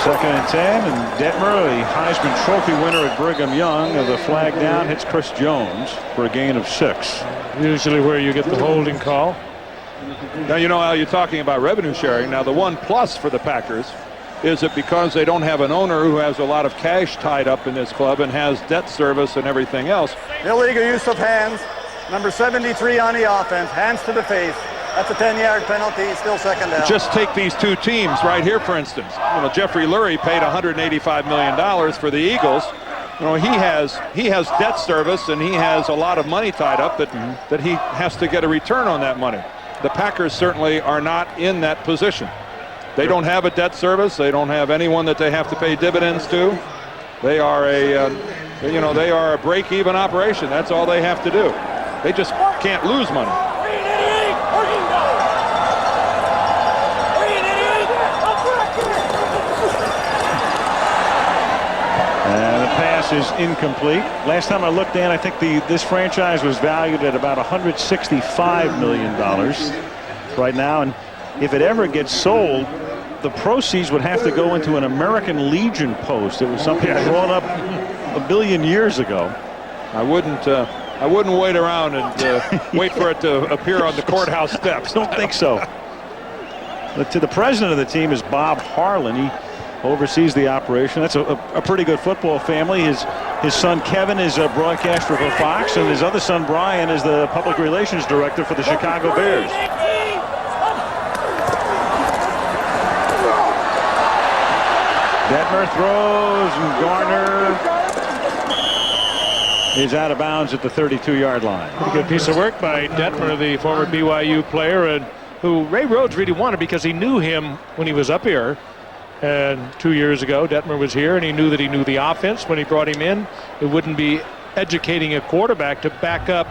2nd and 10, and Detmer, the Heisman Trophy winner at Brigham Young, the flag down, hits Chris Jones for a gain of 6. Usually where you get the holding call. Now, you know how you're talking about revenue sharing. Now, the one plus for the Packers is that because they don't have an owner who has a lot of cash tied up in this club and has debt service and everything else. Illegal use of hands. Number 73 on the offense. Hands to the face. That's a 10-yard penalty. Still 2nd down. Just take these two teams right here, for instance. You know, Jeffrey Lurie paid $185 million for the Eagles. You know, he has debt service and he has a lot of money tied up that he has to get a return on that money. The Packers certainly are not in that position. They don't have a debt service. They don't have anyone that they have to pay dividends to. They are a break-even operation. That's all they have to do. They just can't lose money. And the pass is incomplete. Last time I looked, Dan, I think this franchise was valued at about $165 million right now. And if it ever gets sold, the proceeds would have to go into an American Legion post. It was something brought up a billion years ago. I wouldn't wait around and wait for it to appear on the courthouse steps. Don't think so. The president of the team is Bob Harlan. He oversees the operation. That's a pretty good football family. His son Kevin is a broadcaster for Fox, and his other son Brian is the public relations director for the Chicago Bears. Detmer throws, and Garner is out of bounds at the 32-yard line. Pretty good piece of work by Detmer, the former BYU player, and who Ray Rhodes really wanted because he knew him when he was up here. And 2 years ago, Detmer was here, and he knew the offense when he brought him in. It wouldn't be educating a quarterback to back up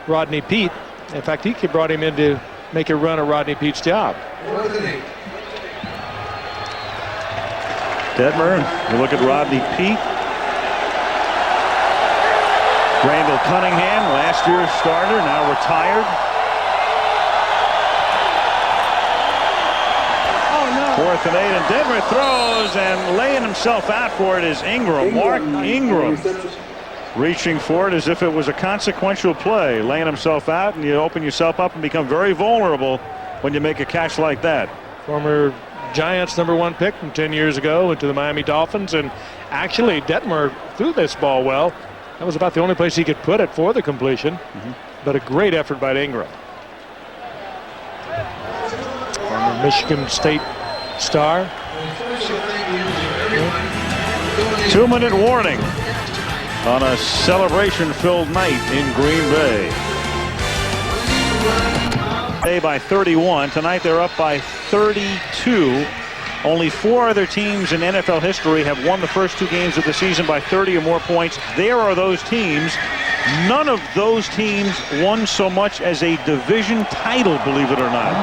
Rodney Peete. In fact, he brought him in to make a run of Rodney Peete's job. Detmer, you look at Rodney Peete. Randall Cunningham, last year's starter, now retired. 4th and 8, and Detmer throws, and laying himself out for it is Ingram. Mark Ingram reaching for it as if it was a consequential play, laying himself out, and you open yourself up and become very vulnerable when you make a catch like that. Former Giants #1 pick from 10 years ago into the Miami Dolphins, and actually Detmer threw this ball well. That was about the only place he could put it for the completion, but a great effort by Ingram. Former Michigan State star. 2-minute warning. on a celebration-filled night in Green Bay. By 31. Tonight they're up by 32. Only 4 other teams in NFL history have won the first 2 games of the season by 30 or more points. There are those teams. None of those teams won so much as a division title, believe it or not,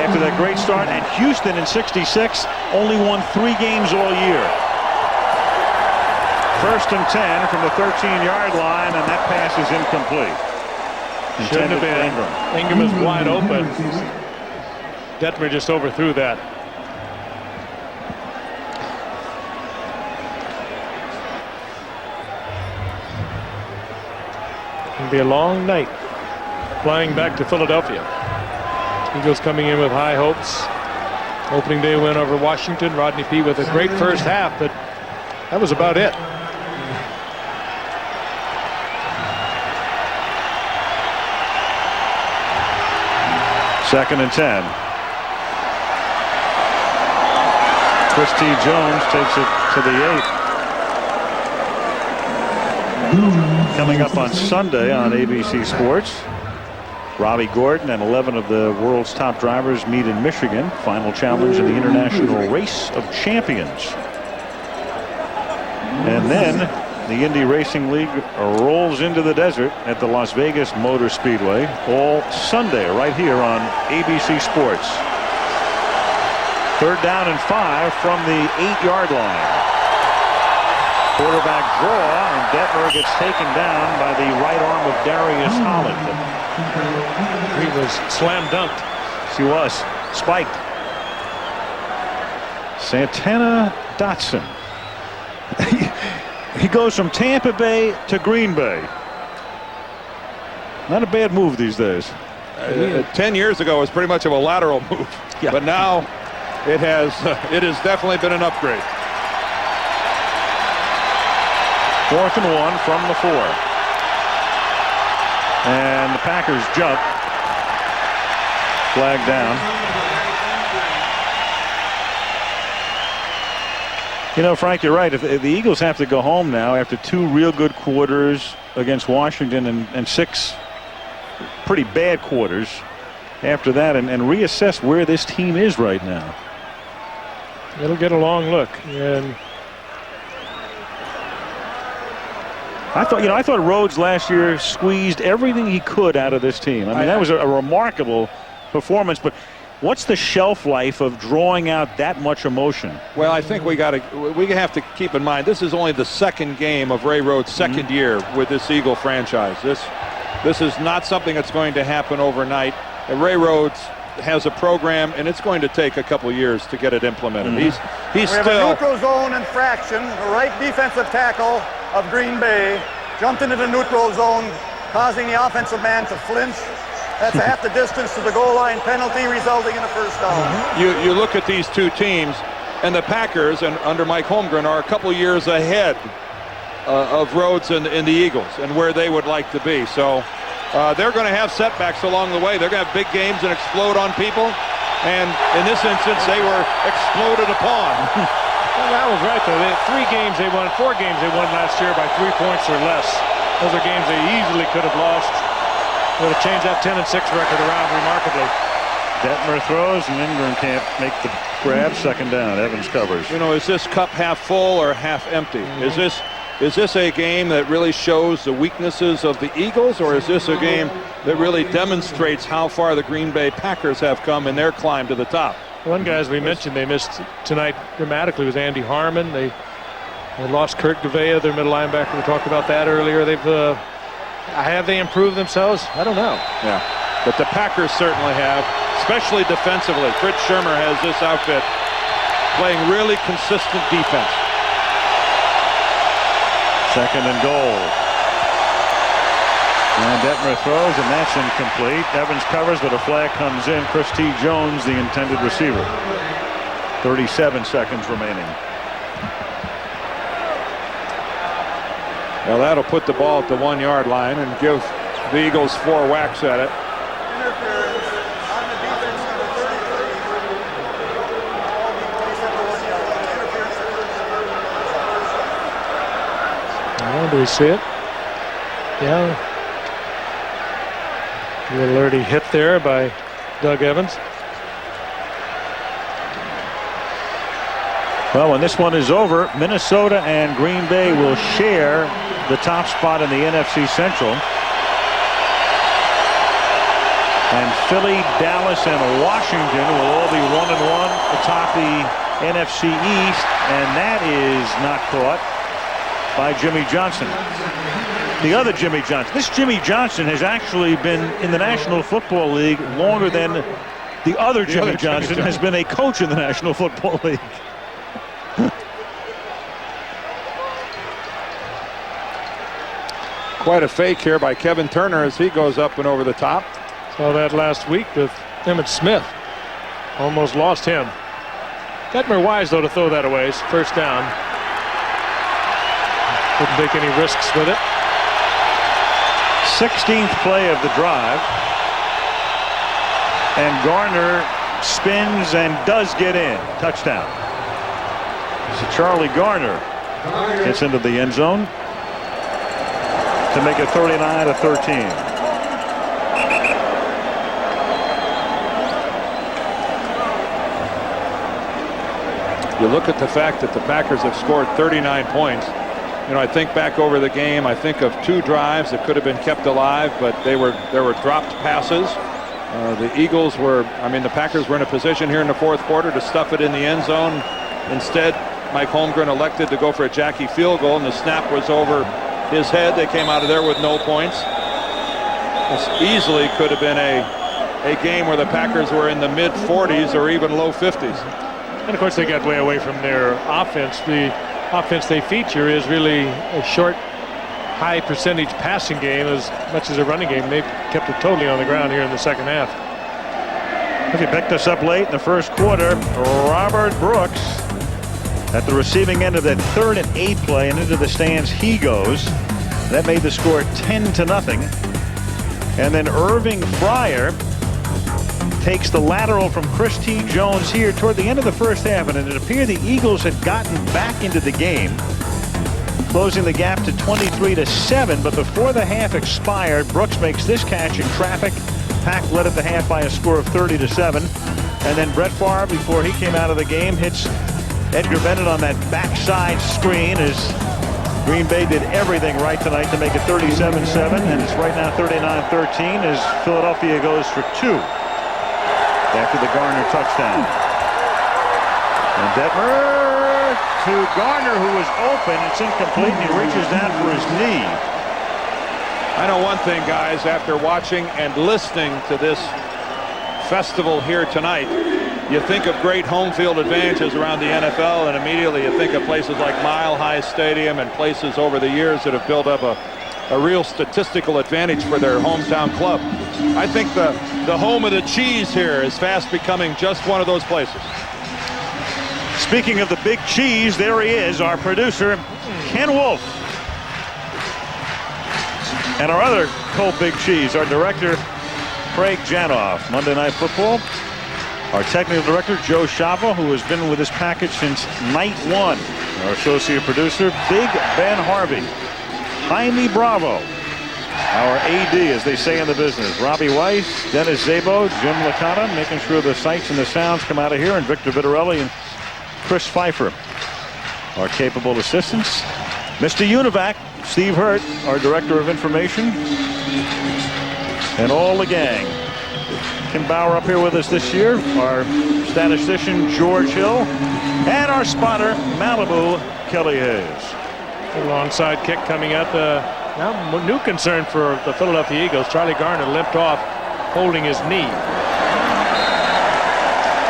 after that great start. And Houston in '66 only won 3 games all year. 1st and 10 from the 13-yard line, and that pass is incomplete. Shouldn't have been. Ingram is wide open. Detmer just overthrew that. It'll be a long night flying back to Philadelphia. Eagles coming in with high hopes. Opening day win over Washington. Rodney P with a great first half, but that was about it. Second and 10. Chris T. Jones takes it to the 8. Coming up on Sunday on ABC Sports, Robbie Gordon and 11 of the world's top drivers meet in Michigan. Final challenge in the International Race of Champions. And then the Indy Racing League rolls into the desert at the Las Vegas Motor Speedway all Sunday right here on ABC Sports. 3rd down and 5 from the 8-yard line. Quarterback draw, and Detmer gets taken down by the right arm of Darius Holland. He was slam dunked. He was spiked. Santana Dotson. He goes from Tampa Bay to Green Bay. Not a bad move these days. 10 years ago it was pretty much of a lateral move, but now it has definitely been an upgrade. 4th and 1 from the 4. And the Packers jump. Flag down. You know, Frank, you're right. If the Eagles have to go home now after 2 real good quarters against Washington and 6 pretty bad quarters after that, and reassess where this team is right now. It'll get a long look. And I thought Rhodes last year squeezed everything he could out of this team. I mean, that was a remarkable performance, but what's the shelf life of drawing out that much emotion? Well, I think we have to keep in mind this is only the 2nd game of Ray Rhodes' 2nd year with this Eagle franchise. This is not something that's going to happen overnight. And Ray Rhodes has a program, and it's going to take a couple years to get it implemented. He's we still have a neutral zone infraction. The right defensive tackle of Green Bay jumped into the neutral zone, causing the offensive man to flinch. That's half the distance to the goal line penalty, resulting in a first down. You look at these 2 teams, and the Packers, and under Mike Holmgren, are a couple years ahead of Rhodes and the Eagles and where they would like to be. So they're going to have setbacks along the way. They're going to have big games and explode on people. And in this instance, they were exploded upon. Well, that was right, though. 4 games they won last year by 3 points or less. Those are games they easily could have lost. Would have changed that 10-6 record around remarkably. Detmer throws, and Ingram can't make the grab. 2nd down. Evans covers. You know, is this cup half full or half empty? Is this a game that really shows the weaknesses of the Eagles, or is this a game that really demonstrates how far the Green Bay Packers have come in their climb to the top? One guy, as we mentioned, they missed tonight dramatically was Andy Harmon. They lost Kurt Gavea, their middle linebacker. We talked about that earlier. Have they improved themselves? I don't know. Yeah, but the Packers certainly have, especially defensively. Fritz Shermer has this outfit playing really consistent defense. 2nd and goal. And Detmer throws, and that's incomplete. Evans covers, but a flag comes in. Chris T. Jones, the intended receiver. 37 seconds remaining. Well, that'll put the ball at the 1-yard line and give the Eagles 4 whacks at it. Interference on the defense, number 33. Oh, do we see it? Yeah. A little early hit there by Doug Evans. Well, when this one is over, Minnesota and Green Bay will share the top spot in the NFC Central. And Philly, Dallas, and Washington will all be 1-1 atop the NFC East, and that is not caught by Jimmy Johnson. The other Jimmy Johnson. This Jimmy Johnson has actually been in the National Football League longer than the other Jimmy Johnson has been a coach in the National Football League. Quite a fake here by Kevin Turner as he goes up and over the top. Saw that last week with Emmitt Smith. Almost lost him. Detmer wise, though, to throw that away. It's first down. Didn't take any risks with it. 16th play of the drive. And Garner spins and does get in. Touchdown. So Charlie Garner gets into the end zone to make it 39-13. You look at the fact that the Packers have scored 39 points. You know, I think back over the game, I think of 2 drives that could have been kept alive, but there were dropped passes. The Eagles were, the Packers were in a position here in the fourth quarter to stuff it in the end zone. Instead, Mike Holmgren elected to go for a Jackie field goal, and the snap was over his head. They came out of there with no points. This easily could have been a game where the Packers were in the mid-40s or even low 50s. And of course, they got way away from their offense. The offense they feature is really a short, high percentage passing game as much as a running game. They've kept it totally on the ground here in the second half. If you picked us up late in the first quarter, Robert Brooks at the receiving end of that 3rd and 8 play, and into the stands he goes. That made the score 10-0. And then Irving Fryer takes the lateral from Chris T. Jones here toward the end of the first half, and it appeared the Eagles had gotten back into the game, closing the gap to 23-7. But before the half expired, Brooks makes this catch in traffic. Pack led at the half by a score of 30-7. And then Brett Favre, before he came out of the game, hits Edgar Bennett on that backside screen as Green Bay did everything right tonight to make it 37-7, and it's right now 39-13 as Philadelphia goes for 2 after the Garner touchdown. And Detmer to Garner, who is open. It's incomplete, and he reaches down for his knee. I know one thing, guys, after watching and listening to this festival here tonight, you think of great home field advantages around the NFL, and immediately you think of places like Mile High Stadium and places over the years that have built up a real statistical advantage for their hometown club. I think the home of the cheese here is fast becoming just one of those places. Speaking of the big cheese, there he is, our producer, Ken Wolf. And our other co-big cheese, our director, Craig Janoff. Monday Night Football. Our technical director, Joe Shava, who has been with this package since night 1. Our associate producer, Big Ben Harvey. Jaime Bravo. Our AD, as they say in the business. Robbie Weiss, Dennis Szabo, Jim Licata, making sure the sights and the sounds come out of here, and Victor Vitarelli and Chris Pfeiffer. Our capable assistants. Mr. Univac, Steve Hurt, our director of information. And all the gang. Kim Bauer up here with us this year. Our statistician, George Hill. And our spotter, Malibu, Kelly Hayes. A little onside kick coming up. Now, new concern for the Philadelphia Eagles. Charlie Garner limped off, holding his knee.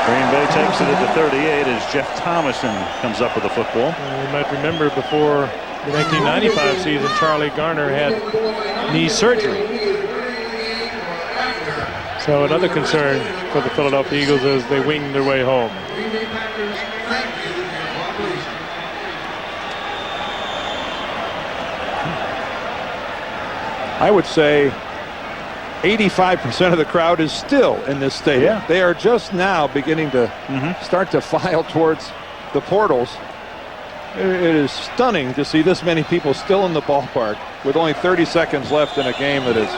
Green Bay takes it at the 38 as Jeff Thomason comes up with the football. You might remember before the 1995 season, Charlie Garner had knee surgery. So another concern for the Philadelphia Eagles as they wing their way home. I would say 85% of the crowd is still in this stadium. Yeah. They are just now beginning to start to file towards the portals. It is stunning to see this many people still in the ballpark with only 30 seconds left in a game that is,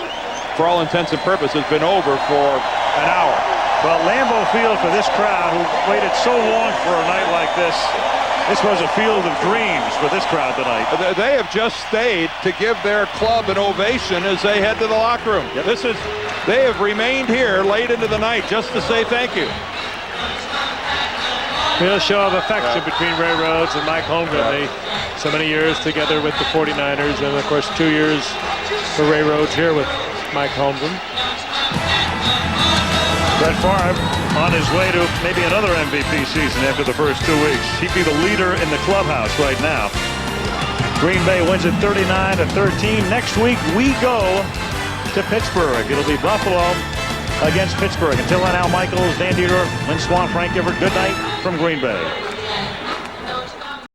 for all intents and purposes, been over for an hour. Well, Lambeau Field, for this crowd who waited so long for a night like this was a field of dreams for this crowd tonight. They have just stayed to give their club an ovation as they head to the locker room. Yep. They have remained here late into the night just to say thank you. Real show of affection between Ray Rhodes and Mike Holmgren. They so many years together with the 49ers, and of course 2 years for Ray Rhodes here with Mike Holmgren. Brett Favre on his way to maybe another MVP season after the first 2 weeks. He'd be the leader in the clubhouse right now. Green Bay wins it 39-13. Next week we go to Pittsburgh. It'll be Buffalo against Pittsburgh. Until then, Al Michaels, Dan Dieter, Lynn Swan, Frank Gifford, good night from Green Bay.